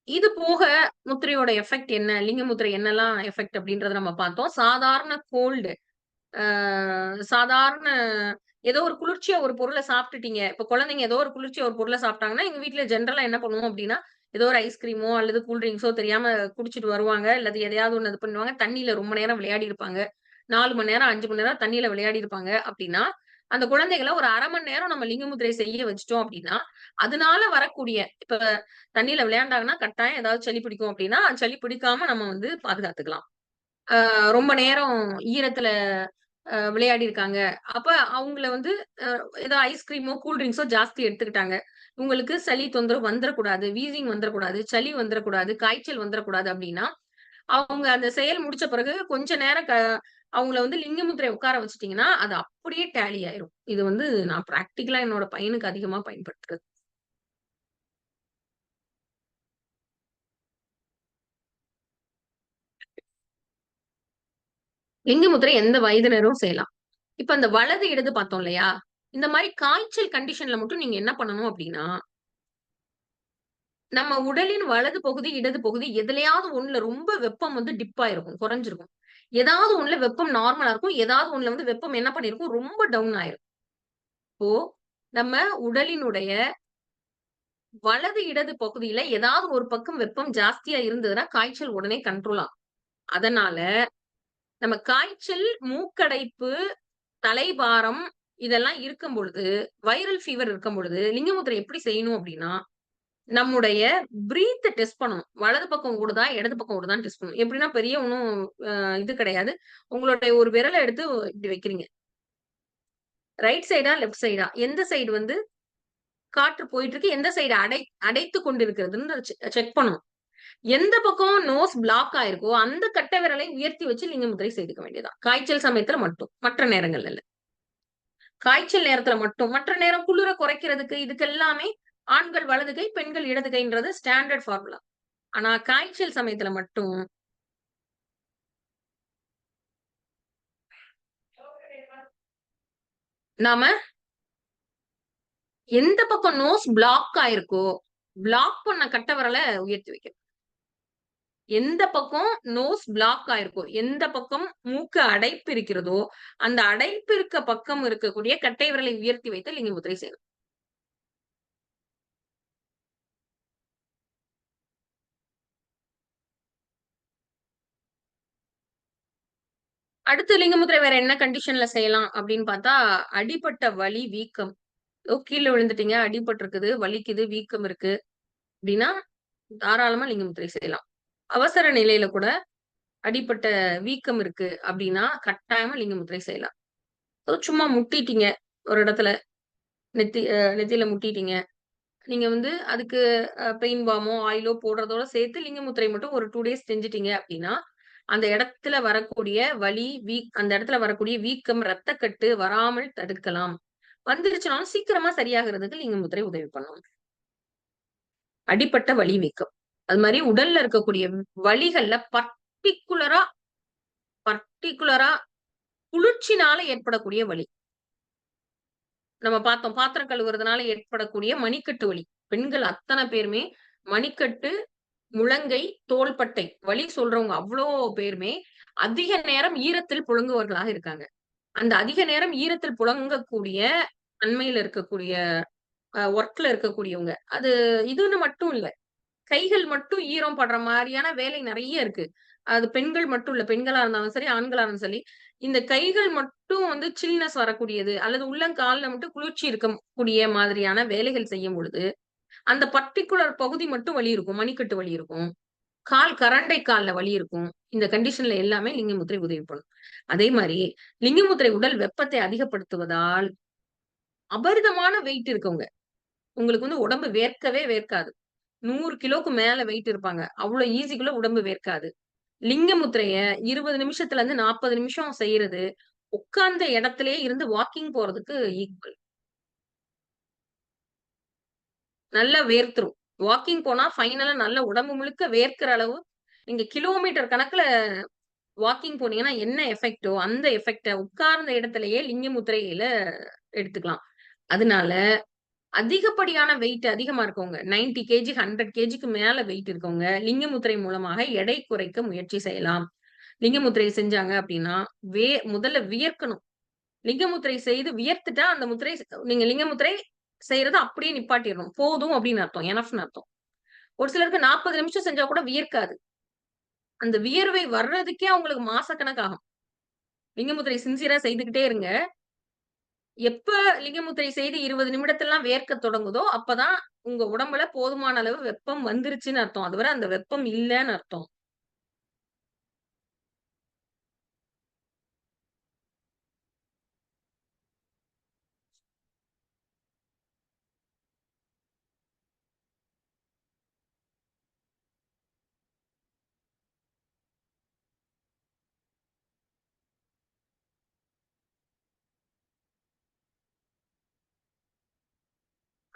இது போக முத்திரையோட எஃபெக்ட் என்ன? லிங்க முத்திரை என்னலாம் எஃபெக்ட் அப்டின்றத நம்ம பார்த்தோம். சாதாரண கோல்டு, ஆ சாதாரண ஏதோ ஒரு குளிர்ச்சியா ஒரு பொருள சாப்ட்டுட்டீங்க. இப்ப குழந்தைங்க ஏதோ ஒரு குளிர்ச்சியா ஒரு பொருள சாப்ட்டாங்கன்னா, எங்க வீட்ல ஜெனரலா என்ன பண்ணுவோம் அப்டின்னா, ஏதோ ஒரு ஐஸ்கிரீமோ அல்லது கூல் ட்ரிங்க்ஸோ தெரியாம குடிச்சிட்டு வருவாங்க. அல்லது எதையாவது ஒண்ணு இது பண்ணுவாங்க. தண்ணீல ரொம்ப நேரம் விளையாடி இருப்பாங்க. 4 மணி நேரம், 5 மணி நேரம் தண்ணீல விளையாடி இருப்பாங்க அப்டின்னா, அந்த குழந்தைகள ஒரு 1/2 மணி நேரம் நம்ம லிங்க முத்திரை செய்ய வச்சுட்டோம் அப்டின்னா, அதனால வரக்கூடிய இப்ப தண்ணீல விளையாண்டாங்கன்னா, கட்டாயம் ஏதாவது சளி பிடிக்கும் அப்டின்னா, சளி பிடிக்காம நம்ம வந்து பாதுகாத்துக்கலாம். ரொம்ப நேரம் ஈரத்துல விளையாடி இருக்காங்க. அப்ப அவங்கள வந்து அ ஏதோ ஐஸ்கிரீமோ, கூல் ட்ரிங்க்ஸோ ஜாஸ்தி எடுத்துக்கிட்டாங்க. உங்களுக்கு சளி தொந்தரவு வந்துரக்கூடாது, வீசிங் வந்துரக்கூடாது, சளி வந்துரக்கூடாது, காய்ச்சல் வந்துரக்கூடாது அப்டின்னா, அவங்க அந்த செயல் முடிச்ச பிறகு கொஞ்ச நேரம் அவங்கள வந்து லிங்க முத்திரை உட்கார வச்சுட்டீங்கன்னா, அது அப்படியே டேலி ஆயிரும். இது வந்து நான் பிராக்டிகலா என்னோட பையனுக்கு அதிகமா பயன்படுத்துறது. லிங்க முத்திரை எந்த வயதினரும் செய்யலாம். இப்ப அந்த வலது, இடது பார்த்தோம் இல்லையா? இந்த மாரி காய்ச்சல் கண்டிஷன்ல மட்டும் நீங்க என்ன பண்ணணும் அப்டின்னா, நம்ம உடலின் வலது பகுதி, இடது பகுதி எதுலயாவது ஒண்ணுல ரொம்ப வெப்பம் வந்து டிப் ஆயிருக்கும். குறைஞ்சிருக்கும். ஏதாவது ஒண்ணுல வெப்பம் நார்மலா இருக்கும். ஏதாவது ஒண்ணுல வந்து வெப்பம் என்ன பண்ணியிருக்கும், ரொம்ப டவுன் ஆயிரும். இப்போ நம்ம உடலினுடைய வலது, இடது பகுதியில ஏதாவது ஒரு பக்கம் வெப்பம் ஜாஸ்தியா இருந்ததுன்னா, காய்ச்சல் உடனே கண்ட்ரோல் ஆகும். அதனால நம்ம காய்ச்சல், மூக்கடைப்பு, தலைபாரம் இதெல்லாம் இருக்கும் பொழுது, வைரல் ஃபீவர் இருக்கும் பொழுது, லிங்கமுத்திரை எப்படி செய்யணும் அப்படின்னா, நம்முடைய பிரீத்த டெஸ்ட் பண்ணணும். வலது பக்கம் ஓடுதா, இடது பக்கம் ஓடுதான்னு டெஸ்ட் பண்ணணும். எப்படின்னா பெரிய ஒண்ணும் இது கிடையாது. உங்களுடைய ஒரு விரல எடுத்து இப்படி வைக்கிறீங்க. ரைட் சைடா, லெஃப்ட் சைடா? எந்த சைடு வந்து காற்று போயிட்டு இருக்கு, எந்த சைடு அடைத்துக் கொண்டிருக்கிறதுன்னு செக் பண்ணணும். எந்த பக்கம் நோஸ் பிளாக் ஆயிருக்கோ, அந்த கட்டை விரலை உயர்த்தி வச்சு லிங்கமுத்திரை செய்துக்க வேண்டியதுதான். காய்ச்சல் சமயத்துல மட்டும். மற்ற நேரங்கள்ல இல்ல. காய்ச்சல் நேரத்துல மட்டும். மற்ற நேரம் குளிர குறைக்கிறதுக்கு இதுக்கு எல்லாமே ஆண்கள் வலது கை, பெண்கள் இடது கைன்றது ஸ்டாண்டர்ட் ஃபார்முலா. ஆனா காய்ச்சல் சமயத்துல மட்டும் நாம எந்த பக்கம் நோஸ் பிளாக் ஆயிருக்கோ, பிளாக் பண்ண கட்டை விரல உயர்த்தி வைக்கணும். எந்த பக்கம் நோஸ் பிளாக் ஆயிருக்கோ, எந்த பக்கம் மூக்கு அடைப்பு இருக்கிறதோ, அந்த அடைப்பு இருக்க பக்கம் இருக்கக்கூடிய கட்டை விரலை உயர்த்தி வைத்து லிங்க முத்திரை செய்யணும். அடுத்து லிங்க முத்திரை வேற என்ன கண்டிஷன்ல செய்யலாம் அப்படின்னு பார்த்தா, அடிபட்ட வலி, வீக்கம். கீழ விழுந்துட்டீங்க, அடிபட்டிருக்குது, வலிக்குது, வீக்கம் இருக்கு அப்படின்னா, தாராளமா லிங்க முத்திரை செய்யலாம். அவசர நிலையில கூட அடிபட்ட வீக்கம் இருக்கு அப்படின்னா, கட்டாயமா லிங்க முத்திரை செய்யலாம். சும்மா முட்டிட்டீங்க ஒரு இடத்துல, நெத்தியில முட்டிட்டீங்க. நீங்க வந்து அதுக்கு பெயின் பாமோ, ஆயிலோ போடுறதோட சேர்த்து லிங்க முத்திரை மட்டும் ஒரு 2 டேஸ் செஞ்சுட்டீங்க அப்படின்னா, அந்த இடத்துல வரக்கூடிய வலி, அந்த இடத்துல வரக்கூடிய வீக்கம், ரத்தக்கட்டு வராமல் தடுக்கலாம். வந்துருச்சுனாலும் சீக்கிரமா சரியாகுறதுக்கு லிங்க முத்திரை உதவி பண்ணும். அடிபட்ட வலி, வீக்கம். அது மாரி உடல்ல இருக்கக்கூடிய வலிகள்ல பர்ட்டிகுலரா குளிர்ச்சினால ஏற்படக்கூடிய வலி. நம்ம பார்த்தோம். பாத்திரம் கழுவுறதுனால ஏற்படக்கூடிய மணிக்கட்டு வலி. பெண்கள் அத்தன பேருமே மணிக்கட்டு, முழங்கை, தோள்பட்டை வலி சொல்றவங்க அவ்ளோ பேருமே அதிக நேரம் ஈரத்தில் புழங்குவர்களாக இருக்காங்க. அந்த அதிக நேரம் ஈரத்தில் புழங்கக்கூடிய தன்மையில இருக்கக்கூடிய ஒர்க்ல இருக்கக்கூடியவங்க. அது இதுன்னு மட்டும் இல்ல. கைகள் மட்டும் ஈரம் படுற மாரியான வேலை நெறைய இருக்கு. அது பெண்கள் மட்டும் இல்ல. பெண்களா இருந்தாலும் சரி, ஆண்களா இருந்தாலும் சரி. இந்த கைகள் மட்டும் வந்து சில்னஸ் வரக்கூடியது, அல்லது உள்ளங்கால்ல மட்டும் குளிர்ச்சி இருக்கக்கூடிய மாதிரியான வேலைகள் செய்யும் பொழுது, அந்த பர்ட்டிகுலர் பகுதி மட்டும் வலி இருக்கும். மணிக்கட்டு வலி இருக்கும். கரண்டை கால்ல வலி இருக்கும். இந்த கண்டிஷன்ல எல்லாமே லிங்க முத்திரை உதவி பண்ணும். அதே மாரி லிங்க முத்திரை உடல் வெப்பத்தை அதிகப்படுத்துவதால், அபரிதமான வெயிட் இருக்கவங்க, உங்களுக்கு வந்து உடம்பு வேர்க்கவே வேர்க்காது. 100 கிலோக்கு மேல வெயிட் இருப்பாங்க. அவ்ளோ ஈஸிக்குள்ள உடம்பு வேர்க்காது. லிங்க முத்திரைய 20 நிமிஷத்துல இருந்து 40 நிமிஷம் செய்யறது, உட்கார்ந்த இடத்திலேயே இருந்து வாக்கிங் போறதுக்கு ஈக்குவல். நல்லா வேர்த்துரும். வாக்கிங் போனா ஃபைனலா நல்ல உடம்பு முழுக்க வேர்க்கிற அளவு, நீங்க கிலோமீட்டர் கணக்குல வாக்கிங் போனீங்கன்னா என்ன எஃபெக்ட்டோ, அந்த எஃபெக்ட்ட உட்கார்ந்த இடத்திலேயே லிங்க முத்திரையில எடுத்துக்கலாம். அதனால அதிகப்படியான வெயிட் அதிகமா இருக்கவங்க, 90 கேஜி, 100 கேஜிக்கு மேல வெயிட் இருக்கவங்க, லிங்க முத்திரை மூலமாக எடை குறைக்க முயற்சி செய்யலாம். லிங்க முத்திரை செஞ்சாங்க அப்படின்னா, முதல்ல வியர்க்கணும். லிங்க முத்திரை செய்து வியர்த்துட்டா, அந்த முத்திரை நீங்க லிங்க முத்திரை செய்றத அப்படியே நிப்பாட்டிறணும். போதும் அப்படின்னு அர்த்தம். எனஃப்ன்னு அர்த்தம். ஒரு சிலருக்கு 40 நிமிஷம் செஞ்சா கூட வியர்க்காது. அந்த வியர்வை வர்றதுக்கே அவங்களுக்கு மாசக்கணக்காகும். லிங்க முத்திரை சின்சியரா செய்துகிட்டே இருங்க. எப்ப லிங்க முத்திரை செய்து 20 நிமிடத்திலலாம் வேர்க்கத் தொடங்குதோ, அப்பதான் உங்க உடம்புல போதுமான அளவு வெப்பம் வந்துருச்சுன்னு அர்த்தம். அதுவரை அந்த வெப்பம் இல்லன்னு அர்த்தம்.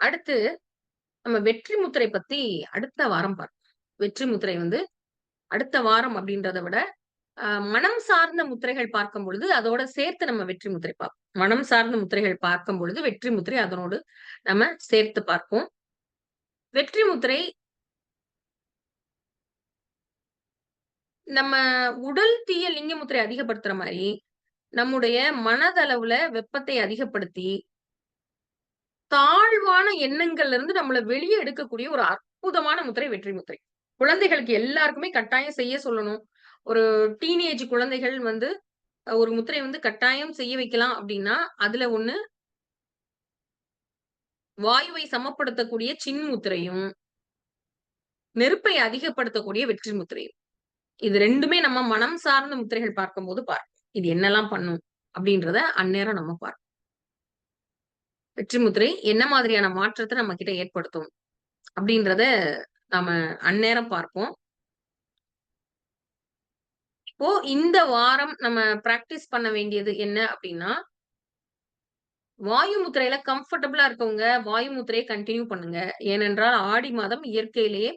அடுத்து நம்ம வெற்றி முத்திரை பத்தி அடுத்த வாரம் பார்ப்போம். வெற்றி முத்திரை வந்து அடுத்த வாரம் அப்படின்றத விட, மனம் சார்ந்த முத்திரைகள் பார்க்கும் பொழுது, அதோட சேர்த்து நம்ம வெற்றி முத்திரை பார்ப்போம். மனம் சார்ந்த முத்திரைகள் பார்க்கும் பொழுது, வெற்றி முத்திரை அதனோடு நம்ம சேர்த்து பார்ப்போம். வெற்றி முத்திரை நம்ம உடல் தீய லிங்க முத்திரை அதிகப்படுத்துற மாரி, நம்முடைய மனதளவுல வெப்பத்தை அதிகப்படுத்தி, தாழ்வான எண்ணங்கள்ல இருந்து நம்மள வெளிய எடுக்கக்கூடிய ஒரு அற்புதமான முத்திரை வெற்றி முத்திரை. குழந்தைகளுக்கு எல்லாருக்குமே கட்டாயம் செய்ய சொல்லணும். ஒரு டீனேஜ் குழந்தைகள் வந்து ஒரு முத்திரை வந்து கட்டாயம் செய்ய வைக்கலாம் அப்டின்னா, அதுல ஒண்ணு வாயுவை சமப்படுத்தக்கூடிய சின் முத்திரையும், நெருப்பை அதிகப்படுத்தக்கூடிய வெற்றி முத்திரையும். இது 2மே நம்ம மனம் சார்ந்த முத்திரைகள் பார்க்கும்போது பார்ப்போம். இது என்னலாம் பண்ணும்? அப்டின்றத அந்நேரம் நம்ம பார்ப்போம். வெற்றி முத்திரை என்ன மாதிரியான மாற்றத்த நம்ம கிட்ட ஏற்படுத்தும்? அப்டின்றத நாம அந்நேரம் பார்ப்போம். இப்போ இந்த வாரம் நம்ம பிராக்டிஸ் பண்ண வேண்டியது என்ன அப்டின்னா, வாயு முத்திரையில கம்ஃபர்டபுளா இருக்கவங்க, வாயு முத்திரைய கன்டின்யூ பண்ணுங்க. ஏனென்றால் ஆடி மாதம் இயற்கையிலேயே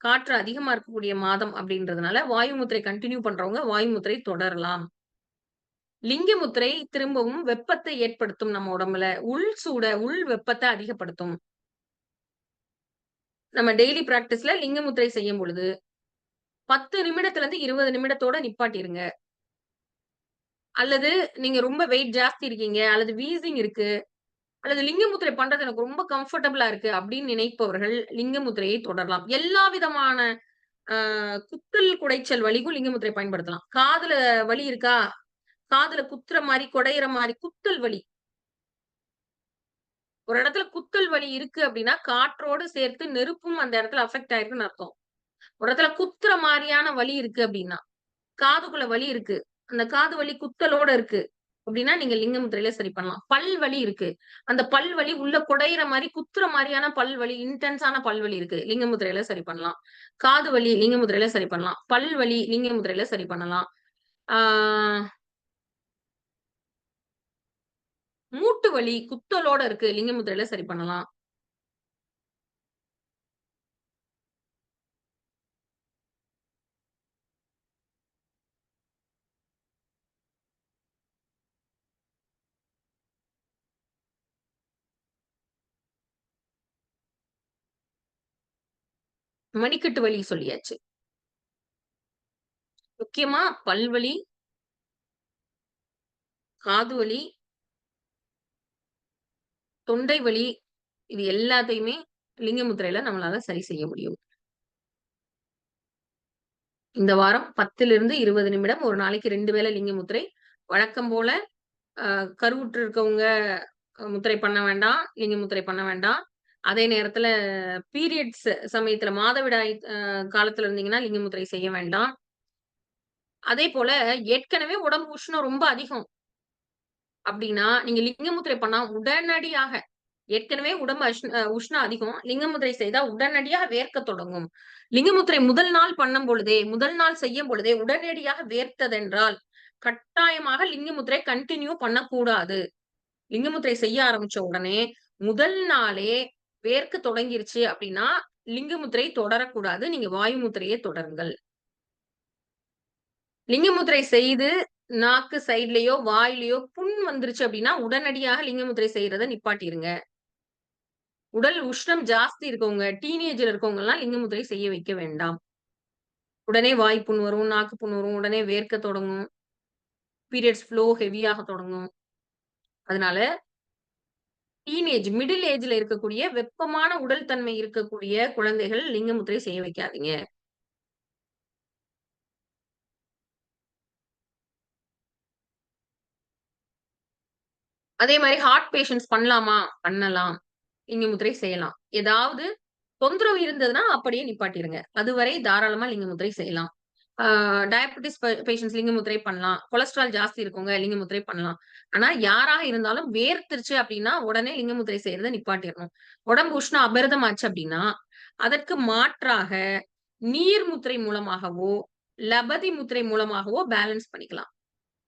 காற்று அதிகமா இருக்கக்கூடிய மாதம் அப்டின்றதுனால, வாயு முத்திரை கன்டின்யூ பண்றவங்க வாயு முத்திரை தொடரலாம். லிங்க முத்திரை திரும்பவும் வெப்பத்தை ஏற்படுத்தும் நம்ம உடம்புல. உள் வெப்பத்த அதிகப்படுத்தும். நம்ம டெய்லி பிராக்டிஸ்ல லிங்க முத்திரை செய்யும் பொழுது, 10 நிமிடத்துல இருந்து 20 நிமிடத்தோட நிப்பாட்டிருங்க. அல்லது நீங்க ரொம்ப வெயிட் ஜாஸ்தி இருக்கீங்க, அல்லது வீசிங் இருக்கு, அல்லது லிங்க முத்திரை பண்றது எனக்கு ரொம்ப கம்ஃபர்டபுளா இருக்கு அப்படின்னு நினைப்பவர்கள் லிங்க முத்திரையை தொடரலாம். எல்லா விதமான அ குத்தல், குடைச்சல் வலிக்கும் லிங்க முத்திரை பயன்படுத்தலாம். காதுல வலி இருக்கா? காதுல குத்துற மாரி, குடையிற மாரி குத்தல் வலி. ஒரு இடத்துல குத்தல் வலி இருக்கு அப்படின்னா, காற்றோடு சேர்த்து நெருப்பும் அந்த இடத்துல அஃபெக்ட் ஆயிருக்குன்னு அர்த்தம். ஒரு இடத்துல குத்துற மாரியான வலி இருக்கு அப்படின்னா, காதுக்குள்ள வலி இருக்கு. அந்த காது வலி குத்தலோட இருக்கு. அப்படின்னா, நீங்க லிங்க முத்திரையில சரி பண்ணலாம். பல் வலி இருக்கு. அந்த பல் வலி உள்ள குடையிற மாரி, குத்துற மாரியான பல் வலி, இன்டென்ஸான பல் வலி இருக்கு. லிங்க முத்திரையில சரி பண்ணலாம். காது வலி லிங்க முத்திரையில சரி பண்ணலாம். பல் வலி லிங்க முத்திரையில சரி பண்ணலாம். ஆ மூட்டு வலி குத்தலோட இருக்கு. லிங்க முத்திரையில சரி பண்ணலாம். மணிக்கட்டு வலி சொல்லியாச்சு. முக்கியமா பல்வலி, காது வலி, தொண்டை வலி இது எல்லாத்தையுமே லிங்க முத்திரையில நம்மளால சரி செய்ய முடியும். இந்த வாரம் 10லிருந்து 20 நிமிடம் ஒரு நாளைக்கு 2 வேளை லிங்க முத்திரை. வழக்கம் போல கருவுற்று இருக்கவங்க முத்திரை பண்ண வேண்டாம். லிங்க முத்திரை பண்ண வேண்டாம். அதே நேரத்துல பீரியட்ஸ் சமயத்துல மாதவிடாய் காலத்துல இருந்தீங்கன்னா, லிங்க முத்திரை செய்ய வேண்டாம். அதே போல ஏற்கனவே உடம்பு உஷ்ணம் ரொம்ப அதிகம் அப்டின்னா, நீங்க லிங்க முத்திரை பண்ணா உடனடியாக ஏற்கனவே உடம்பு உஷ்ணம் அதிகம். லிங்க முத்திரை செய்தா உடனடியாக வேர்க்கத் தொடங்கும். லிங்க முத்திரை முதல் நாள் முதல் நாள் செய்யும் பொழுதே உடனடியாக வேர்த்ததென்றால், கட்டாயமாக லிங்க முத்திரை கன்டின்யூ பண்ணக்கூடாது. லிங்க முத்திரை செய்ய ஆரம்பிச்ச உடனே, முதல் நாளே வேர்க்க தொடங்கிருச்சு அப்டின்னா, லிங்க முத்திரை தொடரக்கூடாது. நீங்க வாயு முத்திரையே தொடருங்கள். லிங்க முத்திரை செய்து நாக்கு சைட்லயோ, வாயிலயோ புண் வந்துருச்சு அப்டின்னா, உடனடியாக லிங்க முத்திரை செய்றத நிப்பாட்டிருங்க. உடல் உஷ்ணம் ஜாஸ்தி இருக்கவங்க, டீனேஜ்ல இருக்கவங்கலாம் லிங்க முத்திரை செய்ய வைக்க வேண்டாம். உடனே வாய் புண் வரும், நாக்கு புண் வரும், உடனே வேர்க்க தொடங்கும். பீரியட்ஸ் ஃப்ளோ ஹெவியாக தொடங்கும். அதனால மிடில் ஏஜ்ல இருக்கக்கூடிய வெப்பமான உடல் தன்மை இருக்கக்கூடிய குழந்தைகள் லிங்க முத்திரை செய்ய வைக்காதீங்க. அதே மாரி ஹார்ட் பேஷண்ட்ஸ் பண்ணலாமா? பண்ணலாம். லிங்க முத்திரை செய்யலாம். ஏதாவது தொந்தரவு இருந்ததுன்னா அப்படியே நிப்பாட்டிருங்க. அதுவரை தாராளமா லிங்க முத்திரை செய்யலாம். டயபெட்டிஸ் பேஷண்ட்ஸ் லிங்க முத்திரை பண்ணலாம். கொலஸ்ட்ரால் ஜாஸ்தி இருக்கவங்க லிங்க முத்திரை பண்ணலாம். ஆனா யாராக இருந்தாலும் வேர்த்துருச்சு அப்டின்னா, உடனே லிங்க முத்திரை செய்றத நிப்பாட்டிறணும். உடம்பு உஷ்ணம் அபரிதமாச்சு அப்டின்னா, அதற்கு மாற்றாக நீர் முத்திரை மூலமாகவோ, லபதி முத்திரை மூலமாகவோ பேலன்ஸ் பண்ணிக்கலாம்.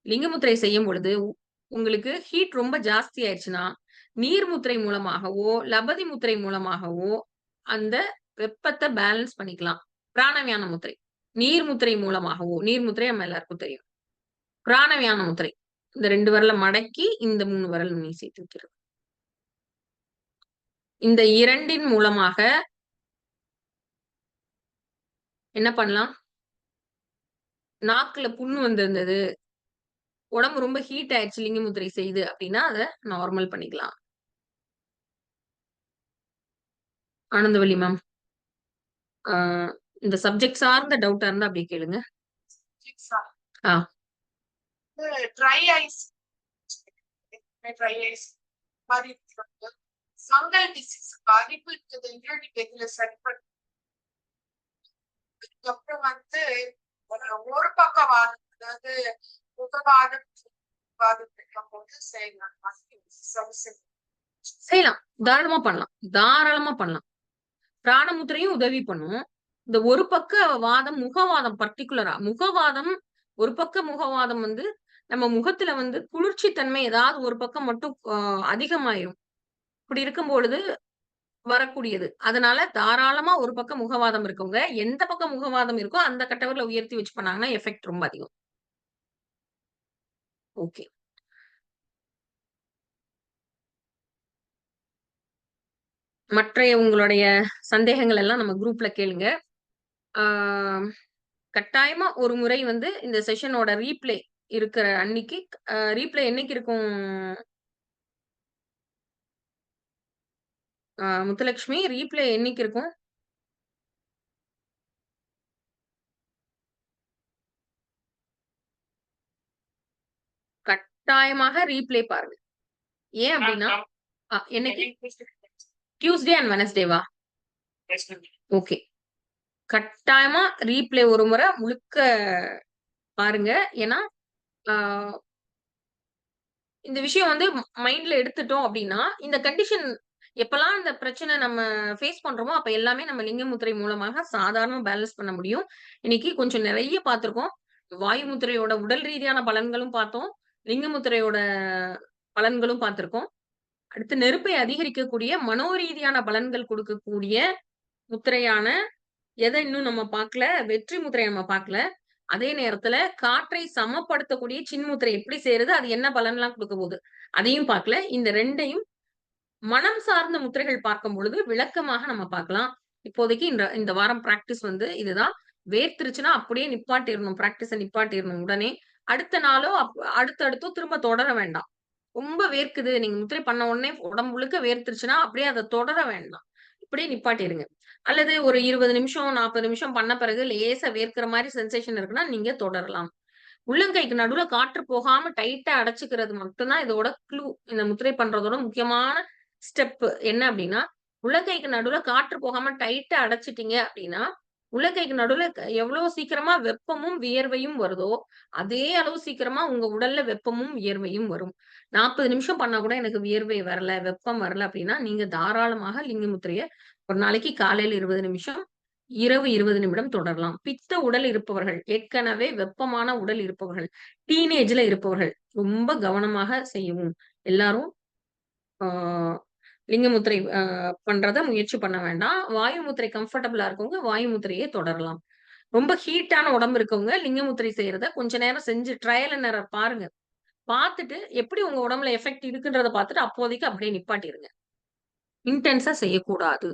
லிங்க முத்திரை செய்யும் பொழுது உங்களுக்கு ஹீட் ரொம்ப ஜாஸ்தி ஆயிருச்சுன்னா, நீர் முத்திரை மூலமாகவோ, லபதி முத்திரை மூலமாகவோ அந்த வெப்பத்த பேலன்ஸ் பண்ணிக்கலாம். பிராணவியான முத்திரை. நீர் முத்திரை மூலமாகவோ, நீர் முத்திரை நம்ம எல்லாருக்கும் தெரியும். பிராணவியான முத்திரை. இந்த 2 விரல மடக்கி, இந்த 3 விரல் நுனி சேர்த்து வைக்கிறது. இந்த 2ன் மூலமாக என்ன பண்ணலாம்? நாக்குல புண்ணு வந்திருந்தது. உடம்பு ரொம்ப ஹீட் ஆயிருச்சு லிங்க முத்திரை செய்து அப்டின்னா, அத நார்மல் பண்ணிக்கலாம். ஆனந்தவள்ளி மேம். ஆ இந்த சப்ஜெக்ட் சார்ந்த டவுட்டா இருந்தா அப்டியே கேளுங்க. ஆ. ட்ரை ஐஸ் மாதிரி ஃபங்கல் டிசீஸ் பாதிப்பு இருக்குதுன்னா நீங்க இதுல சரி பண்ணி அதுக்கப்புறம் வந்து ஒரு பக்கவாதம் அதாவது முகவாதம் இருக்கும் போது செய்யலாம். தாராளமா பண்ணலாம். தாராளமா பண்ணலாம். பிராணமுத்திரையும் உதவி பண்ணும். இந்த ஒரு பக்க வாதம், முகவாதம் பர்ட்டிகுலரா முகவாதம் ஒரு பக்க முகவாதம் வந்து நம்ம முகத்துல வந்து குளிர்ச்சி தன்மை ஏதாவது ஒரு பக்கம் மட்டும் அதிகமாயிரும். இப்படி இருக்கும் பொழுது வரக்கூடியது. அதனால தாராளமா ஒரு பக்கம் முகவாதம் இருக்கவங்க, எந்த பக்கம் முகவாதம் இருக்கோ அந்த கட்டவிரல உயர்த்தி வச்சு பண்ணாங்கன்னா எஃபெக்ட் ரொம்ப அதிகம். ஓகே. மற்றைய உங்களுடைய சந்தேகங்கள் எல்லாம் நம்ம குரூப்ல கேளுங்க. ஆ கட்டாயமா ஒரு முறை வந்து இந்த செஷனோட ரீப்ளே இருக்கிற அன்னைக்கு ரீப்ளே என்னைக்கு இருக்கும்? முத்துலட்சுமி ரீப்ளே என்னைக்கு இருக்கும்? கட்டாயமாக ரீப்ளே பாருங்க. ஏன் அப்டின்னா என்னைக்கு? டியூஸ்டே அண்ட் வெட்னஸ்டேவா? ஓகே. கட்டாயமா ரீப்ளே ஒரு முறை முழுக்க பாருங்க. ஏன்னா, ஆ இந்த விஷயம் வந்து மைண்ட்ல எடுத்துட்டோம் அப்டின்னா, இந்த கண்டிஷன் எப்பலாம் இந்த பிரச்சனை நம்ம ஃபேஸ் பண்றோமோ, அப்ப எல்லாமே நம்ம லிங்க முத்திரை மூலமாக சாதாரணமா பேலன்ஸ் பண்ண முடியும். இன்னைக்கு கொஞ்சம் நெறைய பார்த்திருக்கோம். வாயு முத்திரையோட உடல் ரீதியான பலன்களும் பார்த்தோம். லிங்க முத்திரையோட பலன்களும் பார்த்திருக்கோம். அடுத்து நெருப்பை அதிகரிக்கக்கூடிய மனோரீதியான பலன்கள் குடுக்கக்கூடிய முத்திரையான எத இன்னும் நம்ம பார்க்கல. வெற்றி முத்திரைய நம்ம பார்க்கல. அதே நேரத்துல காற்றை சமப்படுத்தக்கூடிய சின்முத்திரை எப்படி செய்றது? அது என்ன பலன்லாம் குடுக்க போகுது? அதையும் பார்க்கல. இந்த 2யும் மனம் சார்ந்த முத்திரைகள் பார்க்கும் பொழுது விளக்கமாக நம்ம பார்க்கலாம். இப்போதைக்கு இந்த வாரம் பிராக்டிஸ் வந்து இதுதான். வேர்த்துருச்சுன்னா அப்படியே நிப்பாட்டிறணும். பிராக்டிஸ நிப்பாட்டிறணும் உடனே. அடுத்த நாளோ அடுத்தடுத்தோ திரும்ப தொடர வேண்டாம். ரொம்ப வேர்க்குது. நீங்க முத்திரை பண்ண உடனே உடம்பு முழுக்க வேர்த்துருச்சுன்னா, அப்படியே அத தொடர வேண்டாம். இப்படியே நிப்பாட்டிருங்க. அல்லது ஒரு 20 நிமிஷம், 40 நிமிஷம் பண்ண பிறகு லேசா வேர்க்கிற மாரி சென்சேஷன் இருக்குன்னா, நீங்க தொடரலாம். உள்ளங்கைக்கு நடுவுல காற்று போகாம டைட்டா அடைச்சுக்கிறது மட்டும்தான் இதோட க்ளூ. இந்த முத்திரை பண்றதோட முக்கியமான ஸ்டெப் என்ன அப்படின்னா, உள்ளங்கைக்கு நடுவுல காற்று போகாம டைட்டா அடைச்சிட்டீங்க அப்படின்னா, உள்ளங்கைக்கு நடுவுல எவ்வளவு சீக்கிரமா வெப்பமும், வியர்வையும் வருதோ, அதே அளவு சீக்கிரமா உங்க உடல்ல வெப்பமும், வியர்வையும் வரும். 40 நிமிஷம் பண்ணா கூட எனக்கு வியர்வை வரல, வெப்பம் வரல அப்படின்னா, நீங்க தாராளமாக லிங்க முத்திரைய ஒரு நாளைக்கு காலையில 20 நிமிஷம், இரவு 20 நிமிடம் தொடரலாம். பித்த உடல் இருப்பவர்கள், ஏற்கனவே வெப்பமான உடல் இருப்பவர்கள், டீனேஜ்ல இருப்பவர்கள் ரொம்ப கவனமாக செய்யவும். எல்லாரும் ஆ லிங்க முத்திரை பண்றத முயற்சி பண்ண வேண்டாம். வாயு முத்திரை கம்ஃபர்டபுளா இருக்கவங்க வாயு முத்திரையே தொடரலாம். ரொம்ப ஹீட்டான உடம்பு இருக்கவங்க லிங்க முத்திரை செய்யறத கொஞ்ச நேரம் செஞ்சு ட்ரையல் அண்ட் எரர் பாருங்க. பார்த்துட்டு எப்படி உங்க உடம்புல எஃபெக்ட் இருக்குன்றத பார்த்துட்டு அப்போதைக்கு அப்படியே நிப்பாட்டிருங்க. இன்டென்ஸா செய்யக்கூடாது.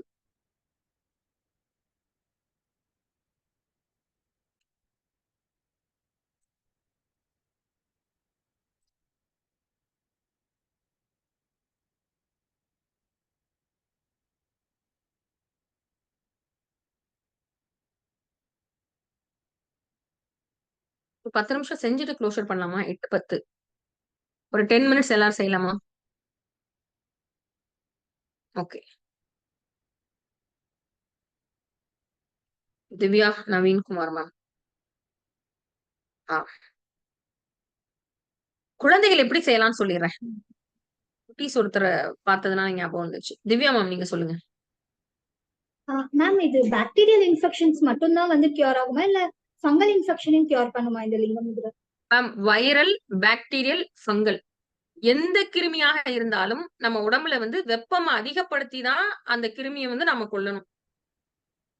ஒரு 10 நிமிஷம் செஞ்சுட்டு க்ளோஷர் பண்ணலாமா? 8, 10 ஒரு 10 மினிட்ஸ் எல்லாரும் செய்யலாமா? ஓகே. திவ்யா, நவீன் குமார் மேம். ஆ. குழந்தைகள் எப்படி செய்யலாம்னு சொல்லிடுறேன். குட்டீஸ் ஒருத்தர பார்த்ததுனால ஞாபகம் வந்துச்சு. திவ்யா மேம் நீங்க சொல்லுங்க. மேம் இது பாக்டீரியல் இன்ஃபெக்ஷன்ஸ் மட்டும்தான் வந்து கியூர் ஆகுமா இல்ல ஃபங்கல் இன்ஃபெக்ஷனையும் கியூர் பண்ணுமா இந்த லிங்க முதிரை? மேம் வைரல், பாக்டீரியல், ஃபங்கல் எந்த கிருமியாக இருந்தாலும் நம்ம உடம்புல வந்து வெப்பம் அதிகப்படுத்தி தான் அந்த கிருமியை வந்து நம்ம கொல்லணும்.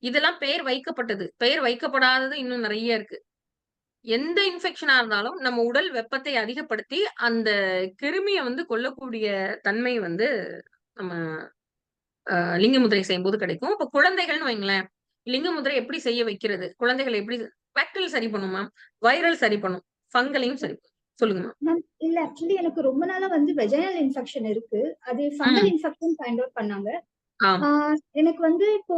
இதெல்லாம் பெயர் வைக்கப்பட்டது. பெயர் வைக்கப்படாதது இன்னும் நிறைய இருக்கு. எந்த இன்ஃபெக்ஷனா இருந்தாலும் நம்ம உடல் வெப்பத்தை அதிகப்படுத்தி அந்த கிருமியை வந்து கொல்லக்கூடிய தன்மை வந்து நம்ம லிங்க முதிரை செய்யும்போது கிடைக்கும். இப்ப குழந்தைகள்னு வைங்களேன், லிங்க முதிரை எப்படி செய்ய வைக்கிறது? குழந்தைகள் எப்படி பாக்டீரியல் சரி பண்ணும் மேம், வைரல் சரி பண்ணும், ஃபங்கலையும் சரி பண்ணும். சொல்லுங்க மேம். மேம் இல்ல ஆக்சுவலி எனக்கு ரொம்ப நாளா வந்து வெஜைனல் இன்ஃபெக்ஷன் இருக்கு. அது ஃபங்கல் இன்ஃபெக்ஷன் ஃபைண்ட் அவுட் பண்ணாங்க. எனக்கு வந்து இப்போ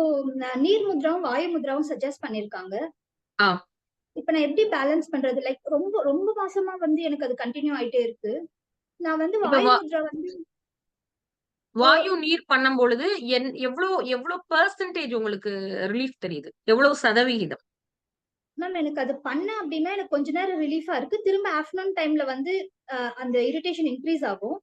நீர் முத்ராவும் வாயு முத்ராவும் சஜஸ்ட் பண்ணிருக்காங்க. இப்ப நான் எப்படி பேலன்ஸ் பண்றது? லைக் ரொம்ப ரொம்ப மாசமா வந்து எனக்கு அது கண்டினியூ ஆயிட்டே இருக்கு. நான் வந்து வாயு முத்ரா வந்து வாயு நீர் பண்ணும் பொழுது எவ்வளவு பெர்சன்டேஜ் உங்களுக்கு ரிலீஃப் தெரியுது? எவ்வளவு சதவிகிதம்? மேம் எனக்கு அது பண்ண அப்படின்னா எனக்கு கொஞ்ச நேரம் ரிலீஃபா இருக்கு. திரும்ப ஆஃப்டர்நூன் டைம்ல வந்து அந்த இரிட்டேஷன் இன்க்ரீஸ் ஆகும்.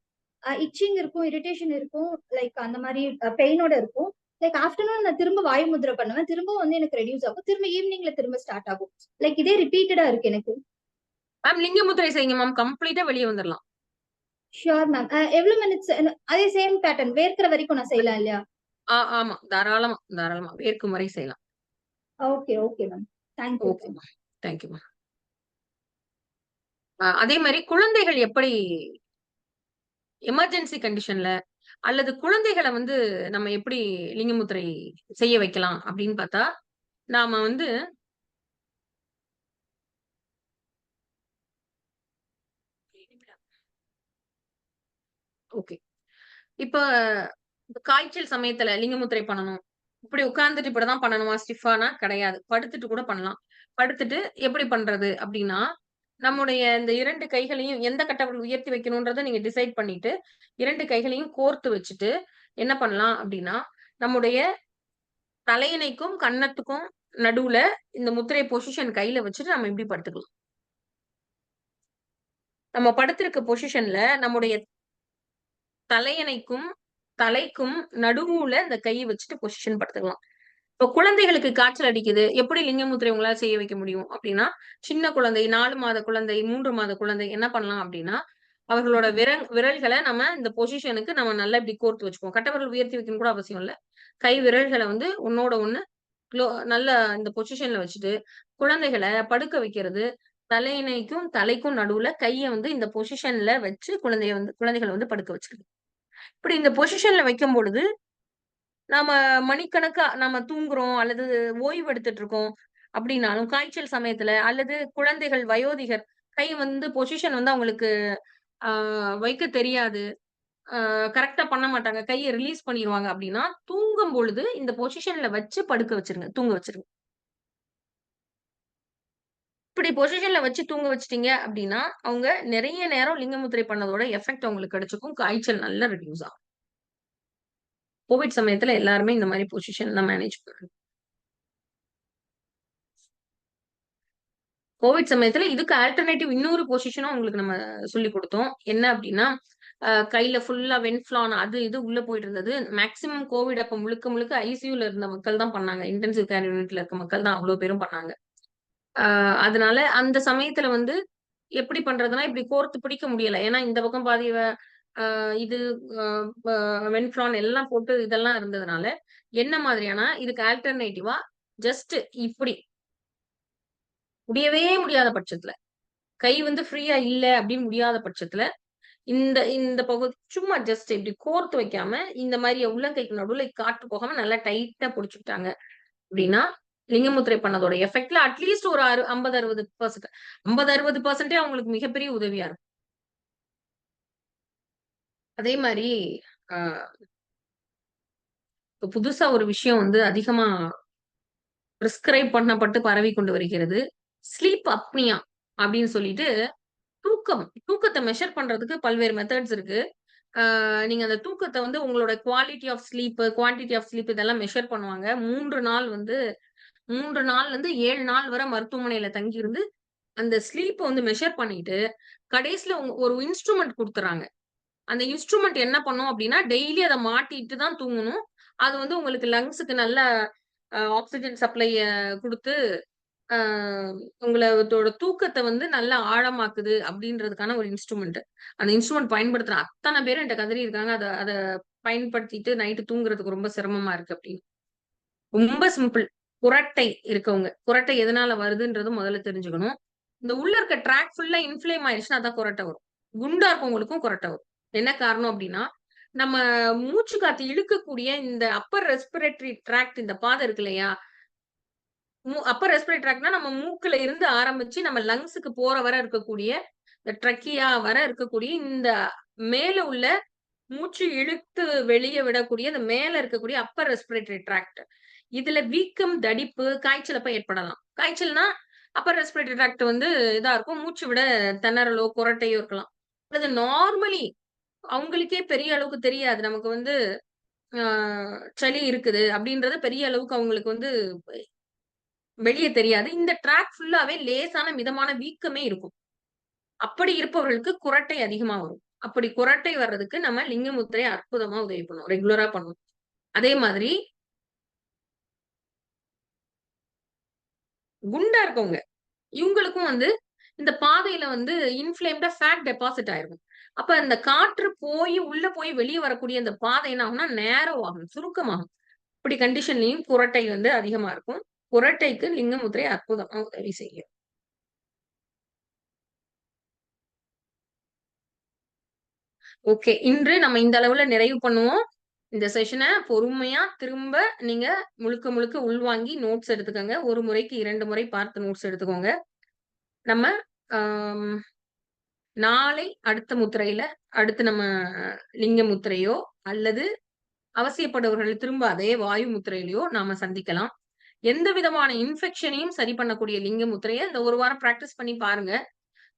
இச்சிங் இருக்கும், இரிட்டேஷன் இருக்கும், லைக் அந்த மாதிரி பெயினோட இருக்கும். லைக் ஆஃப்டர்நூன் நான் திரும்ப வாயு முத்ரை பண்ணுவேன், திரும்ப வந்து எனக்கு ரெடியூஸ் ஆகும், திரும்ப ஈவினிங்ல திரும்ப ஸ்டார்ட் ஆகும். லைக் இதே ரிப்பீட்டடா இருக்கு எனக்கு. மேம் லிங்க முத்திரை செய்யுங்க மேம், கம்ப்ளீட்டா வெளியே வந்துடலாம். Sure ma'am. எவ்வளவு மினிட்ஸ்? அதே சேம் பேட்டர்ன் வேர்க்கிற வரைக்கும் நான் செய்யலாம் இல்லையா? ஆமா, தாராளமா தாராளமா வேர்க்கும் வரை செய்யலாம். Okay okay ma'am. Thank you. Okay ma'am, thank you ma'am. அதே மாதிரி குழந்தைகள் எப்படி எமர்ஜென்சி கண்டிஷன்ல அல்லது குழந்தைகளை வந்து நம்ம எப்படி லிங்க முத்திரை செய்ய வைக்கலாம் அப்படின்னு பார்த்தா, நாம வந்து ஓகே. இப்ப காய்ச்சல் சமயத்துல லிங்க முத்திரை பண்ணணும். இப்படி உட்கார்ந்துட்டு இப்படிதான் பண்ணணுமா ஸ்டிஃபானா? கிடையாது. படுத்துட்டு கூட பண்ணலாம். படுத்துட்டு எப்படி பண்றது அப்படின்னா, நம்முடைய இந்த 2 கைகளையும் எந்த கட்டவிரல் உயர்த்தி வைக்கணும்ன்றத நீங்க டிசைட் பண்ணிட்டு, 2 கைகளையும் கோர்த்து வச்சுட்டு என்ன பண்ணலாம் அப்படின்னா, நம்முடைய தலையணைக்கும், கன்னத்துக்கும் நடுவுல இந்த முத்திரை பொசிஷன் கையில வச்சுட்டு நம்ம இப்படி படுத்துக்கலாம். நம்ம படுத்திருக்க பொசிஷன்ல நம்முடைய தலையணைக்கும், தலைக்கும் நடுவுல இந்த கைய வச்சுட்டு பொசிஷன் படுத்துக்கலாம். இப்ப குழந்தைகளுக்கு காய்ச்சல் அடிக்குது. எப்படி லிங்க முத்திரை உங்களால செய்ய வைக்க முடியும் அப்படின்னா, சின்ன குழந்தை, 4 மாத குழந்தை, 3 மாத குழந்தை என்ன பண்ணலாம் அப்படின்னா, அவர்களோட விரல்கள நம்ம இந்த பொசிஷனுக்கு நம்ம நல்லா இப்படி கோர்த்து வச்சுக்குவோம். கட்டவிரல் உயர்த்தி வைக்கணும்னு கூட அவசியம் இல்ல. கை விரல்கள வந்து ஒண்ணோட ஒண்ணு நல்லா இந்த பொசிஷன்ல வச்சுட்டு, குழந்தைகள படுக்க வைக்கிறது, தலையணைக்கும், தலைக்கும் நடுவுல கைய வந்து இந்த பொசிஷன்ல வச்சு குழந்தைகள வந்து படுக்க வச்சுருது. இப்படி இந்த பொசிஷன்ல வைக்கும் பொழுது, நாம மணிக்கணக்கா நம்ம தூங்குறோம் அல்லது ஓய்வு எடுத்துட்டு இருக்கோம் அப்படின்னாலும், காய்ச்சல் சமயத்துல அல்லது குழந்தைகள், வயோதிகர் கை வந்து பொசிஷன் வந்து அவங்களுக்கு ஆ வைக்க தெரியாது. கரெக்ட்டா பண்ண மாட்டாங்க. கைய ரிலீஸ் பண்ணிருவாங்க அப்படின்னா, தூங்கும் பொழுது இந்த பொசிஷன்ல வச்சு படுக்க வச்சுருங்க. தூங்க வச்சுருங்க. இப்படி அப்படி பொசிஷன்ல வச்சு தூங்க வச்சுட்டீங்க அப்படின்னா, அவங்க நிறைய நேரம் லிங்க முத்திரை பண்ணதோட எஃபெக்ட் அவங்களுக்கு கிடைச்சுக்கும். காய்ச்சல் நல்லா ரெடியூஸ் ஆகும். கோவிட் சமயத்துல எல்லாருமே இந்த மாரி பொசிஷன் தான் மேனேஜ் பண்ணாங்க. கோவிட் சமயத்துல இதுக்கு ஆல்டர்னேட்டிவ் இன்னொரு பொசிஷனும் உங்களுக்கு நம்ம சொல்லிக் குடுத்தோம். என்ன அப்படின்னா, கையில ஃபுல்லா வென்ஃப்ளான் அது இது உள்ள போயிட்டு இருந்தது. மேக்ஸிமம் கோவிட் அப்ப முழுக்க முழுக்க ஐசியூல இருந்த மக்கள் தான் பண்ணாங்க. இன்டென்சிவ் கேர் யூனிட்ல இருக்க மக்கள் தான் அவ்ளோ பேரும் பண்ணாங்க. அதனால அந்த சமயத்துல வந்து எப்படி பண்றதுன்னா, இப்படி கோர்த்து பிடிக்க முடியல. ஏன்னா இந்த பக்கம் பாதி இது அ ப வென்ஃப்ளான் எல்லாம் போட்டு இதெல்லாம் இருந்ததுனால, என்ன மாதிரியான இதுக்கு ஆல்டர்னேட்டிவா ஜஸ்ட் இப்படி முடியவே முடியாத பட்சத்துல, கை வந்து ஃப்ரீயா இல்ல அப்படின்னு முடியாத பட்சத்துல, இந்த இந்த பகுதி சும்மா ஜஸ்ட் இப்படி கோர்த்து வைக்காம, இந்த மாரி உள்ளங்கைக்கு நடுவுல காற்று போகாம நல்லா டைட்டா புடிச்சுக்கிட்டாங்க அப்படின்னா, லிங்கமுத்திரை பண்ணதோட எஃபெக்ட்ல அட்லீஸ்ட் ஒரு 50, 60% 50, 60% அவங்களுக்கு மிகப்பெரிய உதவியா இருக்கும். அதே மாரி அ இப்ப புதுசா ஒரு விஷயம் வந்து அதிகமா பிரிஸ்கிரைப் பண்ணப்பட்டு பரவிக் கொண்டு வருகிறது. ஸ்லீப் அப்னியா அப்படின்னு சொல்லிட்டு தூக்கத்த மெஷர் பண்றதுக்கு பல்வேறு மெத்தட்ஸ் இருக்கு. நீங்க அந்த தூக்கத்த வந்து உங்களோட quality of sleep, quantity of sleep இதெல்லாம் மெஷர் பண்ணுவாங்க. 3 நாள் வந்து 3 நாள்லருந்து 7 நாள் வரை மருத்துவமனையில தங்கியிருந்து, அந்த ஸ்லீப்ப வந்து மெஷர் பண்ணிட்டு, கடைசில ஒரு இன்ஸ்ட்ருமென்ட் குடுத்துறாங்க. அந்த இன்ஸ்ட்ருமென்ட் என்ன பண்ணும் அப்டின்னா, டெய்லி அத மாட்டிட்டு தான் தூங்கணும். அது வந்து உங்களுக்கு லங்ஸுக்கு நல்ல ஆக்ஸிஜன் சப்ளைய குடுத்து, அ உங்களோட தூக்கத்த வந்து நல்லா ஆழமாக்குது அப்டின்றதுக்கான ஒரு இன்ஸ்ட்ருமென்ட். அந்த இன்ஸ்ட்ருமென்ட் பயன்படுத்துற அத்தன பேரும் என்ட்ட கதறியிருக்காங்க. அத அத பயன்படுத்திட்டு நைட்டு தூங்குறதுக்கு ரொம்ப சிரமமா இருக்கு அப்டின்னு. ரொம்ப சிம்பிள். குறட்டை இருக்கவங்க. குறட்டை எதனால வருதுன்றது முதல்ல தெரிஞ்சுக்கணும். இந்த உள்ள இருக்க ட்ராக் ஃபுல்லா இன்ஃப்ளேம் ஆயிருச்சுன்னா அதான் குறட்டை வரும். குண்டா இருக்கவங்களுக்கும் குறட்டை வரும். என்ன காரணம் அப்டின்னா, நம்ம மூச்சு காத்து இழுக்கக்கூடிய இந்த அப்பர் ரெஸ்பிரேட்டரி ட்ராக்ட் இந்த பாதை இருக்கு இல்லையா? அப்பர் ரெஸ்பிரேட்டரி ட்ராக்ட்னா நம்ம மூக்குல இருந்து ஆரம்பிச்சு நம்ம லங்ஸ்க்கு போற வர இருக்கக்கூடிய, இந்த ட்ரக்கியா வர இருக்கக்கூடிய இந்த மேல உள்ள மூச்சு இழுத்து வெளிய விடக்கூடிய இந்த மேல இருக்கக்கூடிய அப்பர் ரெஸ்பிரேட்டரி ட்ராக்ட். இதுல வீக்கம், தடிப்பு, காய்ச்சல் அப்ப ஏற்படலாம். காய்ச்சல்னா அப்பர் ரெஸ்பிரேட்டரி ட்ராக்ட் வந்து இதா இருக்கும். மூச்சு விட திணறலோ, குறட்டையோ இருக்கலாம். அது நார்மலி அவங்களுக்கே பெரிய அளவுக்கு தெரியாது. நமக்கு வந்து ஆ சளி இருக்குது அப்படின்றது பெரிய அளவுக்கு அவங்களுக்கு வந்து வெளிய தெரியாது. இந்த ட்ராக் ஃபுல்லாவே லேசான மிதமான வீக்கமே இருக்கும். அப்படி இருப்பவர்களுக்கு குறட்டை அதிகமா வரும். அப்படி குறட்டை வர்றதுக்கு நம்ம லிங்க முத்திரை அற்புதமா உதவி பண்ணும். ரெகுலரா பண்ணும். அதே மாதிரி குண்டா இருக்கவங்க, இவங்களுக்கும் வந்து இந்த பாதையில வந்து இன்ஃப்ளேம்டா ஃபேட் டெபாசிட் ஆயிருக்கும். அப்ப அந்த காற்று போய் உள்ள போய் வெளிய வரக்கூடிய அந்த பாதை என்ன ஆகும்னா நேரோ ஆகும், சுருக்கமாகும். இப்படி கண்டிஷன்லயும் குறட்டை வந்து அதிகமா இருக்கும். குறட்டைக்கு லிங்க முத்திரை அற்புதமா உதவி செய்யும். ஓகே. இன்று நம்ம இந்த அளவுல நிறைவு பண்ணுவோம். இந்த செஷன பொறுமையா திரும்ப நீங்க முழுக்க முழுக்க உள்வாங்கி நோட்ஸ் எடுத்துக்கங்க. ஒரு முறைக்கு 2 முறை பார்த்து நோட்ஸ் எடுத்துக்கோங்க. நம்ம ஆம் நாளை அடுத்த முத்திரையில, அடுத்து நம்ம லிங்க முத்திரையோ, அல்லது அவசியப்படுபவர்கள் திரும்ப அதே வாயு முத்திரையிலயோ நாம சந்திக்கலாம். எந்த விதமான இன்ஃபெக்ஷனையும் சரி பண்ணக்கூடிய லிங்க முத்திரைய இந்த 1 வாரம் பிராக்டிஸ் பண்ணி பாருங்க.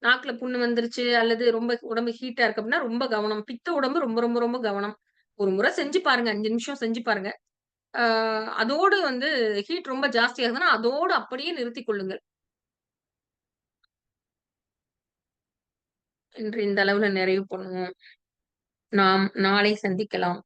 நாக்குல புண்ணு வந்துருச்சு, அல்லது ரொம்ப உடம்பு ஹீட்டா இருக்கு அப்டின்னா ரொம்ப கவனம். பித்த உடம்பு ரொம்ப ரொம்ப ரொம்ப கவனம். ஒரு முறை செஞ்சு பாருங்க. 5 நிமிஷம் செஞ்சு பாருங்க. ஆ அதோடு வந்து ஹீட் ரொம்ப ஜாஸ்தியா இருந்ததுன்னா, அதோடு அப்படியே நிறுத்திக் கொள்ளுங்கள். இன்று இந்த அளவுல நிறைவு பண்ணுவோம். நாம் நாளை சந்திக்கலாம்.